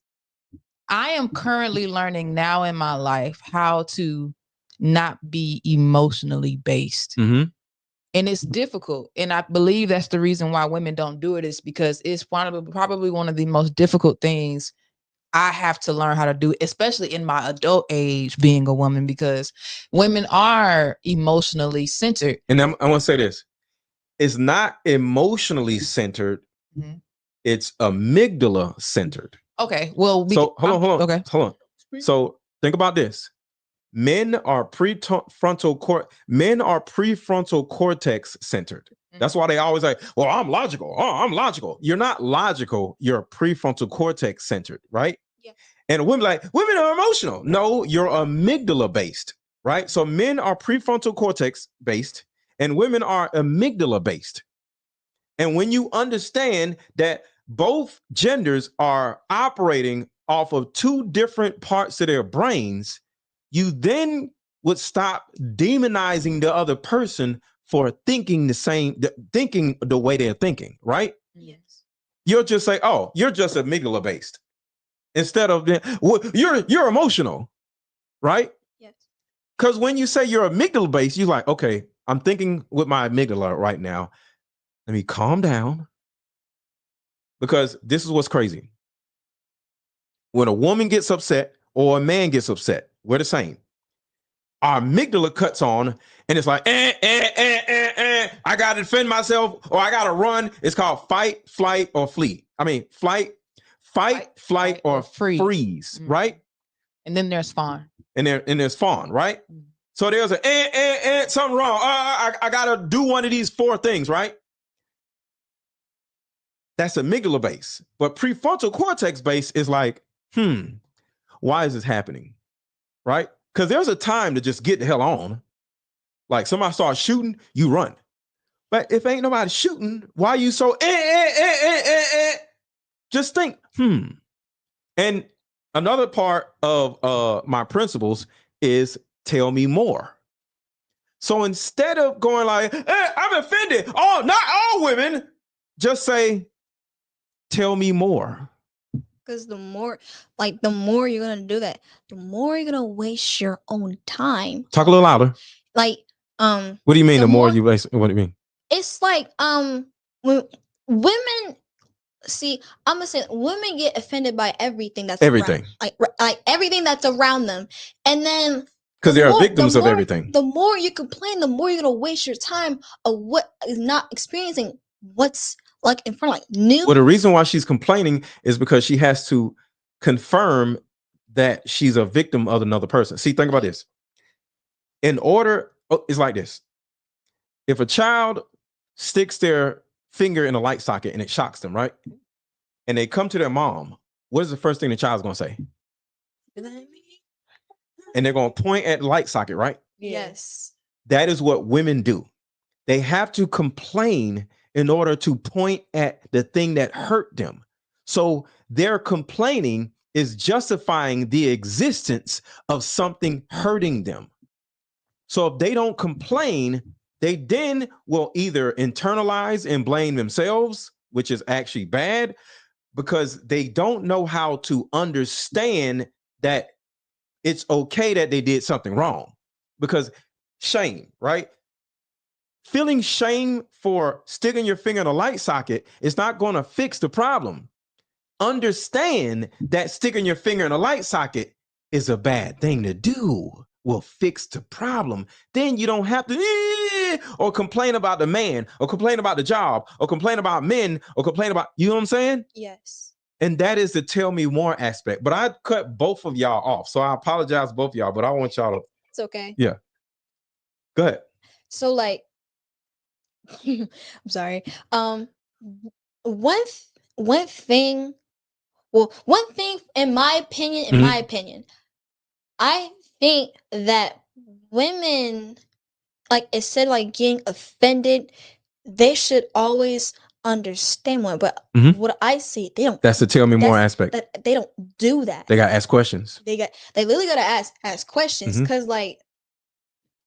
I am currently learning now in my life how to not be emotionally based. Mm-hmm. And it's difficult. And I believe that's the reason why women don't do it, is because it's probably one of the most difficult things I have to learn how to do, especially in my adult age, being a woman, because women are emotionally centered. And I want to say this. It's not emotionally centered. Mm-hmm. It's amygdala centered. Okay. Well, hold on. Okay. Hold on. So think about this. Men are prefrontal cortex centered. Mm-hmm. That's why they always like, well, I'm logical. Oh, I'm logical. You're not logical. You're prefrontal cortex centered, right? Yeah. And women are emotional. No, you're amygdala based, right? So men are prefrontal cortex based and women are amygdala based. And when you understand that both genders are operating off of two different parts of their brains, you then would stop demonizing the other person for thinking thinking the way they're thinking, right? Yes. You'll just say, oh, you're just amygdala based. Instead of you're emotional, right? Yes. Because when you say you're amygdala based, you're like, okay, I'm thinking with my amygdala right now. Let me calm down. Because this is what's crazy. When a woman gets upset or a man gets upset, we're the same. Our amygdala cuts on and it's like, I got to defend myself or I got to run. It's called fight, flight, or flee. I mean, fight, flight, or freeze, right? And then there's fawn. And there's fawn, right? So there's something wrong. I got to do one of these 4 things, right? That's amygdala base. But prefrontal cortex base is like, why is this happening? Right? Because there's a time to just get the hell on. Like somebody starts shooting, you run. But if ain't nobody shooting, why are you so Just think, And another part of my principles is tell me more. So instead of going like, I'm offended. Oh, not all women. Just say, tell me more. Because the more you're gonna do that, the more you're gonna waste your own time. Talk a little louder. Like, what do you mean? The more you waste, what do you mean? It's like when women see, I'm gonna say women get offended by everything that's everything, like everything that's around them, and then because they are victims of everything. The more you complain, the more you're gonna waste your time of what is not experiencing what's like in front, like new. Well, the reason why she's complaining is because she has to confirm that she's a victim of another person. See, think about this. It's like this. If a child sticks their finger in a light socket and it shocks them, right? And they come to their mom, what is the first thing the child's gonna say? And they're gonna point at the light socket, right? Yes. That is what women do. They have to complain in order to point at the thing that hurt them. So their complaining is justifying the existence of something hurting them. So if they don't complain, they then will either internalize and blame themselves, which is actually bad, because they don't know how to understand that it's okay that they did something wrong. Because shame, right? Feeling shame for sticking your finger in a light socket is not going to fix the problem. Understand that sticking your finger in a light socket is a bad thing to do. Will fix the problem. Then you don't have to or complain about the man or complain about the job or complain about men or complain about, you know what I'm saying? Yes. And that is the tell me more aspect. But I cut both of y'all off. So I apologize to both of y'all, but I want y'all to. It's okay. Yeah. Go ahead. So like, I'm sorry. One thing in my opinion, I think that women, like instead of like getting offended, they should always understand one. But what I see, they don't. That's the tell me more aspect. They don't do that. They got to ask questions. They literally got to ask questions because like.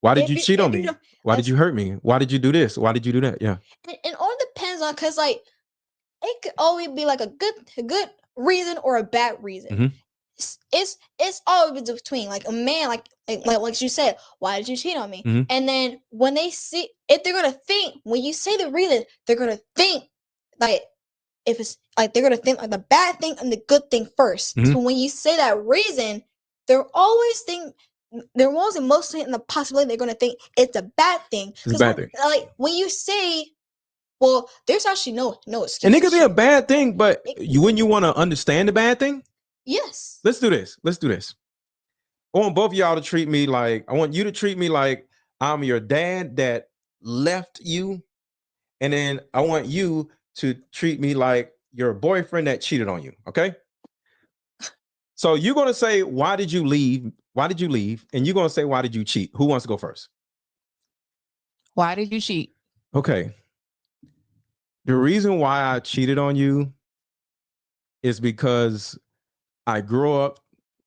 Why did you cheat on me? Why did you hurt me? Why did you do this? Why did you do that? Yeah. It all depends on, because like it could always be like a good reason or a bad reason. It's always between like a man, like you said, why did you cheat on me? And then when they see, if they're gonna think, when you say the reason, they're gonna think like, if it's like, they're gonna think like the bad thing and the good thing first. So when you say that reason, they're always mostly in the possibility they're gonna think it's a bad thing. It's a bad thing. Like when you say, well, there's actually no excuse. And it could be a bad thing, but when you want to understand the bad thing, yes. Let's do this. I want both of y'all to treat me like, I want you to treat me like I'm your dad that left you. And then I want you to treat me like your boyfriend that cheated on you. Okay. So you're going to say, why did you leave? Why did you leave? And you're going to say, why did you cheat? Who wants to go first? Why did you cheat? Okay. The reason why I cheated on you is because I grew up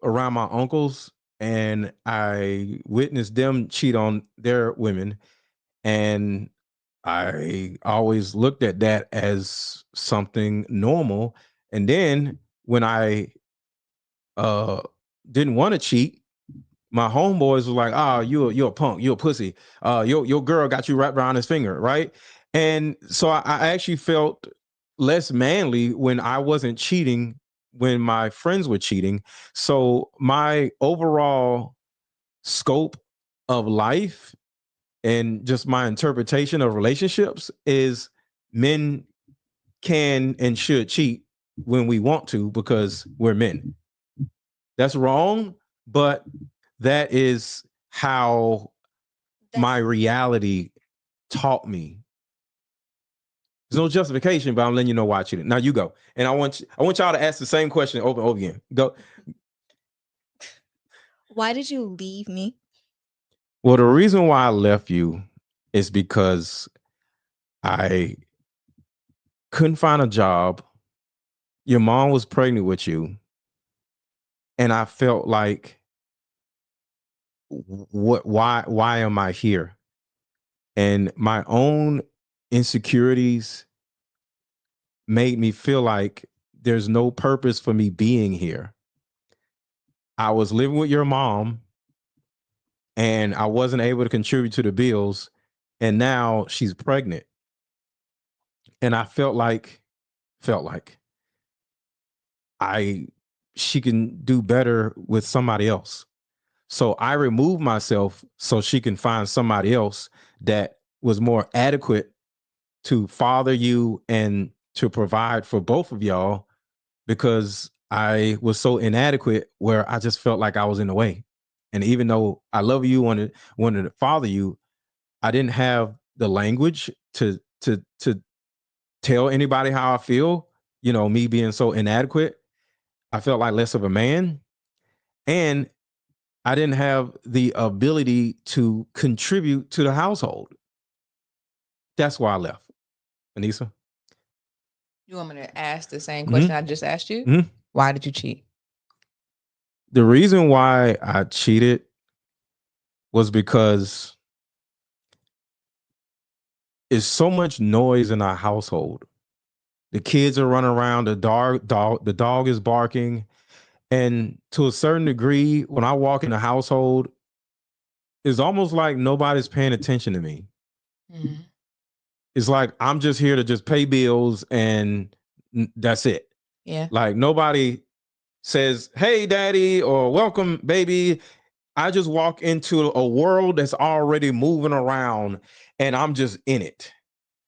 around my uncles and I witnessed them cheat on their women. And I always looked at that as something normal. And then when I didn't want to cheat, my homeboys were like, "Oh, you're a punk, you're a pussy. Your girl got you wrapped around his finger, right?" And so I actually felt less manly when I wasn't cheating, when my friends were cheating. So my overall scope of life and just my interpretation of relationships is men can and should cheat when we want to because we're men. That's wrong, but that is how my reality taught me. There's no justification, but I'm letting you know why I cheated. Now you go. And I want y'all to ask the same question over and over again. Go. Why did you leave me? Well, the reason why I left you is because I couldn't find a job. Your mom was pregnant with you. And I felt like, why am I here? And my own insecurities made me feel like there's no purpose for me being here. I was living with your mom and I wasn't able to contribute to the bills. And now she's pregnant. And I felt like she can do better with somebody else. So I removed myself so she can find somebody else that was more adequate to father you and to provide for both of y'all, because I was so inadequate where I just felt like I was in the way. And even though I love you, wanted to father you, I didn't have the language to tell anybody how I feel. You know, me being so inadequate, I felt like less of a man. And I didn't have the ability to contribute to the household. That's why I left. Anissa? You want me to ask the same question I just asked you? Mm-hmm. Why did you cheat? The reason why I cheated was because there's so much noise in our household. The kids are running around, the dog is barking. And to a certain degree, when I walk in the household, it's almost like nobody's paying attention to me. Mm-hmm. It's like I'm just here to just pay bills and that's it. Yeah. Like nobody says, "Hey, daddy," or "Welcome, baby." I just walk into a world that's already moving around and I'm just in it.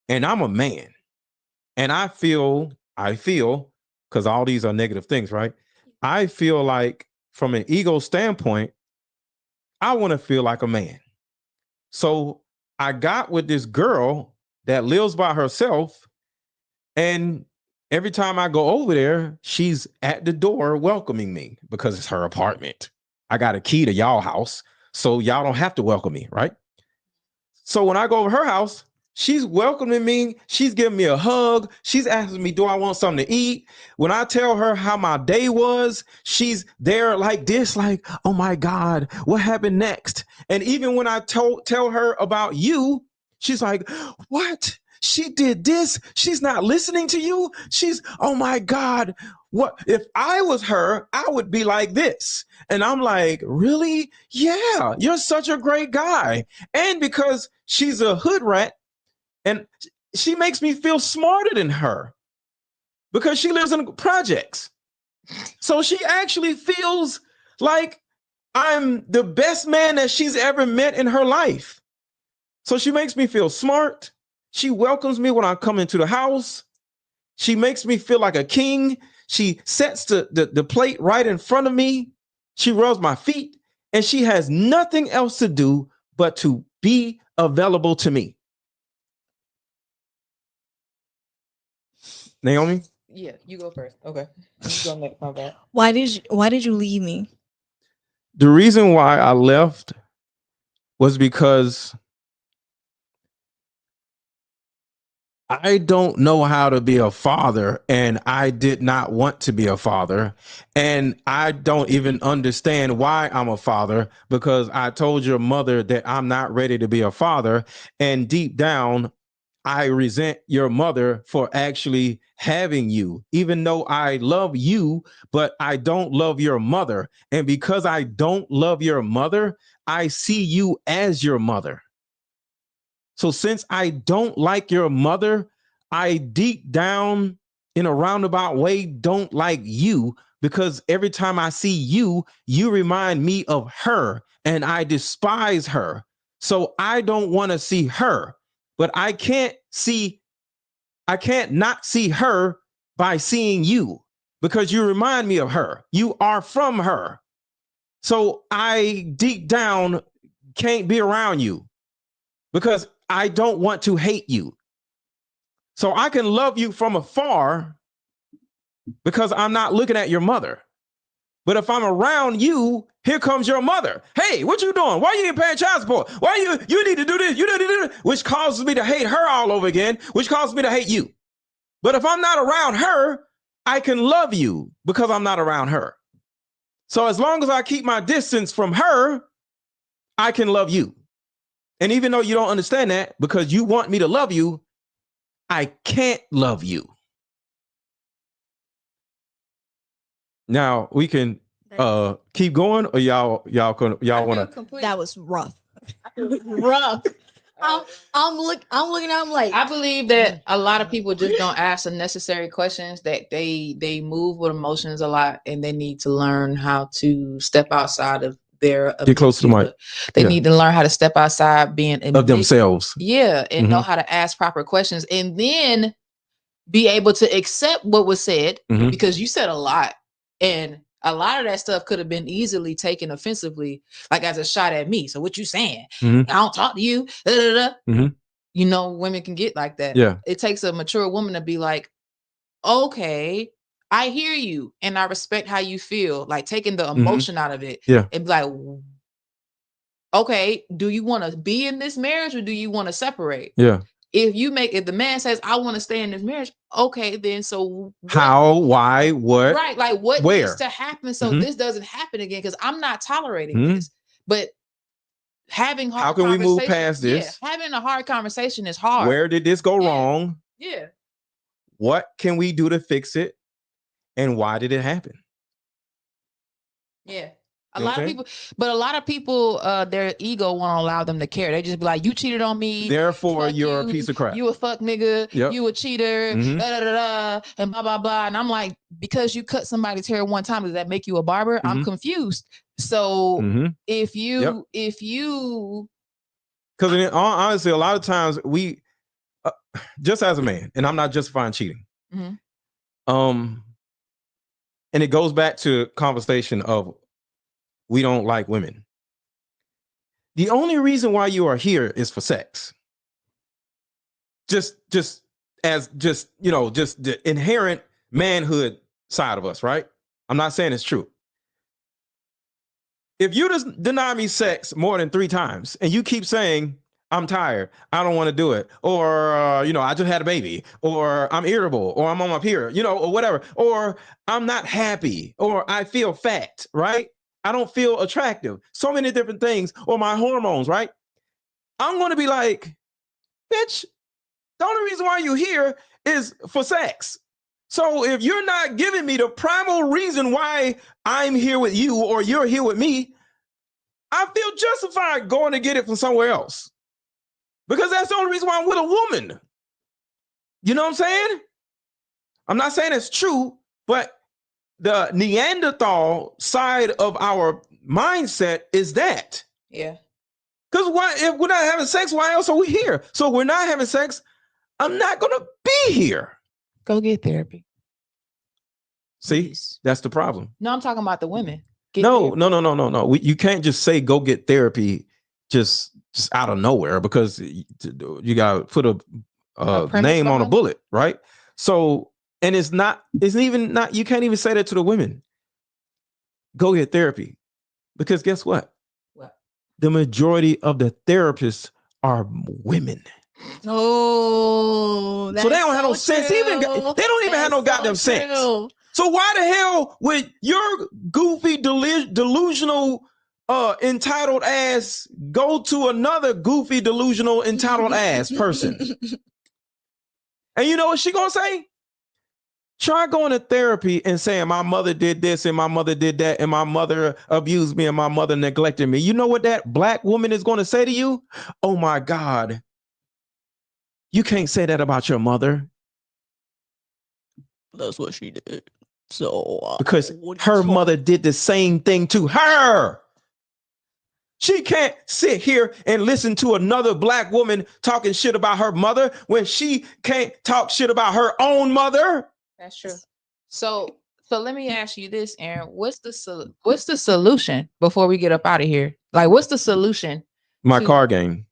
And I'm a man. And I feel, because all these are negative things, right? I feel like from an ego standpoint, I want to feel like a man. So I got with this girl that lives by herself. And every time I go over there, she's at the door welcoming me because it's her apartment. I got a key to y'all house, so y'all don't have to welcome me, right? So when I go over her house, she's welcoming me. She's giving me a hug. She's asking me, do I want something to eat? When I tell her how my day was, she's there like this, like, oh my God, what happened next? And even when I tell her about you, she's like, what? She did this. She's not listening to you. Oh my God. What if I was her, I would be like this. And I'm like, really? Yeah, you're such a great guy. And because she's a hood rat and she makes me feel smarter than her because she lives in projects. So she actually feels like I'm the best man that she's ever met in her life. So she makes me feel smart. She welcomes me when I come into the house. She makes me feel like a king. She sets the plate right in front of me. She rubs my feet, and she has nothing else to do but to be available to me. Naomi? Yeah, you go first. Okay. You go next, my bad. Why did you leave me? The reason why I left was because I don't know how to be a father, and I did not want to be a father. And I don't even understand why I'm a father, because I told your mother that I'm not ready to be a father. And deep down, I resent your mother for actually having you, even though I love you, but I don't love your mother. And because I don't love your mother, I see you as your mother. So since I don't like your mother, I deep down in a roundabout way don't like you, because every time I see you, you remind me of her and I despise her. So I don't want to see her, but I can't not see her by seeing you, because you remind me of her. You are from her. So I deep down can't be around you, because I don't want to hate you. So I can love you from afar because I'm not looking at your mother. But if I'm around you, here comes your mother. Hey, what you doing? Why you ain't paying child support? Why you need to do this? You need to do this, which causes me to hate her all over again, which causes me to hate you. But if I'm not around her, I can love you because I'm not around her. So as long as I keep my distance from her, I can love you. And even though you don't understand that, because you want me to love you, I can't love you. Now we can keep going, or y'all want to. That was rough. Rough. I'm looking at him like, I believe that a lot of people just don't ask the necessary questions, that they move with emotions a lot, and they need to learn how to step outside of their Get close to the mic. They need to learn how to step outside being of themselves. Yeah, and know how to ask proper questions, and then be able to accept what was said, because you said a lot, and a lot of that stuff could have been easily taken offensively, like as a shot at me. So what you saying? I don't talk to you. You know, women can get like that. Yeah. It takes a mature woman to be like, okay, I hear you and I respect how you feel, like taking the emotion out of it. Yeah. And be like, okay, do you want to be in this marriage or do you want to separate? Yeah. If the man says, I want to stay in this marriage, okay, then so how, why, what? Right. Like what where? needs to happen so this doesn't happen again? Because I'm not tolerating this. But having hard how can we move past this? Yeah, having a hard conversation is hard. Where did this go wrong? Yeah. What can we do to fix it? And why did it happen? Yeah. A lot of people, their ego won't allow them to care. They just be like, you cheated on me. Therefore, you're a piece of crap. You a fuck nigga. Yep. You a cheater. Da, da, da, da, and blah, blah, blah. And I'm like, because you cut somebody's hair one time, does that make you a barber? I'm confused. So if you, because honestly, a lot of times we, just as a man, and I'm not justifying cheating. And it goes back to conversation of, we don't like women. The only reason why you are here is for sex. Just the inherent manhood side of us, right? I'm not saying it's true. If you just deny me sex more than 3 times and you keep saying, I'm tired, I don't want to do it, or I just had a baby, or I'm irritable, or I'm on my period, or whatever, or I'm not happy, or I feel fat, right? I don't feel attractive. So many different things, or my hormones, right? I'm going to be like, bitch, the only reason why you're here is for sex. So if you're not giving me the primal reason why I'm here with you or you're here with me, I feel justified going to get it from somewhere else. Because that's the only reason why I'm with a woman. You know what I'm saying? I'm not saying it's true, but the Neanderthal side of our mindset is that. Yeah. Because if we're not having sex, why else are we here? So if we're not having sex, I'm not going to be here. Go get therapy. See, that's the problem. No, I'm talking about the women. No. You can't just say go get therapy just out of nowhere, because you got to put a name on a bullet, right? So, and it's even not, you can't even say that to the women. Go get therapy. Because guess what? What? The majority of the therapists are women. Oh, so they don't have no sense. They don't even have no goddamn sense. So why the hell would your goofy, delusional, entitled ass go to another goofy, delusional, entitled ass person? And you know what she gonna say? Try going to therapy and saying my mother did this and my mother did that and my mother abused me and my mother neglected me. You know what that black woman is going to say to you? Oh my God, you can't say that about your mother. That's what she did. So because her mother did the same thing to her. She can't sit here and listen to another black woman talking shit about her mother when she can't talk shit about her own mother. That's true. So let me ask you this, Aaron. What's the solution before we get up out of here? Like, what's the solution? My card game.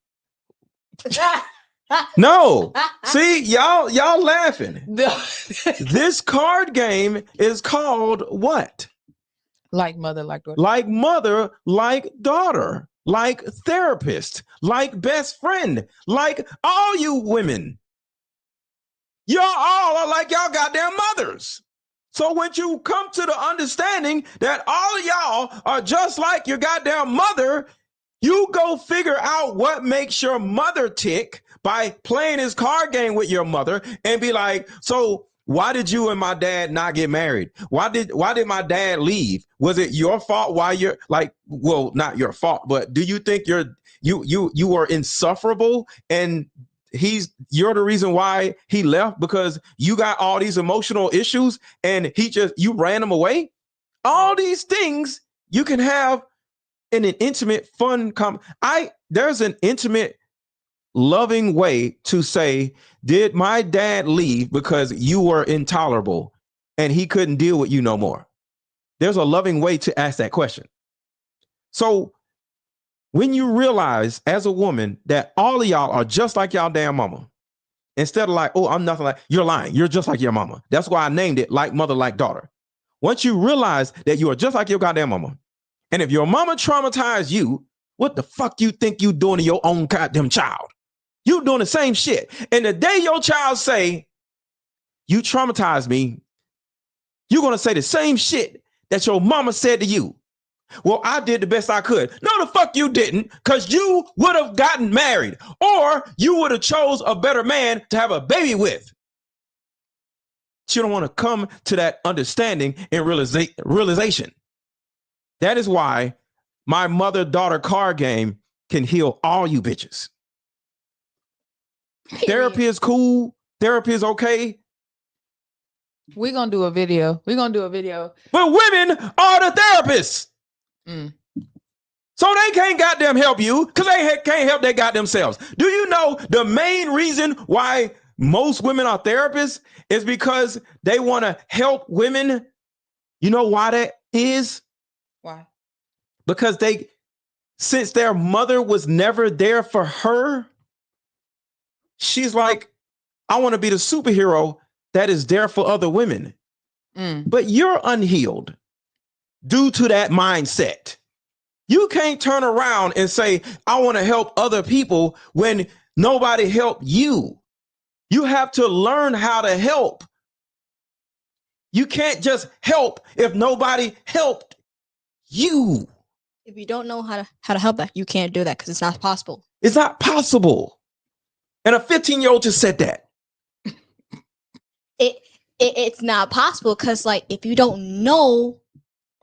No. See, y'all laughing. This card game is called what? Like mother, like daughter. Like mother, like daughter, like therapist, like best friend, like all you women. Y'all all are like y'all goddamn mothers. So when you come to the understanding that all of y'all are just like your goddamn mother, you go figure out what makes your mother tick by playing this card game with your mother and be like, so why did you and my dad not get married? Why did my dad leave? Was it your fault? Why you're like, well, not your fault, but do you think you were insufferable and you're the reason why he left because you got all these emotional issues and you ran him away? All these things you can have in an intimate, fun there's an intimate, loving way to say, did my dad leave because you were intolerable and he couldn't deal with you no more? There's a loving way to ask that question. So when you realize as a woman that all of y'all are just like y'all damn mama, instead of like, oh, I'm nothing like, you're lying. You're just like your mama. That's why I named it like mother, like daughter. Once you realize that you are just like your goddamn mama, and if your mama traumatized you, what the fuck you think you doing to your own goddamn child? You doing the same shit. And the day your child say, you traumatized me, you're going to say the same shit that your mama said to you. Well, I did the best I could. No, the fuck you didn't, because you would have gotten married or you would have chose a better man to have a baby with. But you don't want to come to that understanding and realization. That is why my mother-daughter card game can heal all you bitches. Therapy is cool. Therapy is okay. We're going to do a video. But women are the therapists. So they can't goddamn help you because they can't help their goddamn selves. Do you know the main reason why most women are therapists is because they want to help women? You know why that is? Why? Because since their mother was never there for her, she's like, I want to be the superhero that is there for other women. But you're unhealed due to that mindset. You can't turn around and say, I want to help other people when nobody helped you. You have to learn how to help. You can't just help if nobody helped you. If you don't know how to help that, you can't do that because it's not possible. It's not possible. And a 15-year-old just said that. It's not possible because, like, if you don't know,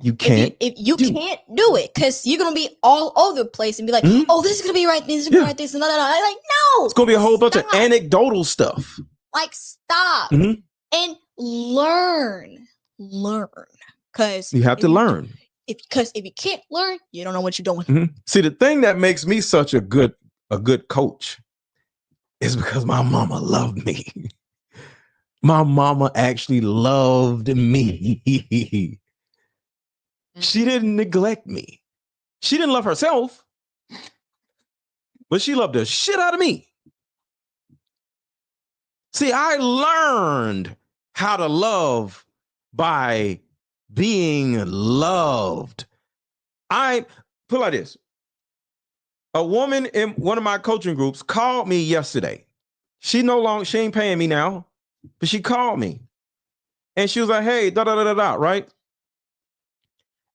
you can't. If you can't do it because you're gonna be all over the place and be like, oh, this is gonna be right. This is gonna be right. This and that. Like, no, it's gonna be a whole bunch of anecdotal stuff. Like, stop and learn. Because you have to learn. Because if you can't learn, you don't know what you're doing. See, the thing that makes me such a good coach is because my mama loved me. My mama actually loved me. She didn't neglect me. She didn't love herself, but she loved the shit out of me. See, I learned how to love by being loved. I put it like this. A woman in one of my coaching groups called me yesterday She ain't paying me now, but she called me and she was like, hey, da da da da da, right?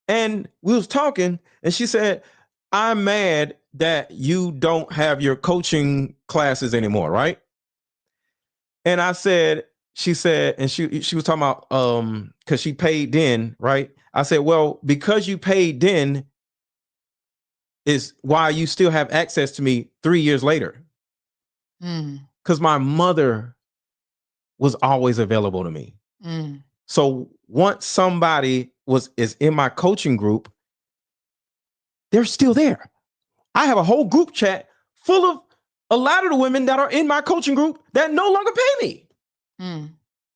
And we was talking and she said, I'm mad that you don't have your coaching classes anymore, right? And I said, she said, and she was talking about because she paid then, right? I said, well, because you paid then is why you still have access to me 3 years later. Because my mother was always available to me. So once somebody is in my coaching group, they're still there. I have a whole group chat full of a lot of the women that are in my coaching group that no longer pay me.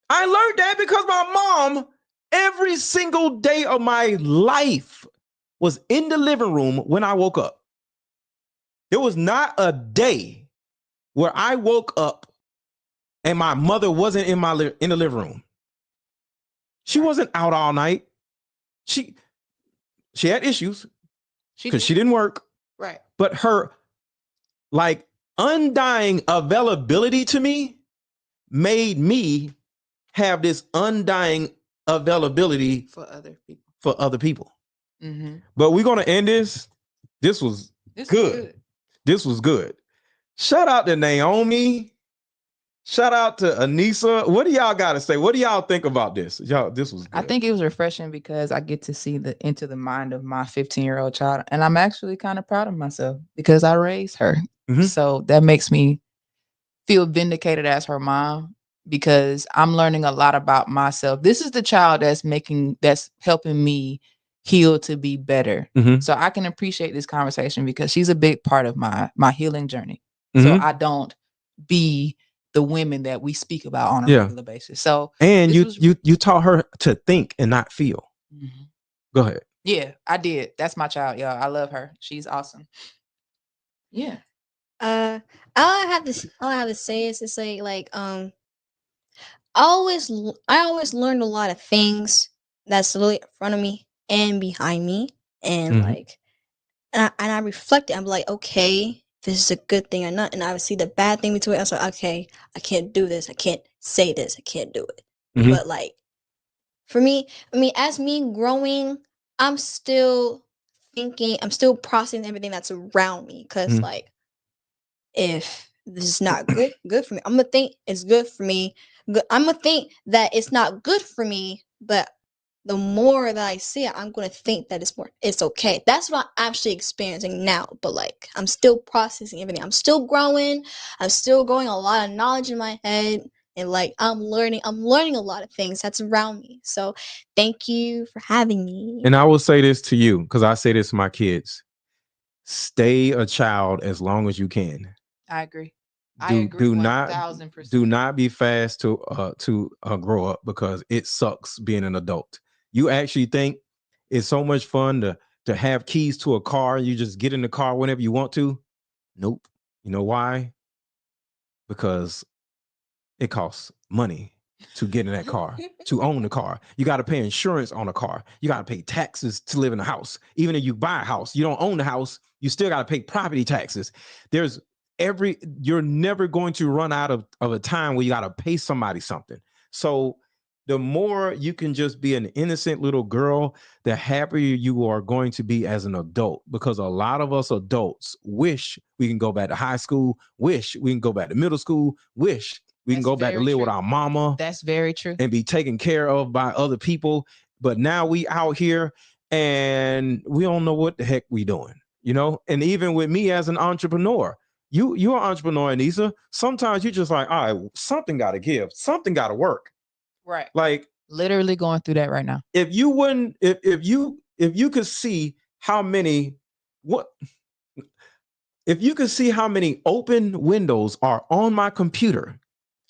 I learned that because my mom, every single day of my life, was in the living room when I woke up. There was not a day where I woke up and my mother wasn't in the living room. She wasn't out all night. She had issues because she didn't work. Right. But her like undying availability to me made me have this undying availability for other people. Mm-hmm. But we're gonna end this. This was good. This was good. Shout out to Naomi. Shout out to Anissa. What do y'all got to say? What do y'all think about this? Y'all, this was good. I think it was refreshing because I get to see into the mind of my 15-year-old child. And I'm actually kind of proud of myself because I raised her. So that makes me feel vindicated as her mom because I'm learning a lot about myself. This is the child that's helping me heal to be better. So I can appreciate this conversation because she's a big part of my healing journey. So I don't be the women that we speak about on a regular basis. So and you taught her to think and not feel. Go ahead. Yeah, I did. That's my child, y'all. I love her. She's awesome. Yeah. All I have to say is to say I always learned a lot of things that's literally in front of me and behind me, and and I reflected. I'm like, okay, this is a good thing or not, and I would see the bad thing between it. I was like, okay, I can't do this. I can't say this. I can't do it. But like, for me, I mean, as me growing, I'm still thinking. I'm still processing everything that's around me because like, if this is not good for me, I'm gonna think it's good for me. I'm gonna think that it's not good for me, but the more that I see it, I'm gonna think that it's okay. That's what I'm actually experiencing now. But like, I'm still processing everything. I'm still growing. I'm still growing a lot of knowledge in my head, and like I'm learning a lot of things that's around me. So thank you for having me. And I will say this to you because I say this to my kids: stay a child as long as you can. I agree. I agree 1000%. Do not be fast to grow up because it sucks being an adult. You actually think it's so much fun to have keys to a car and you just get in the car whenever you want to? Nope. You know why? Because it costs money to get in that car, to own the car. You got to pay insurance on a car. You got to pay taxes to live in a house. Even if you buy a house, you don't own the house, you still got to pay property taxes. You're never going to run out of a time where you got to pay somebody something. So the more you can just be an innocent little girl, the happier you are going to be as an adult, because a lot of us adults wish we can go back to high school, wish we can go back to middle school, wish we can go back to live with our mama. That's very true. And be taken care of by other people. But now we out here and we don't know what the heck we doing, you know? And even with me as an entrepreneur, you're an entrepreneur, Anissa. Sometimes you're just like, all right, something got to give. Something got to work. Right. Like literally going through that right now. If you could see how many open windows are on my computer,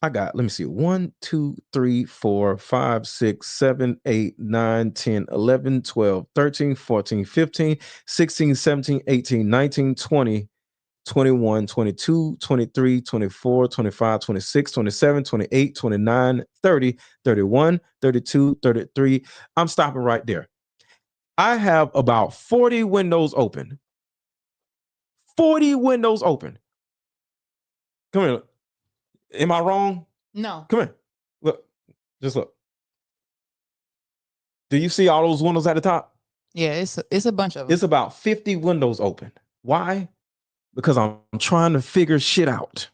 I got, let me see, 1, 2, 3, 4, 5, 6, 7, 8, 9, 10, 11, 12, 13, 14, 15, 16, 17, 18, 19, 20, 21, 22, 23, 24, 25, 26, 27, 28, 29, 30, 31, 32, 33. I'm stopping right there. I have about 40 windows open. 40 windows open. Come here. Am I wrong? No. Come here. Look. Just look. Do you see all those windows at the top? Yeah, it's a bunch of them. It's about 50 windows open. Why? Because I'm trying to figure shit out.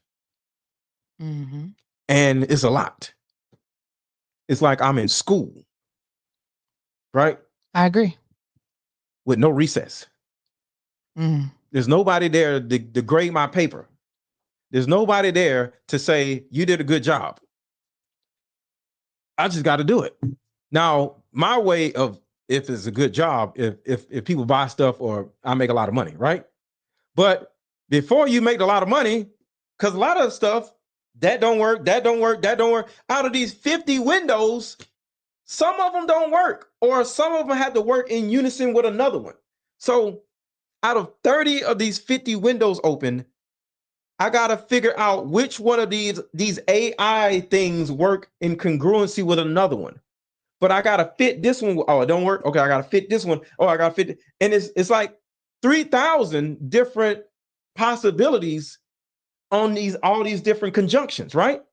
Mm-hmm. And it's a lot. It's like I'm in school. Right? I agree. With no recess. Mm. There's nobody there to grade my paper. There's nobody there to say you did a good job. I just got to do it. Now, my way of if it's a good job, if people buy stuff or I make a lot of money, right? But before you make a lot of money, because a lot of stuff that don't work, that don't work, that don't work. Out of these 50 windows, some of them don't work, or some of them have to work in unison with another one. So out of 30 of these 50 windows open, I gotta figure out which one of these AI things work in congruency with another one. But I gotta fit this one. Oh, it don't work. Okay, I gotta fit this one. Oh, I gotta fit. And it's like 3,000 different possibilities on all these different conjunctions, right?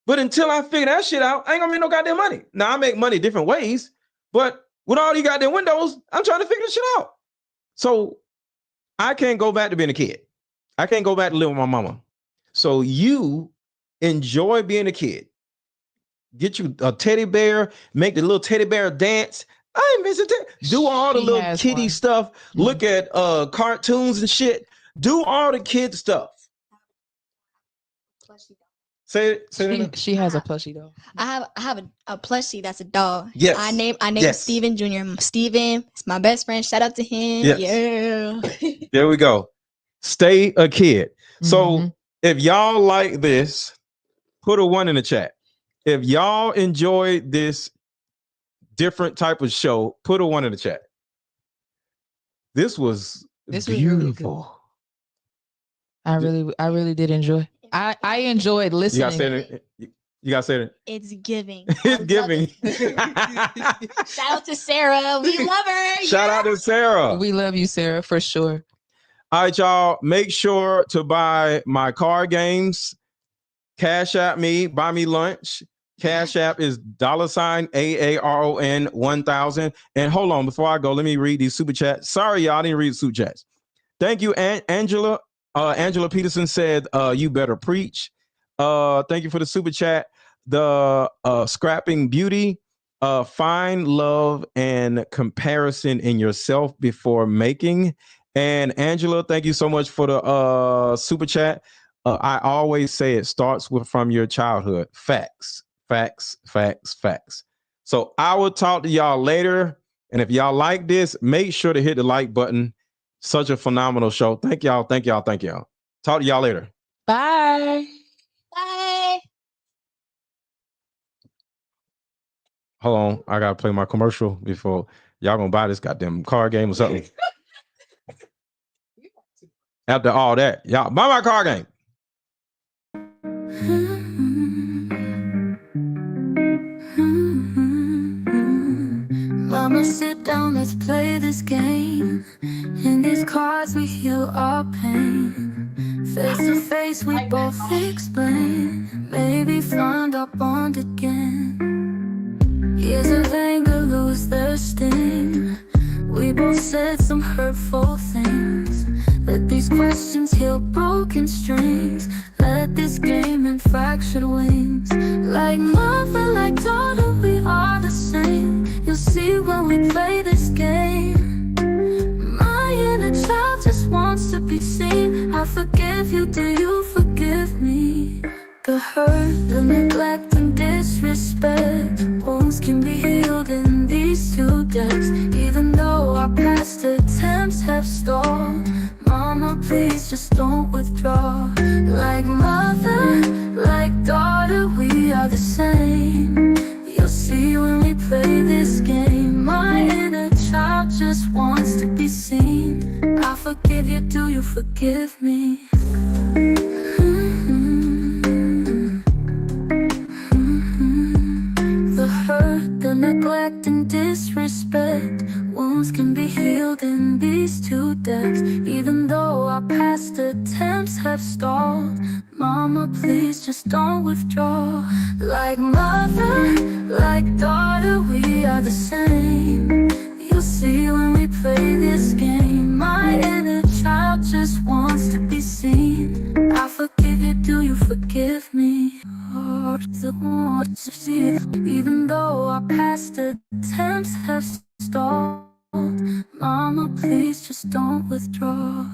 But until I figure that shit out, I ain't gonna make no goddamn money. Now I make money different ways, but with all these goddamn windows, I'm trying to figure this shit out. So I can't go back to being a kid. I can't go back to live with my mama. So you enjoy being a kid. Get you a teddy bear, make the little teddy bear dance. I ain't missing do all the little kitty stuff. Mm-hmm. Look at cartoons and shit. Do all the kid stuff. Say she has a plushie doll. I have a plushie that's a dog. Yes. I named Steven Jr. Steven, it's my best friend. Shout out to him. Yes. Yeah. There we go. Stay a kid. So if y'all like this, put a 1 in the chat. If y'all enjoy this different type of show, put a 1 in the chat. This was beautiful. Really I really did enjoy. I enjoyed listening. You gotta say it. It's giving. It's giving. Shout out to Sarah. We love her. Shout out to Sarah. We love you, Sarah, for sure. All right, y'all. Make sure to buy my card games. Cash App me, buy me lunch. Cash App is $AARON 1000. And hold on, before I go, let me read these super chats. Sorry, y'all, I didn't read the super chats. Thank you, Angela. Angela Peterson said, you better preach. Thank you for the super chat. The Scrapping Beauty, find love and comparison in yourself before making. And Angela, thank you so much for the super chat. I always say it starts from your childhood. Facts. So I will talk to y'all later. And if y'all like this, make sure to hit the like button. Such a phenomenal show. Thank y'all. Talk to y'all later. Bye. Bye. Hold on. I got to play my commercial before y'all gonna buy this goddamn card game or something. After all that, y'all buy my card game. Mama, sit down, let's play this game. In these cards we heal our pain. Face to face we both explain. Maybe find our bond again. Years of anger lose their sting. We both said some hurtful things. Let these questions heal broken strings. Let this game and fractured wings. Like mother, like daughter, we are the same. You'll see when we play this game. My inner child just wants to be seen. I forgive you, do you forgive me? The hurt, the neglect and disrespect, wounds can be healed in these 2 deaths. Even though our past attempts have stalled, Mama, please just don't withdraw. Like mother, like daughter, we are the same. You'll see when we play this game. My inner child just wants to be seen. I forgive you, do you forgive me? The hurt, The neglect and disrespect, wounds can be healed in these 2 decks. Even though our past attempts have stalled, mama, please just don't withdraw. Like mother, like daughter, we are the same. You'll see when we play this game. My inner child just wants to be seen. I forgive you, do you forgive me? Even though our past attempts have stalled, mama, please just don't withdraw.